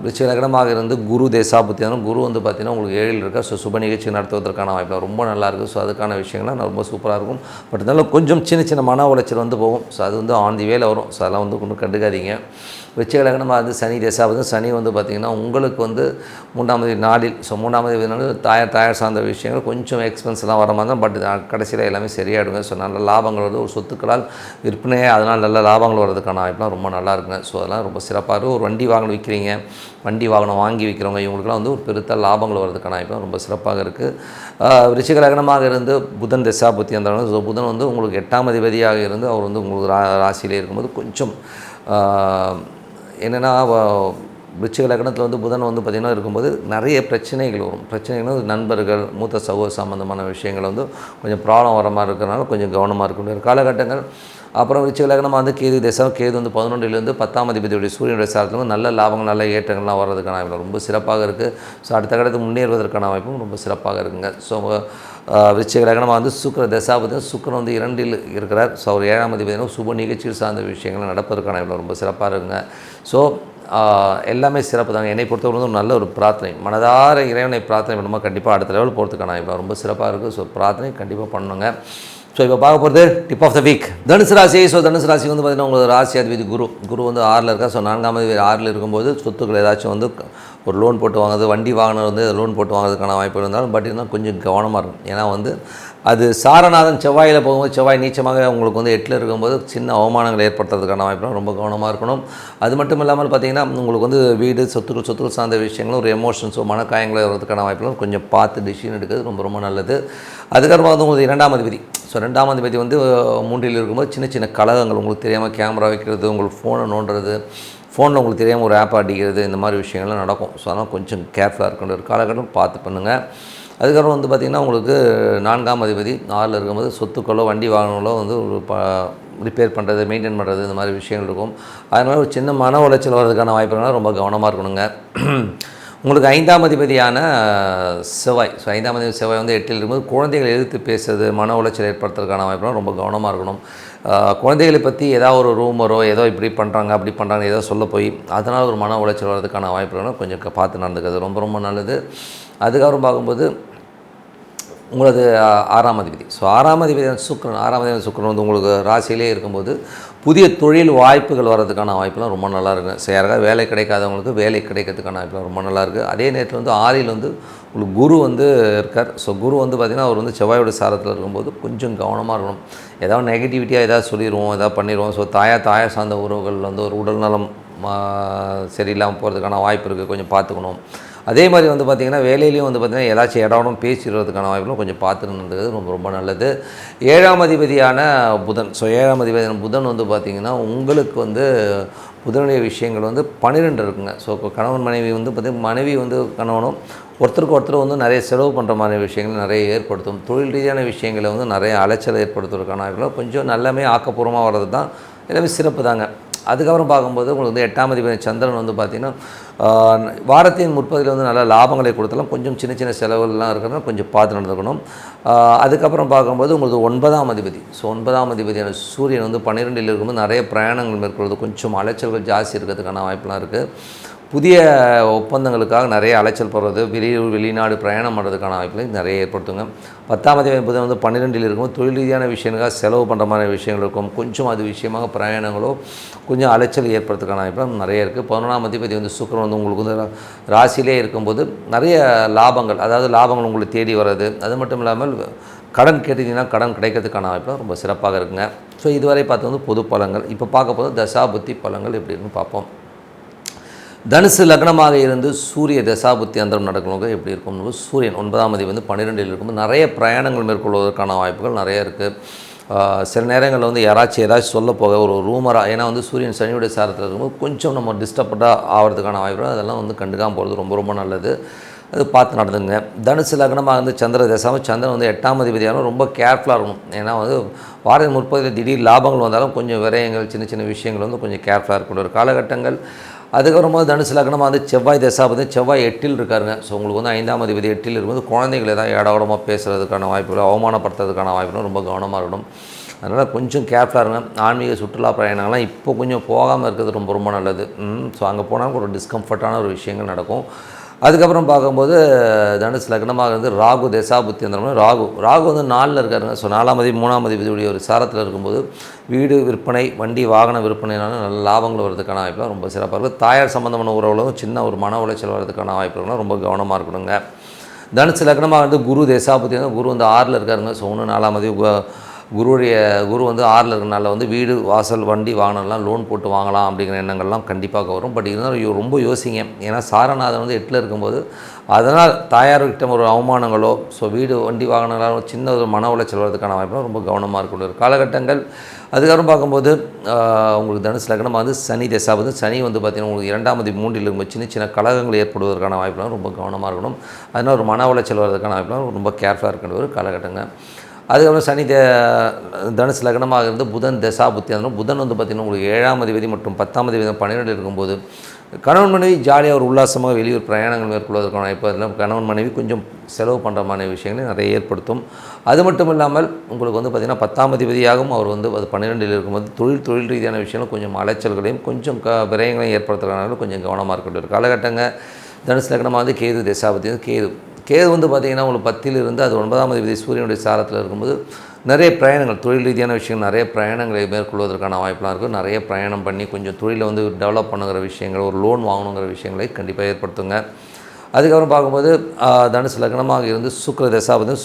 விருச்சிக லக்னமாக இருந்து குரு தேசாபுத்தி, குரு வந்து பார்த்திங்கன்னா உங்களுக்கு 7ல் இருக்கார். ஸோ சுப நிகழ்ச்சி நடத்துவதற்கான வாய்ப்பு ரொம்ப நல்லாயிருக்கும். ஸோ அதுக்கான விஷயங்கள்லாம் ரொம்ப சூப்பராக இருக்கும். பட் இருந்தாலும் கொஞ்சம் சின்ன மன உளைச்சல் வந்து போகும். ஸோ அது வந்து ஆன் தி வேல வரும். ஸோ அதெல்லாம் வந்து ஒன்றும் கண்டுக்காதீங்க. விருச்சிக லக்னமாக இருந்து சனி தேசாபுத்தி, சனி வந்து பார்த்திங்கன்னா உங்களுக்கு வந்து 3ஆம் தேதி நாளில், ஸோ 3ஆம் தேதி நாளில் தாயார் சார்ந்த விஷயங்கள் கொஞ்சம் எக்ஸ்பென்ஸ்லாம் வர மாதிரி தான். பட் கடைசியில் எல்லாமே சரியாயிடுங்க. ஸோ நல்ல லாபங்கள் வருது. ஒரு சொத்துக்களால் விற்பனையே அதனால் நல்ல லாபங்கள் வர்றதுக்கான வாய்ப்புலாம் ரொம்ப நல்லா இருக்குங்க. ஸோ அதெல்லாம் ரொம்ப சிறப்பாக இருக்கும். ஒரு வண்டி வாகனம் விற்கிறீங்க, வண்டி வாகனம் வாங்கி விற்கிறவங்க இவங்களுக்குலாம் வந்து ஒரு பெருத்த லாபங்கள் வர்றதுக்கான வாய்ப்புலாம் ரொம்ப சிறப்பாக இருக்குது. விருச்சிக லக்னமாக இருந்து புதன் தசாபுத்தி அந்த ஸோ புதன் வந்து உங்களுக்கு 8ஆம் அதிபதியாக இருந்து அவர் வந்து உங்களுக்கு ராசியிலே இருக்கும்போது கொஞ்சம் என்னென்னா விருச்சிக லக்னத்தில் வந்து புதன் வந்து பார்த்திங்கன்னா இருக்கும்போது நிறைய பிரச்சனைகள் வரும். பிரச்சனைகள் நண்பர்கள், மூத்த சகோதர சம்மந்தமான விஷயங்கள் வந்து கொஞ்சம் ப்ராப்ளம் வர மாதிரி இருக்கிறனால கொஞ்சம் கவனமாக இருக்க முடியாது காலகட்டங்கள். அப்புறம் விருச்சிக லக்னமாக வந்து கேது கேது வந்து 11லேருந்து 10ஆம் அதிபதியுடைய சூரியனுடைய சாரத்தில் வந்து நல்ல லாபங்கள், நல்ல ஏற்றங்கள்லாம் வர்றதுக்கான வாய்ப்பு ரொம்ப சிறப்பாக இருக்குது. ஸோ அடுத்த கட்டத்துக்கு முன்னேறுவதற்கான வாய்ப்பும் ரொம்ப சிறப்பாக இருக்குங்க. ஸோ விருச்சிக லக்னமாக வந்து சுக்கிர தசாபதி, சுக்கிரன் வந்து 2ல் இருக்கிறார். ஸோ அவர் 7ஆம் அதிபதி சுப நிகழ்ச்சியில் சார்ந்த விஷயங்கள் நடப்பதற்கான வாய்ப்பு ரொம்ப சிறப்பாக இருக்குங்க. ஸோ எல்லாமே சிறப்பு தாங்க. என்னை பொறுத்தவரை வந்து நல்ல ஒரு பிரார்த்தனை, மனதார இறைவனை பிரார்த்தனை பண்ணும்போது கண்டிப்பாக அடுத்த லெவல் போகிறதுக்கான வாய்ப்பு ரொம்ப சிறப்பாக இருக்குது. ஸோ பிரார்த்தனை கண்டிப்பாக பண்ணுங்க. ஸோ இப்போ பார்க்க போகிறது டிப் ஆஃப் த வீக் தனுசு ராசி. ஸோ தனுசு ராசி வந்து பார்த்திங்கன்னா உங்களுக்கு ராசி அதிபதி குரு வந்து 6ல் இருக்கா. ஸோ 4ஆம் அதிபதி 6ல் இருக்கும்போது சொத்துக்கள் ஏதாச்சும் வந்து ஒரு லோன் போட்டு வாங்குறது, வண்டி வாங்கினது வந்து லோன் போட்டு வாங்குறதுக்கான வாய்ப்பு இருந்தாலும் பட் இருந்தால் கொஞ்சம் கவனமாக இருக்கும். ஏன்னா வந்து அது சாரநாதன் செவ்வாயில் போகும்போது, செவ்வாய் நீச்சமாக உங்களுக்கு வந்து 8ல் இருக்கும்போது சின்ன அவமானங்கள் ஏற்படுத்துறதுக்கான வாய்ப்புலாம் ரொம்ப கவனமாக இருக்கணும். அது மட்டும் இல்லாமல் பார்த்திங்கன்னா உங்களுக்கு வந்து வீடு சொத்துக்கள் சார்ந்த விஷயங்களும் ஒரு எமோஷன்ஸோ மனக்காயங்களோ வரதுக்கான வாய்ப்புகளும் கொஞ்சம் பார்த்து டிசிஷன் எடுக்கிறது ரொம்ப நல்லது. அதுக்கப்புறமா வந்து உங்களுக்கு 2ஆம் அதிபதி. ஸோ 2ஆம் அதிபதி வந்து 3ல் இருக்கும்போது சின்ன கலகங்கள் உங்களுக்கு தெரியாமல் கேமரா வைக்கிறது, உங்களுக்கு ஃபோனை நோண்டுறது, ஃபோனில் உங்களுக்கு தெரியாமல் ஒரு ஆப் அடிக்கிறது, இந்த மாதிரி விஷயங்கள்லாம் நடக்கும். ஸோ அதனால் கொஞ்சம் கேர்ஃபுல்லாக இருக்கின்ற ஒரு காலகட்டம் பார்த்து பண்ணுங்கள். அதுக்கப்புறம் வந்து பார்த்திங்கன்னா உங்களுக்கு 4ஆம் அதிபதி 6ல் இருக்கும்போது சொத்துக்களோ வண்டி வாகனங்களோ வந்து ஒரு ரிப்பேர் பண்ணுறது, மெயின்டைன் பண்ணுறது, இந்த மாதிரி விஷயங்கள் இருக்கும். அதனால் ஒரு சின்ன மன உளைச்சல் வர்றதுக்கான வாய்ப்புகள்லாம் ரொம்ப கவனமாக இருக்கணுங்க. உங்களுக்கு 5ஆம் அதிபதியான செவ்வாய். ஸோ 5ஆம் அதிபதி செவ்வாய் வந்து 8ல் இருக்கும்போது குழந்தைகளை எதிர்த்து பேசுறது, மன உளைச்சல் ஏற்படுத்துறதுக்கான வாய்ப்புலாம் ரொம்ப கவனமாக இருக்கணும். குழந்தைகளை பற்றி ஏதாவது ஒரு ரூமரோ ஏதோ இப்படி பண்ணுறாங்க அப்படி பண்ணுறாங்க ஏதோ சொல்ல போய் அதனால் ஒரு மன உளைச்சல் வர்றதுக்கான வாய்ப்புகளும் கொஞ்சம் பார்த்து நடந்துக்கிறது ரொம்ப நல்லது. அதுக்கப்புறம் பார்க்கும்போது உங்களது 6ஆம் அதிபதி. ஸோ 6ஆம் அதிபதி சுக்கிரன் வந்து உங்களுக்கு ராசியிலே இருக்கும்போது புதிய தொழில் வாய்ப்புகள் வர்றதுக்கான வாய்ப்புலாம் ரொம்ப நல்லா இருக்குது. ஸோ யாருக்காவது வேலை கிடைக்காதவங்களுக்கு வேலை கிடைக்கிறதுக்கான வாய்ப்புலாம் ரொம்ப நல்லாயிருக்கு. அதே நேரத்தில் வந்து 6ல் வந்து உங்களுக்கு குரு வந்து இருக்கார். ஸோ குரு வந்து பார்த்திங்கன்னா அவர் வந்து செவ்வாயோட சாரத்தில் இருக்கும்போது கொஞ்சம் கவனமாக இருக்கணும். ஏதாவது நெகட்டிவிட்டியாக ஏதாவது சொல்லிடுவோம், ஏதாவது பண்ணிடுவோம். ஸோ தாயார் சார்ந்த உறவுகள் வந்து ஒரு உடல் நலம் சரியில்லாமல் போகிறதுக்கான வாய்ப்பு இருக்குது, கொஞ்சம் பார்த்துக்கணும். அதே மாதிரி வந்து பார்த்திங்கன்னா வேலையிலையும் வந்து பார்த்திங்கன்னா ஏதாச்சும் இடம்னு பேசிடுறதுக்கான வாய்ப்புகளும் கொஞ்சம் பார்த்துருந்தது ரொம்ப நல்லது. 7ஆம் அதிபதியான புதன். ஸோ 7ஆம் அதிபதியான புதன் வந்து பார்த்திங்கன்னா உங்களுக்கு வந்து புதனுடைய விஷயங்கள் வந்து 12 இருக்குங்க. ஸோ கணவன் மனைவி வந்து பார்த்திங்கன்னா மனைவி வந்து கணவனும் ஒருத்தருக்கு ஒருத்தர் வந்து நிறைய செலவு பண்ணுற மாதிரி விஷயங்கள் நிறைய ஏற்படுத்தும். தொழில் ரீதியான விஷயங்களை வந்து நிறைய அலைச்சல் ஏற்படுத்துவதற்கான வாய்ப்புகளும் கொஞ்சம் நல்லமே ஆக்கப்பூர்வமாக வர்றது தான் எல்லாமே சிறப்பு தாங்க. அதுக்கப்புறம் பார்க்கும்போது உங்களுக்கு வந்து 8ஆம் அதிபதி சந்திரன் வந்து பார்த்திங்கன்னா வாரத்தின் முற்பதில் வந்து நல்ல லாபங்களை கொடுத்தாலும் கொஞ்சம் சின்ன செலவுகள்லாம் இருக்கிறதுனால கொஞ்சம் பார்த்து நடந்துக்கணும். அதுக்கப்புறம் பார்க்கும்போது உங்களுக்கு 9ஆம் அதிபதி. ஸோ 9ஆம் அதிபதியான சூரியன் வந்து 12ல் இருக்கும்போது நிறைய பிரயாணங்கள் மேற்கொள்வது, கொஞ்சம் அலைச்சல்கள் ஜாஸ்தி இருக்கிறதுக்கான வாய்ப்புலாம் இருக்குது. புதிய ஒப்பந்தங்களுக்காக நிறைய அலைச்சல் போடுறது, வெளிநாடு பிரயாணம் பண்ணுறதுக்கான வாய்ப்புகளை நிறைய ஏற்படுத்துங்க. 10ஆம் அதிபதி புதன் வந்து 12ல் இருக்கும்போது தொழில் ரீதியான விஷயங்களுக்காக செலவு பண்ணுற மாதிரி விஷயங்கள் இருக்கும். கொஞ்சம் அது விஷயமாக பிரயாணங்களோ கொஞ்சம் அலைச்சல் ஏற்படுறதுக்கான வாய்ப்பு நிறைய இருக்குது. 11ஆம் அதிபதி வந்து சுக்கிரன் வந்து உங்களுக்கு வந்து ராசியிலே இருக்கும்போது நிறைய லாபங்கள், அதாவது லாபங்கள் உங்களை தேடி வர்றது, அது மட்டும் இல்லாமல் கடன் கேட்டிங்கன்னா கடன் கிடைக்கிறதுக்கான வாய்ப்பு ரொம்ப சிறப்பாக இருக்குங்க. ஸோ இதுவரை பார்த்து வந்து பொது பலங்கள். இப்போ பார்க்க போது தசாபுத்தி பலங்கள் எப்படி இருக்குன்னு பார்ப்போம். தனுசு லக்னமாக இருந்து சூரிய தசாபுத்தி அந்தரம் நடக்கிறவங்க எப்படி இருக்கும்னு, சூரியன் 9ஆம் அதிபதி வந்து 12ல் இருக்கும்போது நிறைய பிரயாணங்கள் மேற்கொள்வதற்கான வாய்ப்புகள் நிறைய இருக்குது. சில நேரங்களில் வந்து ஏதாச்சும் சொல்ல போக ஒரு ரூமராக, ஏன்னா வந்து சூரியன் சனியுடைய சாரத்தில் இருக்கும்போது கொஞ்சம் நம்ம டிஸ்டர்படாக ஆகிறதுக்கான வாய்ப்புகள், அதெல்லாம் வந்து கண்டுக்காமல் போகிறது ரொம்ப ரொம்ப நல்லது. அது பார்த்து நடந்துங்க. தனுசு லக்னமாக இருந்து சந்திர தசாமல் சந்திரன் வந்து 8ஆம் அதிபதியாலும் ரொம்ப கேர்ஃபுல்லாக இருக்கணும். ஏன்னா வந்து வாரம் 30 திடீர் லாபங்கள் வந்தாலும் கொஞ்சம் விரயங்கள், சின்ன சின்ன விஷயங்கள் வந்து கொஞ்சம் கேர்ஃபுல்லாக இருக்கக்கூடிய ஒரு காலகட்டங்கள். அதுக்கப்புறமா தனுசு லக்னமாக வந்து செவ்வாய் தசாபதி, செவ்வாய் 8ல் இருக்காருங்க. ஸோ உங்களுக்கு வந்து 5ஆம் அதிபதி 8ல் இருக்கும்போது குழந்தைகள் ஏதாவது ஏடாவிடமாக பேசுகிறதுக்கான வாய்ப்புகள், அவமானப்படுத்துறதுக்கான வாய்ப்புகளும் ரொம்ப கவனமாக இருக்கணும். அதனால் கொஞ்சம் கேர்ஃபுல்லாக இருங்க. ஆன்மீக சுற்றுலா பிரயாணங்கள்லாம் இப்போ கொஞ்சம் போகாமல் இருக்கிறது ரொம்ப ரொம்ப நல்லது. ஸோ அங்கே போனாலும் ஒரு டிஸ்கம்ஃபர்ட்டான ஒரு விஷயங்கள் நடக்கும். அதுக்கப்புறம் பார்க்கும்போது தனுசு லக்னமாக இருந்து ராகு தசாபுத்தி அந்த ராகு வந்து 4ல் இருக்காருங்க. ஸோ 4ஆம் அதிபதி 3ஆம் அதிபதியுடைய ஒரு சாரத்தில் இருக்கும்போது வீடு விற்பனை, வண்டி வாகன விற்பனைனால நல்ல லாபங்கள் வரதுக்கான வாய்ப்புலாம் ரொம்ப சிறப்பாக இருக்குது. தாயார் சம்மந்தமான உறவுகளும் சின்ன ஒரு மன உளைச்சல் வரதுக்கான வாய்ப்புகள்லாம் ரொம்ப கவனமாக இருக்கணுங்க. தனுசு லக்னமாக வந்து குரு தசாபுத்தி வந்து குரு வந்து 6ல் இருக்காருங்க. ஸோ 1 4ஆம் அதிபதி குரு வந்து 6ல் இருக்கிறனால வந்து வீடு வாசல் வண்டி வாகனம்லாம் லோன் போட்டு வாங்கலாம் அப்படிங்கிற எண்ணங்கள்லாம் கண்டிப்பாக வரும். பட் இருந்தாலும் ரொம்ப யோசிங்க. ஏன்னா சாரநாதன் வந்து 8ல் இருக்கும்போது அதனால் தாயார்கிட்ட ஒரு அவமானங்களோ, ஸோ வீடு வண்டி வாகனங்களோ சின்ன ஒரு மன உளைச்சல் வரதுக்கான வாய்ப்புலாம் ரொம்ப கவனமாக இருக்கக்கூடிய காலகட்டங்கள். அதுக்கப்புறம் பார்க்கும்போது உங்களுக்கு தனுசு லக்னமாக வந்து சனி தசாபதி, சனி வந்து பார்த்திங்கன்னா உங்களுக்கு 2ஆம் அதிபதி 3ல் இருக்கும்போது சின்ன சின்ன கலகங்கள் ஏற்படுவதற்கான வாய்ப்புலாம் ரொம்ப கவனமாக இருக்கணும். அதனால் ஒரு மன உளைச்சல் வரதுக்கான வாய்ப்புலாம் ரொம்ப கேர்ஃபுல்லாக இருக்கின்ற ஒரு காலகட்டங்க. அதுக்கப்புறம் சனி தனுசு லக்னமாக இருந்து புதன் தசாபுத்தி அதனால் புதன் வந்து பார்த்திங்கன்னா உங்களுக்கு 7ஆம் அதிபதி மற்றும் 10ஆம் அதிபதி 12ல் இருக்கும்போது கணவன் மனைவி ஜாலியாக ஒரு உல்லாசமாக வெளியூர் பிரயாணங்கள் மேற்கொள்வதற்கான வாய்ப்பு, அதெல்லாம் கணவன் மனைவி கொஞ்சம் செலவு பண்ணுற மாதிரி விஷயங்களை நிறைய ஏற்படுத்தும். அது மட்டும் இல்லாமல் உங்களுக்கு வந்து பார்த்திங்கன்னா 10ஆம் அதிபதியாகவும் அவர் வந்து அது 12ல் இருக்கும்போது தொழில் ரீதியான விஷயங்களும் கொஞ்சம் அலைச்சல்களையும் கொஞ்சம் விரயங்களையும் ஏற்படுத்துறதுனால கொஞ்சம் கவனமாக இருக்கக்கூடிய ஒரு காலகட்டங்க. தனுசு லக்னமாக வந்து கேது தசாபதி கேது வந்து பார்த்திங்கன்னா உங்களுக்கு 10ல் இருந்து அது 9ஆம் அதிபதி சூரியனுடைய சாரத்தில் இருக்கும்போது நிறைய பிரயாணங்கள், தொழில் ரீதியான விஷயங்கள், நிறைய பிரயாணங்களை மேற்கொள்வதற்கான வாய்ப்பெலாம் இருக்கும். நிறைய பிரயாணம் பண்ணி கொஞ்சம் தொழிலை வந்து டெவலப் பண்ணுங்கிற விஷயங்கள், ஒரு லோன் வாங்கணுங்கிற விஷயங்களை கண்டிப்பாக ஏற்படுத்துங்க. அதுக்கப்புறம் பார்க்கும்போது தனுசு லக்னமாக இருந்து சுக்கிர தசாபதி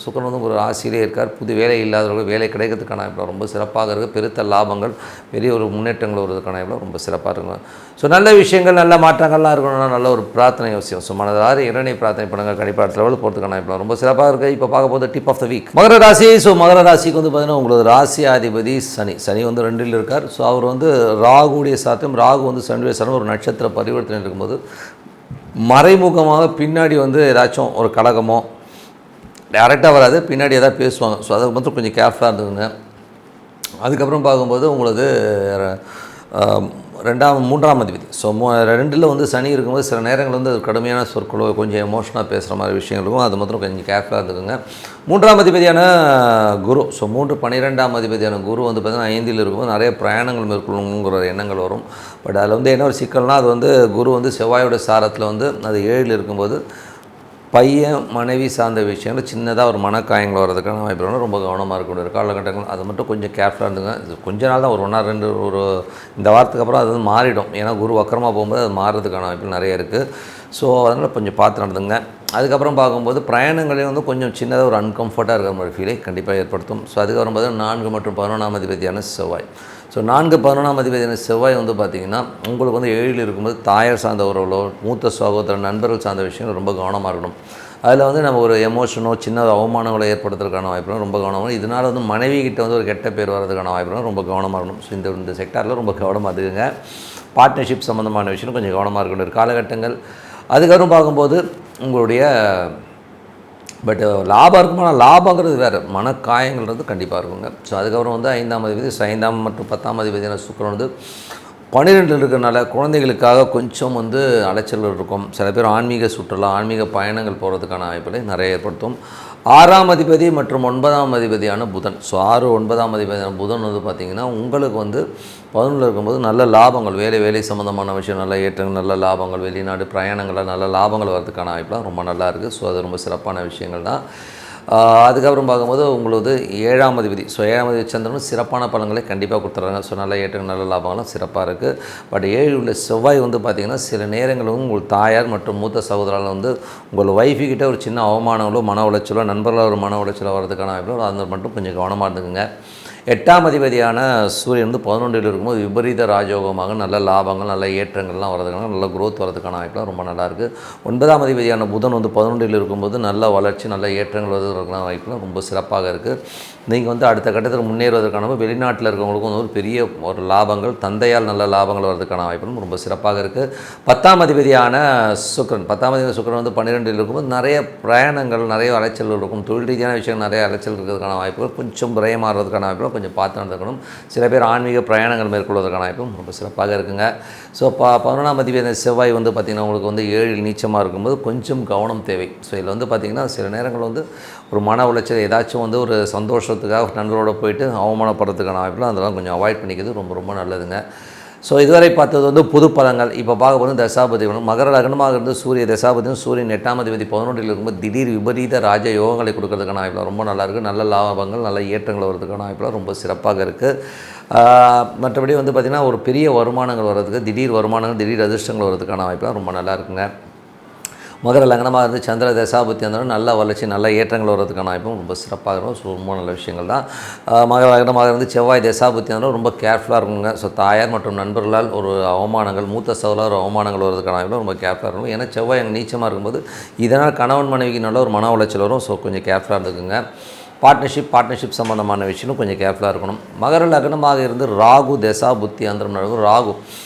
சுக்கிரன் வந்து ஒரு ராசியிலே இருக்கார். புது வேலை இல்லாதவர்கள் வேலை கிடைக்கிறதுக்கான வாய்ப்பு ரொம்ப சிறப்பாக இருக்குது. பெருத்த லாபங்கள், பெரிய ஒரு முன்னேற்றங்கள் வருவதற்கான வாய்ப்பு ரொம்ப சிறப்பாக இருக்கும். ஸோ நல்ல விஷயங்கள், நல்ல மாற்றங்கள்லாம் இருக்கணும்னா நல்ல ஒரு பிரார்த்தனை அவசியம். ஸோ மனதார இறைவனை பிரார்த்தனை பண்ணுங்கள். கண்டிப்பாக அடுத்த லெவலில் போகிறதுக்கான வாய்ப்பு ரொம்ப சிறப்பாக இருக்குது. இப்போ பார்க்க போது டிப் ஆஃப் த வீக் மகர ராசி. ஸோ மகர ராசிக்கு வந்து பார்த்திங்கன்னா உங்களது ராசி அதிபதி சனி வந்து 2ல் இருக்கார். ஸோ அவர் வந்து ராகுடைய சாத்தியம், ராகு வந்து சனியுடைய சாத்தியம் ஒரு நட்சத்திர பரிவர்த்தனை இருக்கும்போது மறைமுகமாக பின்னாடி வந்து ஏதாச்சும் ஒரு கலகமோ டேரெக்டாக வராது, பின்னாடி எதாவது பேசுவாங்க. ஸோ அதை மட்டும் கொஞ்சம் கேர்ஃபுல்லாக இருந்துங்க. அதுக்கப்புறம் பார்க்கும்போது உங்களது 3ஆம் அதிபதி. ஸோ 2ல் வந்து சனி இருக்கும்போது சில நேரங்கள் வந்து கடுமையான சொற்களோ கொஞ்சம் எமோஷனாக பேசுகிற மாதிரி விஷயங்களுக்கும் அது மாத்திரம் கொஞ்சம் கேர்ஃபுல்லாக இருந்துக்குங்க. 3ஆம் அதிபதியான குரு, ஸோ 12ஆம் அதிபதியான குரு வந்து பார்த்திங்கன்னா 5ல் இருக்கும்போது நிறைய பிரயாணங்கள் மேற்கொள்ளணுங்கிற எண்ணங்கள் வரும். பட் அதில் வந்து என்ன ஒரு சிக்கல்னால் அது வந்து குரு வந்து செவ்வாயோட சாரத்தில் வந்து அது 7ல் இருக்கும்போது பையன் மனைவி சார்ந்த விஷயங்கள் சின்னதாக ஒரு மனக்காயங்கள் வர்றதுக்கான வாய்ப்பு ரொம்ப கவனமாக இருக்கக்கூடிய காலகட்டங்கள். அது மட்டும் கொஞ்சம் கேர்ஃபுல்லாக இருந்துங்க. இது கொஞ்ச நாள் தான், ஒரு 1 or 2 ஒரு இந்த வாரத்துக்கு அப்புறம் அது வந்து மாறிடும். ஏன்னா குரு வக்கரமாக போகும்போது அது மாறுறதுக்கான வாய்ப்புகள் நிறைய இருக்குது. ஸோ அதனால் கொஞ்சம் பார்த்து நடந்துங்க. அதுக்கப்புறம் பார்க்கும்போது பிரயாணங்களே வந்து கொஞ்சம் சின்னதாக ஒரு அன்கம்ஃபர்ட்டாக இருக்கிற மாதிரி ஃபீலை கண்டிப்பாக ஏற்படுத்தும். ஸோ அதுக்கப்புறம் பார்த்தா 4 மற்றும் 11ஆம் அதிபதியான செவ்வாய். ஸோ 4, 11ஆம் அதிபதியான செவ்வாய் வந்து பார்த்திங்கன்னா உங்களுக்கு வந்து 7ல் இருக்கும்போது தாயார் சார்ந்த உறவுகளோ, மூத்த சகோதரர், நண்பர்கள் சார்ந்த விஷயங்கள் ரொம்ப கவனமாக இருக்கணும். அதில் வந்து நம்ம ஒரு எமோஷனோ சின்ன அவமானங்களை ஏற்படுத்துறதுக்கான வாய்ப்புகளும் ரொம்ப கவனமாக. இதனால் வந்து மனைவி கிட்ட வந்து ஒரு கெட்ட பேர் வர்றதுக்கான வாய்ப்புகளும் ரொம்ப கவனமாக இருக்கணும். ஸோ இந்த செக்டாரில் ரொம்ப கவனமாக இருக்குங்க. பார்ட்னர்ஷிப் சம்மந்தமான விஷயம் கொஞ்சம் கவனமாக இருக்கக்கூடிய காலகட்டங்கள். அதுக்கப்புறம் பார்க்கும்போது உங்களுடைய பட் லாபம் இருக்குமா, லாபங்கிறது வேறு, மனக்காயங்கள்ன்றது கண்டிப்பாக இருக்குங்க. ஸோ அதுக்கப்புறம் வந்து 5ஆம் அதிபதி 5 மற்றும் 10ஆம் அதிபதியான சுக்கிரன் வந்து 12 இருக்கிறனால குழந்தைகளுக்காக கொஞ்சம் வந்து அலைச்சல்கள் இருக்கும். சில பேர் ஆன்மீக சுற்றுலா, ஆன்மீக பயணங்கள் போகிறதுக்கான வாய்ப்புகளை நிறைய ஏற்படுத்தும். 6ஆம் அதிபதி மற்றும் 9ஆம் அதிபதியான புதன். ஸோ 6, 9ஆம் அதிபதியான புதன் வந்து பார்த்திங்கன்னா உங்களுக்கு வந்து 11 இருக்கும்போது நல்ல லாபங்கள், வேலை சம்மந்தமான விஷயம், நல்ல ஏற்றங்கள், நல்ல லாபங்கள், வெளிநாடு பிரயாணங்களில் நல்ல லாபங்கள் வரதுக்கான வாய்ப்புலாம் ரொம்ப நல்லா இருக்குது. ஸோ அது ரொம்ப சிறப்பான விஷயங்கள் தான். அதுக்கப்புறம் பார்க்கும்போது உங்களுக்கு 7ஆம் அதிபதி. ஸோ 7ஆம் அதிபதி சந்திரனும் சிறப்பான பலன்களை கண்டிப்பாக கொடுத்துட்றாங்க. ஸோ நல்ல ஏற்றங்கள், நல்ல லாபங்களும் சிறப்பாக இருக்குது. பட் 7 உள்ள செவ்வாய் வந்து பார்த்திங்கன்னா சில நேரங்களும் உங்கள் தாயார் மற்றும் மூத்த சகோதரால் வந்து உங்கள் ஒய்ஃபுக்கிட்ட ஒரு சின்ன அவமானங்களோ, மன உளைச்சலோ, நண்பர்களால் ஒரு மன உளைச்சலோ வரதுக்கான வாய்ப்புகளோ அது மட்டும் கொஞ்சம் கவனமாக இருந்துக்குங்க. 8ஆம் அதிபதியான சூரியன் வந்து 11 இருக்கும்போது விபரீத ராஜயோகமாக நல்ல லாபங்கள், நல்ல ஏற்றங்கள்லாம் வரதுக்கான, நல்ல குரோத் வரதுக்கான வாய்ப்புலாம் ரொம்ப நல்லாயிருக்கு. 9ஆம் அதிபதியான புதன் வந்து 11 இருக்கும்போது நல்ல வளர்ச்சி, நல்ல ஏற்றங்கள் வருவதற்கான வாய்ப்புலாம் ரொம்ப சிறப்பாக இருக்குது. நீங்கள் வந்து அடுத்த கட்டத்தில் முன்னேறுவதற்கான வெளிநாட்டில் இருக்கிறவங்களுக்கும் ஒரு பெரிய ஒரு லாபங்கள், தந்தையால் நல்ல லாபங்கள் வரதுக்கான வாய்ப்புகளும் ரொம்ப சிறப்பாக இருக்குது. 10ஆம் அதிபதியான சுக்கிரன் வந்து 12 இருக்கும்போது நிறைய பிரயாணங்கள், நிறைய அலைச்சல்கள் இருக்கும். தொழில் ரீதியான விஷயங்கள் நிறைய அலைச்சல் இருக்கிறதுக்கான வாய்ப்புகள், கொஞ்சம் விரயமாகிறதுக்கான வாய்ப்புகள் கொஞ்சம் பார்த்து நடந்துக்கணும். சில பேர் ஆன்மீக பிரயாணங்கள் மேற்கொள்வதற்கான வாய்ப்பும் ரொம்ப சிறப்பாக இருக்குங்க. ஸோ 11ஆம் அதிபதி செவ்வாய் வந்து பார்த்திங்கன்னா உங்களுக்கு வந்து 7 நீச்சமாக இருக்கும்போது கொஞ்சம் கவனம் தேவை. ஸோ இதில் வந்து பார்த்திங்கன்னா சில நேரங்கள் வந்து ஒரு மன உளைச்சல், ஏதாச்சும் வந்து ஒரு சந்தோஷத்துக்காக நண்பரோடு போயிட்டு அவமானப்படுறதுக்கான வாய்ப்புலாம் அதெல்லாம் கொஞ்சம் அவாய்ட் பண்ணிக்கிறது ரொம்ப ரொம்ப நல்லதுங்க. ஸோ இதுவரை பார்த்தது வந்து புது பலங்கள். இப்போ பார்க்க போகிறது தசாபதி. மகர லக்னமாக இருந்து சூரிய தசாபதியும் சூரியன் 8ஆம் அதிபதி 11 இருக்கும்போது திடீர் விபரீத ராஜ யோகங்களை கொடுக்கறதுக்கான வாய்ப்புலாம் ரொம்ப நல்லாயிருக்கு. நல்ல லாபங்கள், நல்ல ஏற்றங்கள் வரதுக்கான வாய்ப்புலாம் ரொம்ப சிறப்பாக இருக்குது. மற்றபடி வந்து பார்த்திங்கன்னா ஒரு பெரிய வருமானங்கள் வர்றதுக்கு, திடீர் வருமானங்கள், திடீர் அதிர்ஷ்டங்கள் வரதுக்கான வாய்ப்புலாம் ரொம்ப நல்லா இருக்குங்க. மகர லக்னமாக இருந்து சந்திர தசாபுத்தி இருந்தாலும் நல்ல வளர்ச்சி, நல்ல ஏற்றங்கள் வர்றதுக்கான வாய்ப்பும் ரொம்ப சிறப்பாக இருக்கும். ஸோ ரொம்ப நல்ல விஷயங்கள் தான். மகர லக்னமாக இருந்து செவ்வாய் தசாபுத்தி இருந்தாலும் ரொம்ப கேர்ஃபுல்லாக இருக்குங்க. ஸோ தாயார் மற்றும் நண்பர்களால் ஒரு அவமானங்கள், மூத்த சகோதரர் ஒரு அவமானங்கள் வர்றதுக்கான வாய்ப்பும் ரொம்ப கேர்ஃபுல்லாக இருக்கும். ஏன்னா செவ்வாய் அங்கே நீச்சமாக இருக்கும்போது இதனால் கணவன் மனைவிக்கு நல்ல ஒரு மன உளைச்சல் வரும். ஸோ கொஞ்சம் கேர்ஃபுல்லாக இருந்துக்குங்க. பார்ட்னர்ஷிப் சம்மந்தமான விஷயமும் கொஞ்சம் கேர்ஃபுல்லாக இருக்கணும். மகர லக்னமாக இருந்து ராகு தசா புத்தி அந்தரம் நடக்கும்.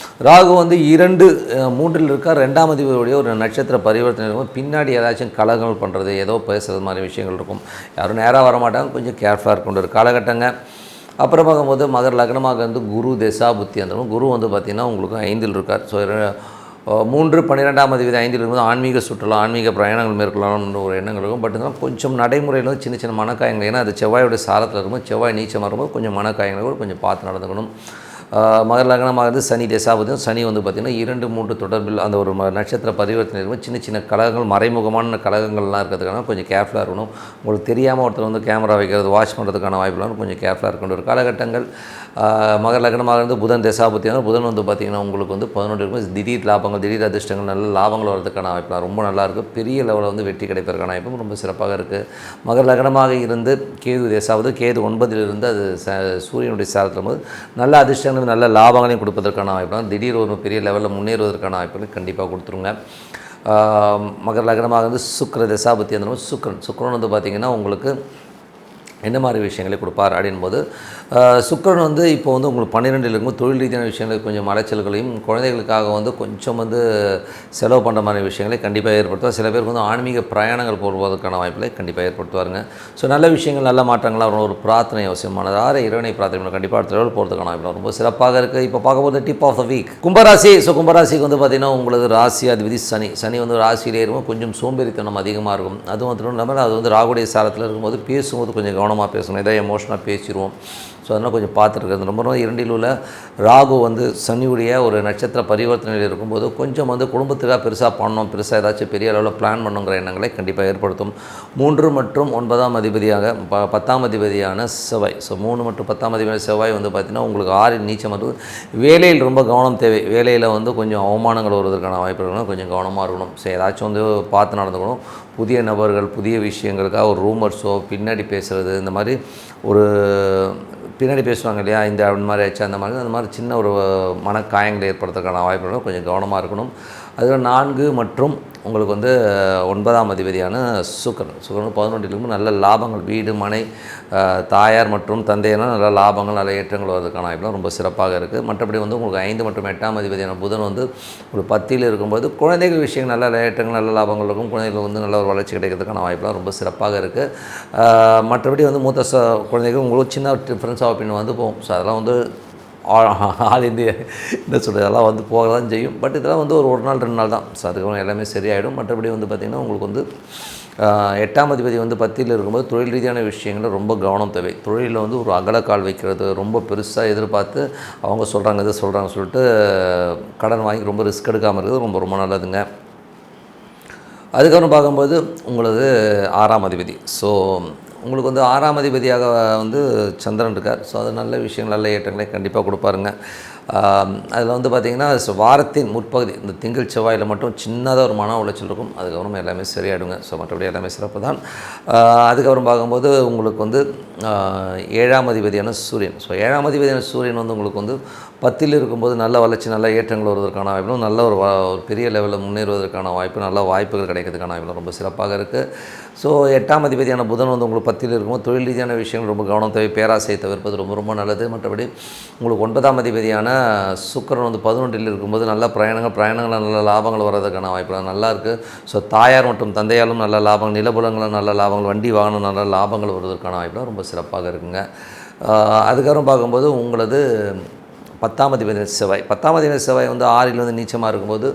ராகு வந்து 2, 3 இருக்கார். 2ஆம் அதிபதியுடைய ஒரு நட்சத்திர பரிவர்த்தனை இருக்கும். பின்னாடி ஏதாச்சும் கலகங்கள் பண்ணுறது, ஏதோ பேசுகிறது மாதிரி விஷயங்கள் இருக்கும். யாரும் நேராக வரமாட்டாங்க, கொஞ்சம் கேர்ஃபுல்லாக இருக்கின்ற ஒரு காலகட்டங்க. அப்புறம் பார்க்கும்போது மகர லக்னமாக இருந்து குரு தசா புத்தி அந்தரம். குரு வந்து பார்த்திங்கன்னா உங்களுக்கு 5 இருக்கார். ஸோ 3, 12ஆம் அதிபதி 5 இருக்கும்போது ஆன்மீக சுற்றுலா, ஆன்மீக பிரயாணங்கள் மேற்கொள்ளலாம்னு ஒரு எண்ணங்கள் இருக்கும். பட் இருந்தாலும் கொஞ்சம் நடைமுறையில் வந்து சின்ன காயங்கள், ஏன்னா அது செவ்வாயோட சாரத்தில் இருக்கும்போது, செவ்வாய் நீச்சமாக இருக்கும்போது கொஞ்சம் மனக்காயங்களை கூட கொஞ்சம் பார்த்து நடந்துக்கணும். மகர லக்னமாக இருந்து சனி தசாபதியும் சனி வந்து பார்த்திங்கன்னா 2, 3 தொடர்பில் அந்த ஒரு நட்சத்திர பரிவர்த்தனை இருக்கும். சின்ன கலகங்கள், மறைமுகமான கலகங்கள்லாம் இருக்கிறதுக்கான கொஞ்சம் கேர்ஃபுல்லாக இருக்கணும். உங்களுக்கு தெரியாமல் ஒருத்தர் வந்து கேமரா வைக்கிறது, வாட்ச் பண்ணுறதுக்கான வாய்ப்புலாம் கொஞ்சம் கேர்ஃபுல்லாக இருக்கின்ற ஒரு காலகட்டங்கள். மகர லக்னமாக இருந்து புதன் தசாபதியான புதன் வந்து பார்த்திங்கன்னா உங்களுக்கு வந்து 11 இருக்கும். திடீர் லாபங்கள், திடீர் அதிர்ஷ்டங்கள், நல்ல லாபங்கள் வரதுக்கான வாய்ப்புலாம் ரொம்ப நல்லாயிருக்கு. பெரிய லெவலில் வந்து வெற்றி கிடைப்பதற்கான வாய்ப்பும் ரொம்ப சிறப்பாக இருக்குது. மகர லக்னமாக இருந்து கேது தசாபதி, கேது 9 இருந்து அது சூரியனுடைய சாரத்தில் போது நல்ல அதிர்ஷ்டங்கள், நல்ல லாபங்களையும் கொடுப்பதற்கான வாய்ப்புலாம், திடீர் ஒரு பெரிய லெவலில் முன்னேறுவதற்கான வாய்ப்புகளை கண்டிப்பாக கொடுத்துருங்க. மகர லக்னமாக இருந்து சுக்கிர தசாபதி அந்த சுக்கிரன் வந்து பார்த்திங்கன்னா உங்களுக்கு என்ன மாதிரி விஷயங்களை கொடுப்பார் அப்படின்போது, சுக்கிரன் வந்து இப்போ வந்து உங்களுக்கு 12 இருக்கும்போது தொழில் ரீதியான விஷயங்களுக்கு கொஞ்சம் அலைச்சல்களையும், குழந்தைகளுக்காக வந்து கொஞ்சம் வந்து செலவு பண்ணுற மாதிரி விஷயங்களை கண்டிப்பாக ஏற்படுத்துவார். சில பேருக்கு வந்து ஆன்மீக பிரயாணங்கள் போடுவதற்கான வாய்ப்புகளை கண்டிப்பாக ஏற்படுத்துவாருங்க. ஸோ நல்ல விஷயங்கள், நல்ல மாற்றங்களாக ஒரு பிரார்த்தனை அவசியமானதாக இறைவனை பிரார்த்தனை கண்டிப்பாக அடுத்த லெவல் போகிறதுக்கான வாய்ப்புகள் ரொம்ப சிறப்பாக இருக்குது. இப்போ பார்க்கும்போது டிப் ஆஃப் த வீக் கும்பராசி. ஸோ கும்பராசிக்கு வந்து பார்த்திங்கன்னா உங்களுக்கு ராசி அதிபதி சனி வந்து ராசியிலே இருக்கும். கொஞ்சம் சோம்பேறித்தனம் அதிகமாக இருக்கும். அதுவும் வந்து இல்லாமல் அது வந்து ராகுடைய சாரத்தில் இருக்கும்போது பேசும்போது கொஞ்சம் கவனமாக பேசணும். ஏதாவது எமோஷனாக பேசிடுவோம். ஸோ அதனால் கொஞ்சம் பார்த்துருக்கிறது ரொம்ப 2 உள்ள ராகு வந்து சனியுடைய ஒரு நட்சத்திர பரிவர்த்தனையில் இருக்கும்போது கொஞ்சம் வந்து குடும்பத்துக்காக பெருசாக பண்ணணும், பெருசாக ஏதாச்சும் பெரிய அளவில் பிளான் பண்ணுங்கிற எண்ணங்களை கண்டிப்பாக ஏற்படுத்தும். 3 மற்றும் 9ஆம் அதிபதியாக 10ஆம் அதிபதியான செவ்வாய். ஸோ 3 மற்றும் 10ஆம் அதிபதியான செவ்வாய் வந்து பார்த்திங்கன்னா உங்களுக்கு 6 நீச்சம் வந்து வேலையில் ரொம்ப கவனம் தேவை. வேலையில் வந்து கொஞ்சம் அவமானங்கள் வருவதற்கான வாய்ப்புகள் கொஞ்சம் கவனமாக இருக்கணும். ஸோ ஏதாச்சும் வந்து பார்த்து நடந்துக்கணும். புதிய நபர்கள், புதிய விஷயங்களுக்காக ஒரு ரூமர்ஸோ, பின்னாடி பேசுகிறது, இந்த மாதிரி ஒரு பின்னாடி பேசுவாங்க இல்லையா, இந்த மாதிரி ஆச்சு அந்த மாதிரி சின்ன ஒரு மனக்காயங்களை ஏற்படுத்துறதுக்கான வாய்ப்புகளும் கொஞ்சம் கவனமாக இருக்கணும். அதில் 4 மற்றும் உங்களுக்கு வந்து 9ஆம் அதிபதியான சுக்கிரன் 11 நல்ல லாபங்கள், வீடு, மனை, தாயார் மற்றும் தந்தையெல்லாம் நல்ல லாபங்கள், நல்ல ஏற்றங்கள் வருவதற்கான வாய்ப்புலாம் ரொம்ப சிறப்பாக இருக்குது. மற்றபடி வந்து உங்களுக்கு 5 மற்றும் 8ஆம் அதிபதியான புதன் வந்து ஒரு 10 இருக்கும்போது குழந்தைகள் விஷயங்கள் நல்ல ஏற்றங்கள், நல்ல லாபங்கள் இருக்கும். குழந்தைகள் வந்து நல்ல ஒரு வளர்ச்சி கிடைக்கிறதுக்கான வாய்ப்புலாம் ரொம்ப சிறப்பாக இருக்குது. மற்றபடி வந்து மூத்த குழந்தைகள் உங்களுக்கு சின்ன டிஃப்ரென்ஸ் ஆஃப் ஒப்பீனியன் வந்து போகும். ஸோ அதெல்லாம் வந்து ஆல் இந்தியா என்ன சொல்கிறது அதெல்லாம் வந்து போக தான் செய்யும். பட் இதெல்லாம் வந்து ஒரு நாள் 2 நாள் தான். ஸோ அதுக்கப்புறம் எல்லாமே சரியாயிடும். மற்றபடி வந்து பார்த்திங்கன்னா உங்களுக்கு வந்து 8ஆம் அதிபதி வந்து 10ல் இருக்கும்போது தொழில் ரீதியான விஷயங்களில் ரொம்ப கவனம் தேவை. தொழிலில் வந்து ஒரு அகலக்கால் வைக்கிறது, ரொம்ப பெருசாக எதிர்பார்த்து அவங்க சொல்கிறாங்க இதை சொல்கிறாங்கன்னு சொல்லிட்டு கடன் வாங்கி ரொம்ப ரிஸ்க் எடுக்காமல் இருக்கிறது ரொம்ப ரொம்ப நல்லதுங்க. அதுக்கப்புறம் பார்க்கும்போது உங்களது 6ஆம் அதிபதி. ஸோ உங்களுக்கு வந்து 6ஆம் அதிபதியாக வந்து சந்திரன் இருக்கார். ஸோ அது நல்ல விஷயங்கள் நல்ல ஏற்றங்களை கண்டிப்பாக கொடுப்பாருங்க. அதில் வந்து பார்த்திங்கன்னா வாரத்தின் முற்பகுதி இந்த திங்கள் செவ்வாயில் மட்டும் சின்னதாக ஒரு மன உளைச்சல் இருக்கும். அதுக்கப்புறம் எல்லாமே சரியாயிடுங்க. ஸோ மற்றபடி எல்லாமே சிறப்பு தான். அதுக்கப்புறம் பார்க்கும்போது உங்களுக்கு வந்து 7ஆம் அதிபதியான சூரியன். ஸோ 7ஆம் அதிபதியான சூரியன் வந்து உங்களுக்கு வந்து 10ல் இருக்கும்போது நல்ல வளர்ச்சி நல்ல ஏற்றங்கள் வருவதற்கான வாய்ப்பும் நல்ல ஒரு பெரிய லெவலில் முன்னேறுவதற்கான வாய்ப்பு நல்ல வாய்ப்புகள் கிடைக்கிறதுக்கான வாய்ப்பு ரொம்ப சிறப்பாக இருக்குது. ஸோ 8ஆம் அதிபதியான புதன் வந்து உங்களுக்கு 10ல் இருக்கும்போது தொழில் ரீதியான விஷயங்கள் ரொம்ப கவனம் தேவை. பேராசையை தவிர்ப்பது ரொம்ப ரொம்ப நல்லது. மற்றபடி உங்களுக்கு 9ஆம் அதிபதியான சுக்கிரன் வந்து 11ல் இருக்கும்போது நல்ல பிரயாணங்கள் நல்ல லாபங்கள் வர்றதுக்கான வாய்ப்பு நல்லா இருக்குது. ஸோ தாயார் மற்றும் தந்தையாலும் நல்ல லாபங்கள், நிலபுலங்களும் நல்ல லாபங்கள், வண்டி வாகனம் நல்ல லாபங்கள் வருவதற்கான வாய்ப்புலாம் ரொம்ப சிறப்பாக இருக்குங்க. அதுக்கப்புறம் பார்க்கும்போது உங்களது 10ஆம் அதிபதி செவ்வாய். 10ஆம் அதிபதி செவ்வாய் வந்து 6ல் வந்து நீச்சமாக இருக்கும்போது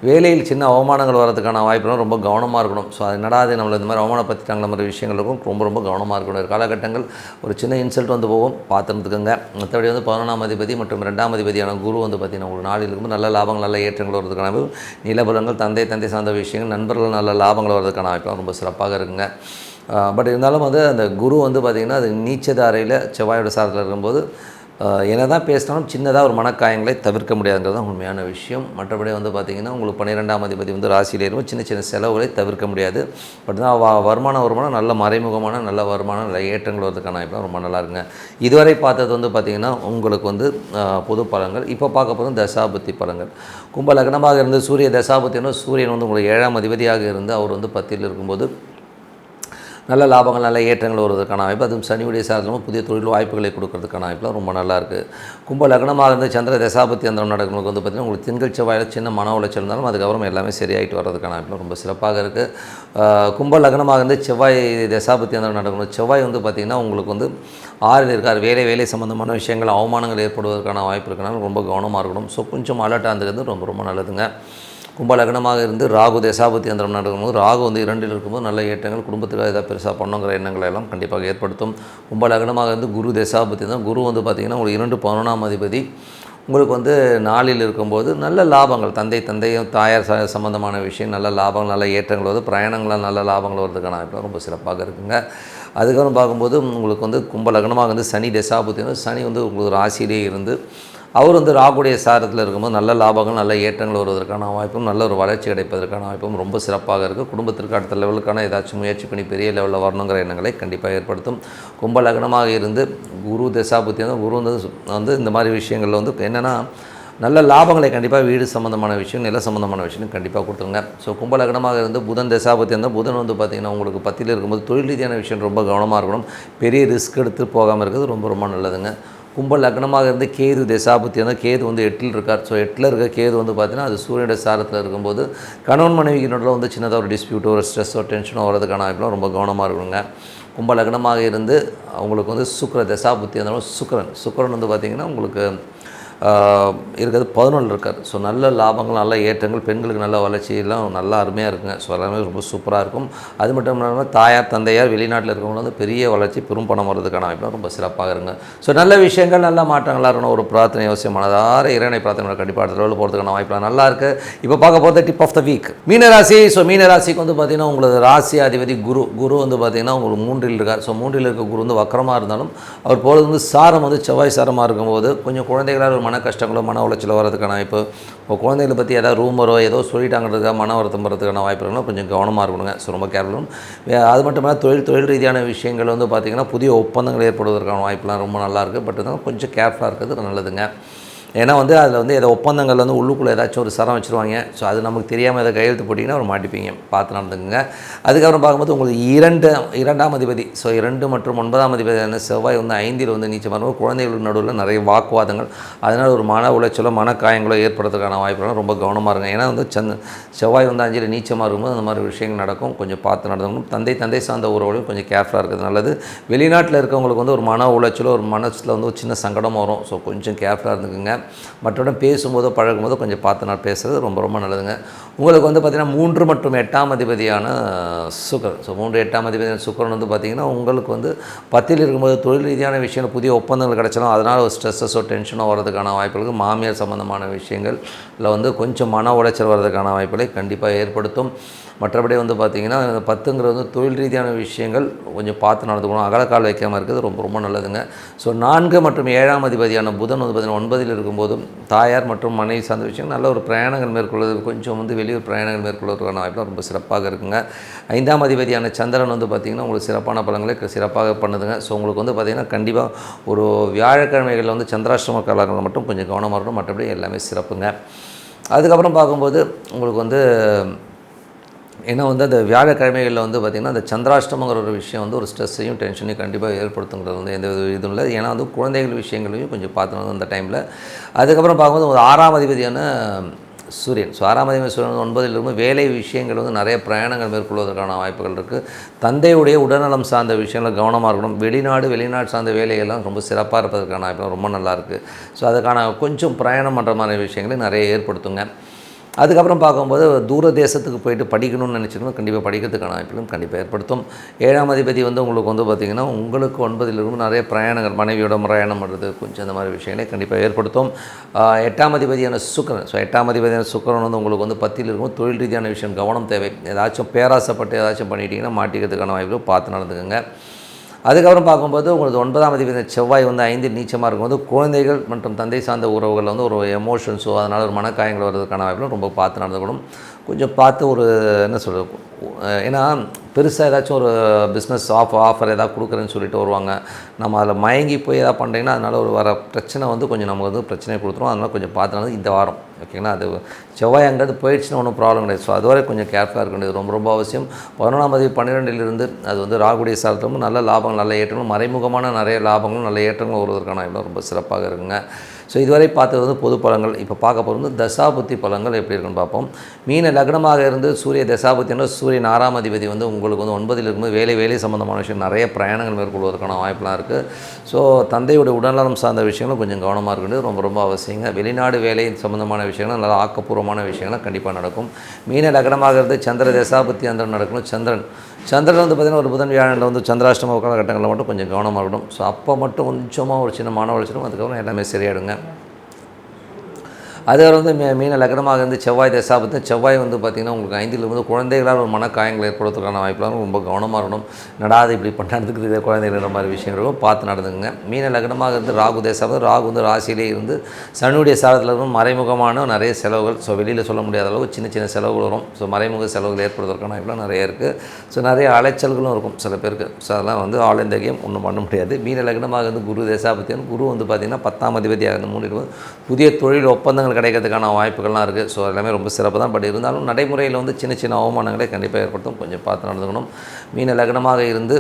வேலையில் சின்ன அவமானங்கள் வரதுக்கான வாய்ப்புலாம் ரொம்ப கவனமாக இருக்கணும். ஸோ அது என்னடா அது நம்மளை இந்த மாதிரி அவமானப்படுத்திட்டாங்கிற மாதிரி விஷயங்கள் இருக்கும். ரொம்ப ரொம்ப கவனமாக இருக்கணும். காலகட்டங்கள் ஒரு சின்ன இன்சல்ட் வந்து போகும், பார்த்துருந்துக்குங்க. மற்றபடி வந்து 11ஆம் அதிபதி மற்றும் 2ஆம் அதிபதியான குரு வந்து பார்த்திங்கன்னா உங்களுக்கு 4ல் இருக்கும்போது நல்ல லாபங்கள் நல்ல ஏற்றங்கள் வருவதற்கான வாய்ப்பு, நிலபலங்கள் தந்தை சார்ந்த விஷயங்கள் நண்பர்கள் நல்ல லாபங்கள் வருவதற்கான வாய்ப்புலாம் ரொம்ப சிறப்பாக இருக்குங்க. பட் இருந்தாலும் வந்து அந்த குரு வந்து பார்த்திங்கன்னா அது நீச்சதாரையில் செவ்வாயோட சாரத்தில் இருக்கும்போது என்ன தான் பேசினாலும் சின்னதாக ஒரு மனக்காயங்களை தவிர்க்க முடியாதுங்கிறது தான் உண்மையான விஷயம். மற்றபடி வந்து பார்த்திங்கன்னா உங்களுக்கு 12ஆம் அதிபதி வந்து ராசியில் இருக்கும், சின்ன சின்ன செலவுகளை தவிர்க்க முடியாது. பட் தான் வருமானம் நல்ல மறைமுகமான நல்ல வருமானம் நல்ல ஏற்றங்கள் வரதுக்கான வாய்ப்புலாம் ரொம்ப நல்லா இருக்குங்க. இதுவரை பார்த்தது வந்து பார்த்திங்கன்னா உங்களுக்கு வந்து பொது பலன்கள். இப்போ பார்க்க போகிறது தசாபுத்தி பலன்கள். கும்ப லக்னமாக இருந்து சூரிய தசாபுத்தினா சூரியன் வந்து உங்களுக்கு 7ஆம் அதிபதியாக இருந்து அவர் வந்து 10ல் இருக்கும்போது நல்ல லாபங்கள் நல்ல ஏற்றங்கள் வருவதற்கான வாய்ப்பு, அதுவும் சனியுடைய சாதனமும் புதிய தொழில் வாய்ப்புகளை கொடுக்கறதுக்கான வாய்ப்புலாம் ரொம்ப நல்லாயிருக்கு. கும்ப லக்னமாக இருந்து சந்திர தசாபத்தி அந்தரம் நடக்கிறவங்களுக்கு வந்து பார்த்திங்கன்னா உங்களுக்கு திங்கள் செவ்வாயில் சின்ன மன உளைச்சல் இருந்தாலும் அதுக்கப்புறம் எல்லாமே சரியாயிட்டு வர்றதுக்கான வாய்ப்புலாம் ரொம்ப சிறப்பாக இருக்குது. கும்ப லக்னமாக இருந்து செவ்வாய் தசாபத்தி அந்தரம் நடக்கணும். செவ்வாய் வந்து பார்த்திங்கன்னா உங்களுக்கு வந்து 6ல் இருக்கார். வேலை சம்மந்தமான விஷயங்கள் அவமானங்கள் ஏற்படுவதற்கான வாய்ப்பு இருக்கனால ரொம்ப கவனமாக இருக்கணும். ஸோ கொஞ்சம் அலர்ட்டாக இருந்துக்கிறது ரொம்ப ரொம்ப நல்லதுங்க. கும்ப லக்னமாக இருந்து ராகு தசாபத்தி அந்தரம் நடக்கும்போது ராகு வந்து 2ல் இருக்கும்போது நல்ல ஏற்றங்கள் குடும்பத்துக்காக ஏதாவது பெருசாக பண்ணுங்கிற எண்ணங்களை எல்லாம் கண்டிப்பாக ஏற்படுத்தும். கும்ப லக்னமாக இருந்து குரு தசாபத்தி தான். குரு வந்து பார்த்திங்கன்னா உங்களுக்கு 2 11ஆம் அதிபதி உங்களுக்கு வந்து 4ல் இருக்கும்போது நல்ல லாபங்கள் தந்தையும் தாயார் சம்மந்தமான விஷயம் நல்ல லாபங்கள் நல்ல ஏற்றங்கள் வருது, பிரயாணங்களால் நல்ல லாபங்கள் வருவதற்கான வாய்ப்பு ரொம்ப சிறப்பாக இருக்குங்க. அதுக்கப்புறம் பார்க்கும்போது உங்களுக்கு வந்து கும்ப லக்னமாக வந்து சனி தசாபத்தி சனி வந்து உங்களுக்கு ராசியிலே இருந்து அவர் வந்து ராகுடைய சாரத்தில் இருக்கும்போது நல்ல லாபங்கள் நல்ல ஏற்றங்கள் வருவதற்கான வாய்ப்பும் நல்ல ஒரு வளர்ச்சி கிடைப்பதற்கான வாய்ப்பும் ரொம்ப சிறப்பாக இருக்குது. குடும்பத்திற்கு அடுத்த லெவலுக்கான ஏதாச்சும் முயற்சி பண்ணி பெரிய லெவலில் வரணுங்கிற எண்ணங்களை கண்டிப்பாக ஏற்படுத்தும். கும்ப லக்னமாக இருந்து குரு தசாபுத்தி வந்து குரு வந்து இந்த மாதிரி விஷயங்களில் வந்து என்னென்னா நல்ல லாபங்களை கண்டிப்பாக வீடு சம்மந்தமான விஷயம் நில சம்மந்தமான விஷயம் கண்டிப்பாக கொடுத்துருங்க. ஸோ கும்ப லக்னமாக இருந்து புதன் தசாபத்தி இருந்தால் புதன் வந்து பார்த்திங்கன்னா உங்களுக்கு 10ல் இருக்கும்போது தொழில் ரீதியான விஷயம் ரொம்ப கவனமாக இருக்கணும். பெரிய ரிஸ்க் எடுத்து போகாமல் இருக்கிறது ரொம்ப ரொம்ப நல்லதுங்க. கும்ப லக்னமாக இருந்து கேது தசாபத்தி வந்து கேது வந்து 8ல் இருக்கார். ஸோ 8ல் இருக்க கேது வந்து பார்த்திங்கன்னா அது சூரியனுடைய சாரத்தில் இருக்கும்போது கணவன் மனைவியினோட வந்து சின்னதாக ஒரு டிஸ்பியூட்டோ ஒரு ஸ்ட்ரெஸ்ஸோ டென்ஷனோ வரதுக்கான வாய்ப்புலாம் ரொம்ப கவனமாக இருக்கணுங்க. கும்ப லக்னமாக இருந்து அவங்களுக்கு வந்து சுக்கிர தசாபுத்தி இருந்தாலும் சுக்கிரன் வந்து பார்த்திங்கன்னா உங்களுக்கு இருக்கிறது 11 இருக்கார். ஸோ நல்ல லாபங்கள் நல்ல ஏற்றங்கள் பெண்களுக்கு நல்ல வளர்ச்சியெல்லாம் நல்லா அருமையாக இருக்குங்க. ஸோ எல்லாமே ரொம்ப சூப்பராக இருக்கும். அது மட்டும் இல்லாமல் தாயார் தந்தையார் வெளிநாட்டில் இருக்கவங்க வந்து பெரிய வளர்ச்சி பெரும் பணம் வர்றதுக்கான வாய்ப்புலாம் ரொம்ப சிறப்பாக இருங்க. ஸோ நல்ல விஷயங்கள் நல்ல மாற்றங்களாக இருக்கணும். ஒரு பிரார்த்தனை அவசியமானதார இறைவனை பிரார்த்தனை கண்டிப்பாக அடுத்த லெவலில் போகிறதுக்கான வாய்ப்புலாம் நல்லா இருக்குது. இப்போ பார்க்க போகிறது டிப் ஆஃப் த வீக் மீனராசி. ஸோ மீனராசிக்கு வந்து பார்த்திங்கன்னா உங்களுக்கு ராசி அதிபதி குரு வந்து பார்த்திங்கன்னா உங்களுக்கு 3ல் இருக்கார். ஸோ 3ல் இருக்க குரு வந்து வக்கரமாக இருந்தாலும் அவர் போகிறது வந்து சாரம் வந்து செவ்வாய் சாரமாக இருக்கும்போது கொஞ்சம் குழந்தைகளால் ஒரு மன கஷ்டங்களோ மன உளைச்சலோ வரதுக்கான வாய்ப்பு, இப்போ குழந்தைகளை பற்றி ஏதாவது ரூமரோ ஏதோ சொல்லிட்டாங்கிறதுக்காக மன வருத்தம் வரதுக்கான வாய்ப்பு இருக்குன்னா கொஞ்சம் கவனமாக இருக்கணுங்க. ஸோ ரொம்ப கேர்ஃபுல்லும். அது மட்டும் இல்லாமல் தொழில் ரீதியான விஷயங்கள் வந்து பார்த்திங்கன்னா புதிய ஒப்பந்தங்கள் ஏற்படுவதற்கான வாய்ப்புலாம் ரொம்ப நல்லாயிருக்கு. பட் இருந்தாலும் கொஞ்சம் கேர்ஃபுல்லாக இருக்கிறது நல்லதுங்க. ஏன்னா வந்து அதில் வந்து எதை ஒப்பந்தங்கள் வந்து உள்ளுக்குள்ளே ஏதாச்சும் ஒரு சரம் வச்சுருவாங்க. ஸோ அது நமக்கு தெரியாமல் எதை கையெழுத்து போட்டிங்கன்னா ஒரு மாட்டிப்பீங்க, பார்த்து நடந்துக்குங்க. அதுக்கப்புறம் பார்க்கும்போது உங்களுக்கு இரண்டாம் அதிபதி, ஸோ 2 மற்றும் 9ஆம் அதிபதியான செவ்வாய் வந்து 5இல் வந்து நீச்சமாக குழந்தைகளுக்கு நடுவில் நிறைய வாக்குவாதங்கள், அதனால் ஒரு மன உளைச்சலோ மனக்காயங்களோ ஏற்படுறதுக்கான வாய்ப்புகளும் ரொம்ப கவனமாக இருங்க. ஏன்னா வந்து செவ்வாய் வந்து 5இல் நீச்சமாக இருக்கும்போது அந்த மாதிரி விஷயங்கள் நடக்கும். கொஞ்சம் பார்த்து நடந்துக்கணும். தந்தை சார்ந்த உறவுகளையும் கொஞ்சம் கேர்ஃபுல்லாக இருக்கிறது நல்லது. வெளிநாட்டில் இருக்கவங்களுக்கு வந்து ஒரு மன உளைச்சலோ ஒரு மனசில் வந்து ஒரு சின்ன சங்கடம் வரும். ஸோ கொஞ்சம் கேர்ஃபுல்லாக இருந்துக்குங்க. மற்றவங்க பேசும்போதோ பழகும்போதோ கொஞ்சம் பார்த்து நான் பேசுகிறது ரொம்ப ரொம்ப நல்லதுங்க. உங்களுக்கு வந்து பார்த்திங்கன்னா 3 மற்றும் 8ஆம் அதிபதியான சுக்கிரன், ஸோ 3, 8ஆம் அதிபதியான சுக்கிரன் வந்து பார்த்திங்கன்னா உங்களுக்கு வந்து 10இல் இருக்கும்போது தொழில் ரீதியான விஷயங்கள் புதிய ஒப்பந்தங்கள் கிடைச்சாலும் அதனால் ஒரு ஸ்ட்ரெஸ்ஸஸோ டென்ஷனோ வரதுக்கான வாய்ப்புகளுக்கு, மாமியார் சம்மந்தமான விஷயங்களில் வந்து கொஞ்சம் மன உளைச்சல் வரதுக்கான வாய்ப்புகளை கண்டிப்பாக ஏற்படுத்தும். மற்றபடி வந்து பார்த்திங்கன்னா 10ங்கிறது வந்து தொழில் ரீதியான விஷயங்கள் கொஞ்சம் பார்த்து நடந்துக்கணும். அகலக்கால் வைக்காமல் இருக்கிறது ரொம்ப ரொம்ப நல்லதுங்க. ஸோ 4 மற்றும் 7ஆம் அதிபதியான புதன் வந்து பார்த்திங்கன்னா 9இல் இருக்கும்போதும் தாயார் மற்றும் மனைவி சார்ந்த விஷயம் நல்ல ஒரு பிரயாணங்கள் மேற்கொள்வது, கொஞ்சம் வந்து வெளியூர் பிரயாணங்கள் மேற்கொள்வதற்கான வாய்ப்புலாம் ரொம்ப சிறப்பாக இருக்குங்க. 5ஆம் அதிபதியான சந்திரன் வந்து பார்த்திங்கன்னா உங்களுக்கு சிறப்பான பலன்களை சிறப்பாக பண்ணுதுங்க. ஸோ உங்களுக்கு வந்து பார்த்திங்கன்னா கண்டிப்பாக ஒரு வியாழக்கிழமைகளில் வந்து சந்திராஷ்டம காலங்கள் மட்டும் கொஞ்சம் கவனமாக இருக்கணும். மற்றபடி எல்லாமே சிறப்புங்க. அதுக்கப்புறம் பார்க்கும்போது உங்களுக்கு வந்து ஏன்னா வந்து அந்த வியாழக்கிழமைகளில் வந்து பார்த்திங்கன்னா அந்த சந்திராஷ்டமங்கிற ஒரு விஷயம் வந்து ஒரு ஸ்ட்ரெஸ்ஸையும் டென்ஷனையும் கண்டிப்பாக ஏற்படுத்துங்கிறது வந்து எந்த இதுவும் இல்லை. ஏன்னா வந்து குழந்தைகள் விஷயங்களையும் கொஞ்சம் பார்த்துக்கணும் அந்த டைமில். அதுக்கப்புறம் பார்க்கும்போது ஒரு 6ஆம் அதிபதியான சூரியன், ஸோ 6ஆம் அதிபதி சூரியன் 9இல் இருக்கும் வேலை விஷயங்கள் வந்து நிறைய பிரயாணங்கள் மேற்கொள்வதற்கான வாய்ப்புகள் இருக்குது. தந்தையுடைய உடல்நலம் சார்ந்த விஷயங்கள் கவனமாக இருக்கணும். வெளிநாடு சார்ந்த வேலைகள்லாம் ரொம்ப சிறப்பாக இருப்பதற்கான வாய்ப்புகள் ரொம்ப நல்லாயிருக்கு. ஸோ அதுக்கான கொஞ்சம் பிரயாணம் பண்ணுற மாதிரி விஷயங்களை நிறைய ஏற்படுத்துங்க. அதுக்கப்புறம் பார்க்கும்போது தூர தேசத்துக்கு போயிட்டு படிக்கணும்னு நினச்சிக்கணும், கண்டிப்பாக படிக்கிறதுக்கான வாய்ப்புகளும் கண்டிப்பாக ஏற்படுத்தும். 7ஆம் அதிபதி வந்து உங்களுக்கு வந்து பார்த்திங்கன்னா உங்களுக்கு 9இல் இருக்கும் நிறைய பிரயாணங்கள், மனைவியோட பிரயாணம் பண்ணுறது கொஞ்சம் அந்த மாதிரி விஷயங்களே கண்டிப்பாக ஏற்படுத்தும். 8ஆம் அதிபதியான சுக்கிரன், ஸோ 8ஆம் அதிபதியான சுக்கிரன் வந்து உங்களுக்கு வந்து 10இல் இருக்கும் தொழில் ரீதியான விஷயம் கவனம் தேவை. ஏதாச்சும் பேராசைப்பட்டு ஏதாச்சும் பண்ணிட்டீங்கன்னா மாட்டிக்கிறதுக்கான வாய்ப்புகள் பார்த்து நடந்துக்குங்க. அதுக்கப்புறம் பார்க்கும்போது உங்களுக்கு 9ஆம் அதிபதி செவ்வாய் வந்து 5இல் நீச்சமாக இருக்கும்போது குழந்தைகள் மற்றும் தந்தை சார்ந்த உறவுகளில் வந்து ஒரு எமோஷன்ஸோ அதனால் ஒரு மனக்காயங்கள் வர்றதுக்கான வாய்ப்புகளும் ரொம்ப பார்த்து நடந்துக்கணும். கொஞ்சம் பார்த்து ஒரு என்ன சொல்கிறது, ஏன்னா பெருசாக ஏதாச்சும் ஒரு பிஸ்னஸ் ஆஃபர் ஏதாவது கொடுக்குறேன்னு சொல்லிட்டு வருவாங்க. நம்ம அதில் மயங்கி போய் எதாவது பண்ணுறீங்கன்னா அதனால் ஒரு வர பிரச்சனை வந்து கொஞ்சம் நமக்கு வந்து பிரச்சனையை கொடுத்துரும். அதனால் கொஞ்சம் பார்த்து இந்த வாரம் ஓகேங்களா. அது செவ்வாய் அங்கேருந்து போயிடுச்சுன்னா ஒன்றும் ப்ராப்ளம் கிடையாது. ஸோ அதுவரை கொஞ்சம் கேர்ஃபுல்லாக இருக்க வேண்டியது ரொம்ப ரொம்ப அவசியம். 11ஆம் தேதி 12இலிருந்து அது வந்து ராகுடைய சாரத்திலும் நல்ல லாபங்கள் நல்ல ஏற்றங்களும் மறைமுகமான நிறைய லாபங்களும் நல்ல ஏற்றங்களும் வருவதற்கான இடம் ரொம்ப சிறப்பாக இருக்குங்க. ஸோ இதுவரை பார்த்தது வந்து பொது பலன்கள். இப்போ பார்க்க போகிறது வந்து தசாபுத்தி பலன்கள் எப்படி இருக்குன்னு பார்ப்போம். மீன லக்னமாக இருந்து சூரிய தசாபுத்தின்னா சூரியன் 6ஆம் அதிபதி வந்து உங்களுக்கு வந்து 9இல் இருக்கும்போது வேலை சம்மந்தமான விஷயம் நிறைய பிரயாணங்கள் மேற்கொள்வதற்கான வாய்ப்பெலாம் இருக்குது. ஸோ தந்தையுடைய உடல்நலம் சார்ந்த விஷயங்களும் கொஞ்சம் கவனமாக இருக்கிறது ரொம்ப ரொம்ப அவசியங்க. வெளிநாடு வேலை சம்மந்தமான விஷயங்கள் நல்லா ஆக்கப்பூர்வமான விஷயங்கள்லாம் கண்டிப்பாக நடக்கும். மீன லக்னமாக இருந்து சந்திர தசாபுத்தி அந்த நடக்கணும். சந்திரன் வந்து பார்த்திங்கன்னா ஒரு புதன் வியாழனில் வந்து சந்திராஷ்டம காலகட்டங்களில் மட்டும் கொஞ்சம் கவனமாக இருக்கணும். ஸோ அப்போ மட்டும் கொஞ்சமாக ஒரு சின்ன மன உளைச்சலும், அதுக்கப்புறம் எல்லாமே சரியாயிடுங்க. அது வந்து மீன லக்னமாக இருந்து செவ்வாய் தசாபத்தி செவ்வாய் வந்து பார்த்திங்கன்னா உங்களுக்கு 5இல் வந்து குழந்தைகளால் ஒரு மனக்காயங்கள் ஏற்படுவதற்கான வாய்ப்புலாம் ரொம்ப கவனமாக இருக்கணும். நடாது இப்படி பண்ணுறதுக்கு இதே குழந்தைகள் மாதிரி விஷயங்களும் பார்த்து நடந்துங்க. மீன லக்னமாக இருந்து ராகு தசாபதி ராகு வந்து ராசியிலே இருந்து சனியுடைய சாரத்தில் இருக்கும் மறைமுகமான நிறைய செலவுகள். ஸோ வெளியில் சொல்ல முடியாத அளவு சின்ன செலவுகள் வரும். ஸோ மறைமுக செலவுகள் ஏற்படுவதற்கான வாய்ப்புலாம் நிறைய இருக்குது. ஸோ நிறைய அலைச்சல்களும் இருக்கும் சில பேருக்கு. ஸோ அதெல்லாம் வந்து ஆல் இந்த கேம் ஒன்றும் பண்ண முடியாது. மீன லக்னமாக இருந்து குரு தசாபத்தி குரு வந்து பார்த்திங்கன்னா 10ஆம் அதிபதியாக இருந்து 3 புதிய தொழில் ஒப்பந்தங்கள் கிடைக்கிறதுக்கான வாய்ப்புகள்லாம் இருக்குது. ஸோ எல்லாமே ரொம்ப சிறப்பு தான். பட் இருந்தாலும் நடைமுறையில் வந்து சின்ன அவமானங்களை கண்டிப்பாக ஏற்படுத்தும். கொஞ்சம் பார்த்து நடந்துக்கணும். மீன லக்னமாக இருந்து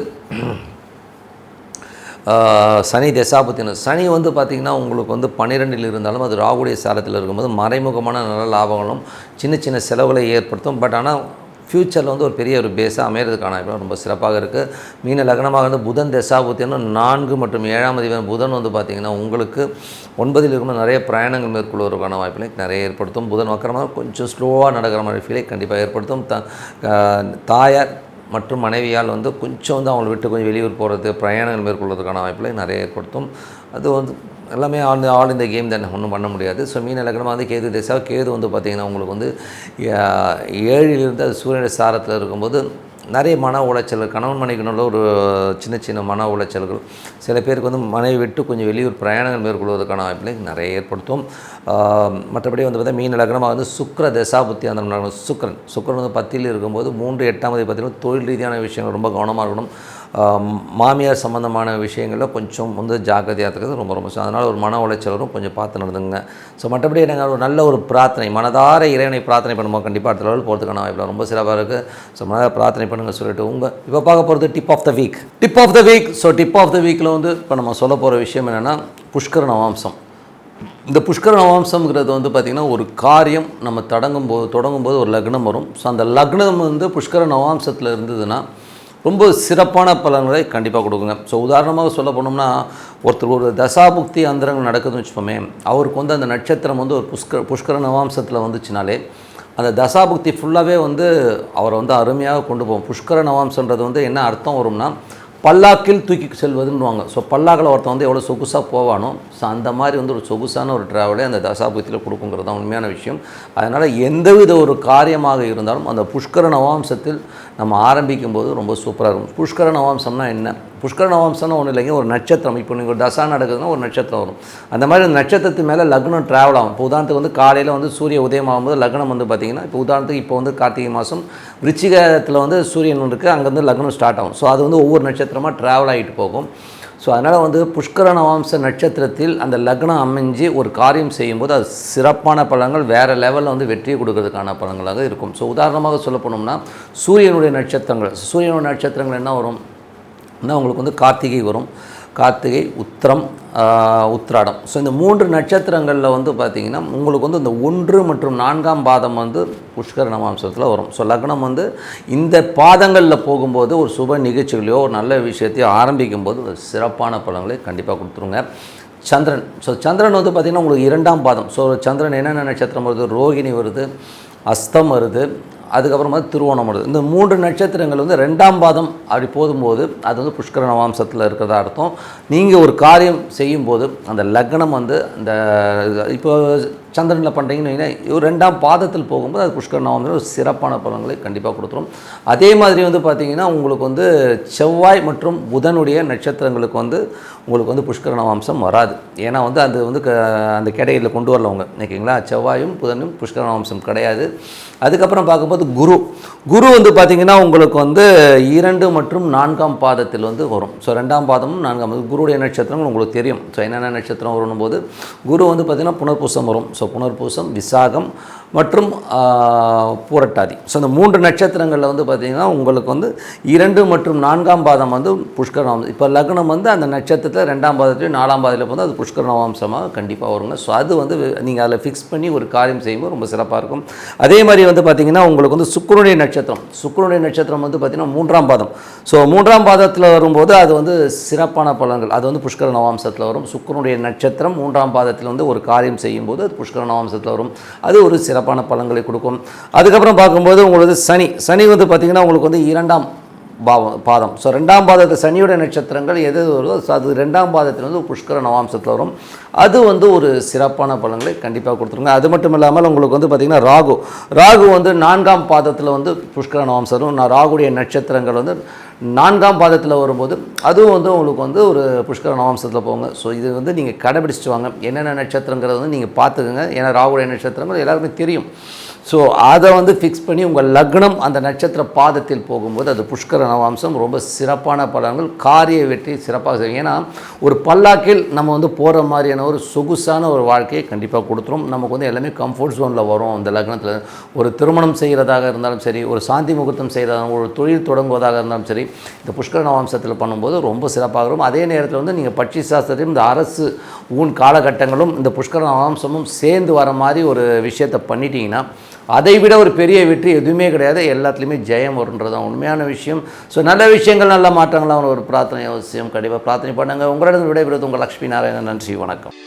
சனி தசாபத்தினர் சனி வந்து பார்த்திங்கன்னா உங்களுக்கு வந்து 12இல் இருந்தாலும் அது ராகுடைய சாரத்தில் இருக்கும்போது மறைமுகமான நல்ல லாபங்களும் சின்ன செலவுகளை ஏற்படுத்தும். பட் ஆனால் ஃப்யூச்சரில் வந்து ஒரு பெரிய ஒரு பேஸாக அமைகிறதுக்கான வாய்ப்பு ரொம்ப சிறப்பாக இருக்குது. மீன லக்னமாக வந்து புதன் தசாபுத்தின்னா 4 மற்றும் 7ஆம் அதிபதி புதன் வந்து பார்த்திங்கன்னா உங்களுக்கு 9இல் இருக்கும்போது நிறைய பிரயாணங்கள் மேற்கொள்வதற்கான வாய்ப்புகளை நிறைய ஏற்படுத்தும். புதன் வக்கரமாக கொஞ்சம் ஸ்லோவாக நடக்கிற மாதிரி ஃபீலை கண்டிப்பாக ஏற்படுத்தும். தாயார் மற்றும் மனைவியால் வந்து கொஞ்சம் வந்து அவங்களை விட்டு கொஞ்சம் வெளியூர் போகிறது பிரயாணங்கள் மேற்கொள்வதற்கான வாய்ப்புகளை நிறைய ஏற்படுத்தும். அது வந்து எல்லாமே ஆல் இந்த கேம் தானே, ஒன்றும் பண்ண முடியாது. ஸோ மீன லக்னமாக வந்து கேது திசை கேது வந்து பார்த்திங்கன்னா உங்களுக்கு வந்து 7இலிருந்து அது சூரியனுடைய சாரத்தில் இருக்கும்போது நிறைய மன உளைச்சல், கணவன் மனைவிக்குள்ள ஒரு சின்ன மன உளைச்சல்கள், சில பேருக்கு வந்து மனைவி விட்டு கொஞ்சம் வெளியூர் பிரயாணங்கள் மேற்கொள்வதற்கான வாய்ப்புகளை நிறைய ஏற்படுத்தும். மற்றபடி வந்து பார்த்தா மீன லக்னமாக வந்து சுக்கிர தசாபுத்தி அந்த சுக்கிரன் வந்து 10இல் இருக்கும்போது 3, 8ஆம் தேதி பார்த்திங்கன்னா தொழில் ரீதியான விஷயங்கள் ரொம்ப கவனமாக இருக்கணும். மாமியார் சம்மந்தமான விஷயங்களில் கொஞ்சம் வந்து ஜாக்கிரதையாக இருக்கிறது ரொம்ப ரொம்ப அதனால் ஒரு மன உளைச்சலும் கொஞ்சம் பார்த்து நடந்துங்க. ஸோ மற்றபடி நாங்கள் ஒரு நல்ல ஒரு பிரார்த்தனை மனதார இறைவனை பிரார்த்தனை பண்ணுவோம், கண்டிப்பாக அடுத்த லெவல் போகிறதுக்கான வாய்ப்பில் ரொம்ப சிறப்பாக இருக்குது. ஸோ மனதார பிரார்த்தனை பண்ணுங்கள் சொல்லிட்டு இப்போ பார்க்க போகிறது tip of the week. So tip of the வீக்கில் வந்து இப்போ நம்ம சொல்ல போகிற விஷயம் என்னென்னா புஷ்கர நவாம்சம். இந்த புஷ்கர நவாம்சம்ங்கிறது வந்து பார்த்திங்கன்னா ஒரு காரியம் நம்ம தொடங்கும்போது ஒரு லக்னம் வரும். ஸோ அந்த லக்னம் வந்து புஷ்கர நவாம்சத்தில் இருந்ததுன்னா ரொம்ப சிறப்பான பலன்களை கண்டிப்பாக கொடுக்குங்க. ஸோ உதாரணமாக சொல்ல போனோம்னா ஒருத்தர் ஒரு தசாபுக்தி அந்தரங்கள் நடக்குதுன்னு வச்சுப்போமே, அவருக்கு வந்து அந்த நட்சத்திரம் வந்து ஒரு புஷ்கர நவாம்சத்தில் வந்துச்சுனாலே அந்த தசாபுக்தி ஃபுல்லாகவே வந்து அவரை வந்து அருமையாக கொண்டு போகும். புஷ்கர நவாம்சன்றது வந்து என்ன அர்த்தம் வரும்னா பல்லாக்கில் தூக்கி செல்வதுன்னுவாங்க. ஸோ பல்லாக்கில் ஒருத்தன் வந்து எவ்வளோ சொகுசாக போவானோ, ஸோ அந்த மாதிரி வந்து ஒரு சொகுசான ஒரு ட்ராவலே அந்த தசாபுக்தியில் கொடுக்குங்கிறது தான் உண்மையான விஷயம். அதனால் எந்தவித ஒரு காரியமாக இருந்தாலும் அந்த புஷ்கர நவாம்சத்தில் நம்ம ஆரம்பிக்கும் போது ரொம்ப சூப்பராக இருக்கும். புஷ்கர நவாம்சம்னா என்ன? புஷ்கர நவாம்சம்னா ஒன்றும் இல்லைங்க, ஒரு நட்சத்திரம். இப்போ நீங்கள் ஒரு தசா நடக்குதுன்னா ஒரு நட்சத்திரம் வரும். அந்த மாதிரி நட்சத்திரத்து மேலே லக்னம் ட்ராவல் ஆகும். இப்போ உதாரணத்துக்கு வந்து காலையில் வந்து சூரிய உதயம் ஆகும்போது லக்னம் வந்து பார்த்திங்கன்னா, இப்போ உதாரணத்துக்கு இப்போ வந்து கார்த்திகை மாதம் விருச்சிகத்தில் வந்து சூரியன் இருக்குது, அங்கேருந்து லக்னம் ஸ்டார்ட் ஆகும். ஸோ அது வந்து ஒவ்வொரு நட்சத்திரமாக ட்ராவல் ஆகிட்டு போகும். ஸோ அதனால் வந்து புஷ்கர நவாம்ச நட்சத்திரத்தில் அந்த லக்னம் அமைஞ்சு ஒரு காரியம் செய்யும்போது அது சிறப்பான பலன்கள் வேறு லெவலில் வந்து வெற்றியை கொடுக்கறதுக்கான பலன்களாக இருக்கும். ஸோ உதாரணமாக சொல்ல போனோம்னா சூரியனுடைய நட்சத்திரங்கள் என்ன வரும்? உங்களுக்கு வந்து கார்த்திகை வரும், கார்த்திகை, உத்திரம், உத்திராடம். ஸோ இந்த 3 நட்சத்திரங்களில் வந்து பார்த்திங்கன்னா உங்களுக்கு வந்து இந்த 1 மற்றும் 4ஆம் பாதம் வந்து புஷ்கர நவாம்சத்தில் வரும். ஸோ லக்னம் வந்து இந்த பாதங்களில் போகும்போது ஒரு சுப நிகழ்ச்சிகளையோ ஒரு நல்ல விஷயத்தையோ ஆரம்பிக்கும் போது ஒரு சிறப்பான பலன்களை கண்டிப்பாக கொடுத்துருங்க. சந்திரன். ஸோ சந்திரன் வந்து பார்த்திங்கன்னா உங்களுக்கு 2ஆம் பாதம். ஸோ சந்திரன் என்னென்ன நட்சத்திரம் வருது? ரோகிணி வருது, அஸ்தம் வருது, அதுக்கப்புறமா திருவோணம் வருது. இந்த 3 நட்சத்திரங்கள் வந்து 2ஆம் பாதம் அப்படி போகும்போது அது வந்து புஷ்கர நவாம்சத்தில் இருக்கிறதா அர்த்தம். நீங்கள் ஒரு காரியம் செய்யும்போது அந்த லக்னம் வந்து அந்த இப்போ சந்திரனில் பண்ணுறீங்கன்னு வைங்கன்னா 2ஆம் பாதத்தில் போகும்போது அது புஷ்கர நவாம்சம் ஒரு சிறப்பான பலன்களை கண்டிப்பாக கொடுத்துரும். அதே மாதிரி வந்து பார்த்திங்கன்னா உங்களுக்கு வந்து செவ்வாய் மற்றும் புதனுடைய நட்சத்திரங்களுக்கு வந்து உங்களுக்கு வந்து புஷ்கர நவாம்சம் வராது. ஏன்னா வந்து அது வந்து அந்த கேட்டகரியில் கொண்டு வரலவங்க, ஓகேங்களா? செவ்வாயும் புதனும் புஷ்கர நவாம்சம் கிடையாது. அதுக்கப்புறம் பார்க்கும்போது குரு வந்து பார்த்திங்கன்னா உங்களுக்கு வந்து 2 மற்றும் 4ஆம் பாதத்தில் வந்து வரும். ஸோ 2ஆம் பாதமும் 4ஆம் பாதம் குருடைய நட்சத்திரங்கள் உங்களுக்கு தெரியும். ஸோ என்னென்ன நட்சத்திரம் வரும்போது குரு வந்து பார்த்திங்கன்னா புனர்பூசம் வரும். ஸோ புனர்பூசம், விசாகம் மற்றும் பூரட்டாதி. ஸோ இந்த 3 நட்சத்திரங்களில் வந்து பார்த்திங்கன்னா உங்களுக்கு வந்து 2 மற்றும் 4ஆம் பாதம் வந்து புஷ்கர நவாம்சம். இப்போ லக்னம் வந்து அந்த நட்சத்திரத்தில் 2ஆம் பாதத்துலேயும் 4ஆம் பாதத்தில் வந்து அது புஷ்கர நவாம்சமாக கண்டிப்பாக வருங்க. ஸோ அது வந்து நீங்கள் அதில் ஃபிக்ஸ் பண்ணி ஒரு காரியம் செய்யும்போது ரொம்ப சிறப்பாக இருக்கும். அதே மாதிரி வந்து பார்த்திங்கன்னா உங்களுக்கு வந்து சுக்கிரனுடைய நட்சத்திரம் வந்து பார்த்திங்கன்னா 3ஆம் பாதம். ஸோ 3ஆம் பாதத்தில் வரும்போது அது வந்து சிறப்பான பலன்கள், அது வந்து புஷ்கர நவாம்சத்தில் வரும். சுக்கிரனுடைய நட்சத்திரம் 3ஆம் பாதத்தில் வந்து ஒரு காரியம் செய்யும்போது அது புஷ்கர நவாம்சத்தில் வரும். அது ஒரு சிறப்பான பலன்களை கொடுக்கும். அதுக்கப்புறம் பார்க்கும்போது உங்களுக்கு சனி வந்து பார்த்திங்கன்னா உங்களுக்கு வந்து 2ஆம் பாதம். ஸோ 2ஆம் பாதத்தில் சனியோட நட்சத்திரங்கள் எது வருதோ அது 2ஆம் பாதத்தில் வந்து புஷ்கர நவாம்சத்தில் வரும். அது வந்து ஒரு சிறப்பான பலன்களை கண்டிப்பாக கொடுத்துருங்க. அது மட்டும் இல்லாமல் உங்களுக்கு வந்து பார்த்திங்கன்னா ராகு வந்து 4ஆம் பாதத்தில் வந்து புஷ்கர நவாம்சம் வரும். ராகுடைய நட்சத்திரங்கள் வந்து 4ஆம் பாதத்தில் வரும்போது அதுவும் வந்து உங்களுக்கு வந்து ஒரு புஷ்கர நவாம்சத்தில் போங்க. ஸோ இது வந்து நீங்கள் கடைபிடிச்சிட்டு வாங்க. என்னென்ன நட்சத்திரங்கிறத வந்து நீங்கள் பார்த்துக்கோங்க. ஏன்னா ராகுடைய நட்சத்திரங்கள் எல்லாருக்குமே தெரியும். ஸோ அதை வந்து ஃபிக்ஸ் பண்ணி உங்கள் லக்னம் அந்த நட்சத்திர பாதத்தில் போகும்போது அது புஷ்கர நவாம்சம் ரொம்ப சிறப்பான பலன்கள், காரிய வெற்றி சிறப்பாக செய்யும். ஏன்னா ஒரு பல்லாக்கில் நம்ம வந்து போகிற மாதிரியான ஒரு சொகுசான ஒரு வாழ்க்கையை கண்டிப்பாக கொடுத்துரும். நமக்கு வந்து எல்லாமே கம்ஃபர்ட் ஜோனில் வரும். அந்த லக்னத்தில் ஒரு திருமணம் செய்கிறதாக இருந்தாலும் சரி, ஒரு சாந்தி முகூர்த்தம் செய்கிறதாக, ஒரு தொழில் தொடங்குவதாக இருந்தாலும் சரி, இந்த புஷ்கர நவாம்சத்தில் பண்ணும்போது ரொம்ப சிறப்பாக இருக்கும். அதே நேரத்தில் வந்து நீங்கள் பட்சி சாஸ்திரத்தையும் இந்த அரசு காலகட்டங்களும் இந்த புஷ்கர நவாம்சமும் சேர்ந்து வர மாதிரி ஒரு விஷயத்தை பண்ணிட்டீங்கன்னா அதை விட ஒரு பெரிய வெற்றி எதுவுமே கிடையாது. எல்லாத்துலேயுமே ஜெயம் வருன்றது தான் உண்மையான விஷயம். ஸோ நல்ல விஷயங்கள், நல்ல மாற்றங்களாக ஒரு பிரார்த்தனை அவசியம். கண்டிப்பாக பிரார்த்தனை பண்ணுங்கள். உங்களிடம் விடைபெறுவது உங்கள் லக்ஷ்மி நாராயணன். நன்றி, வணக்கம்.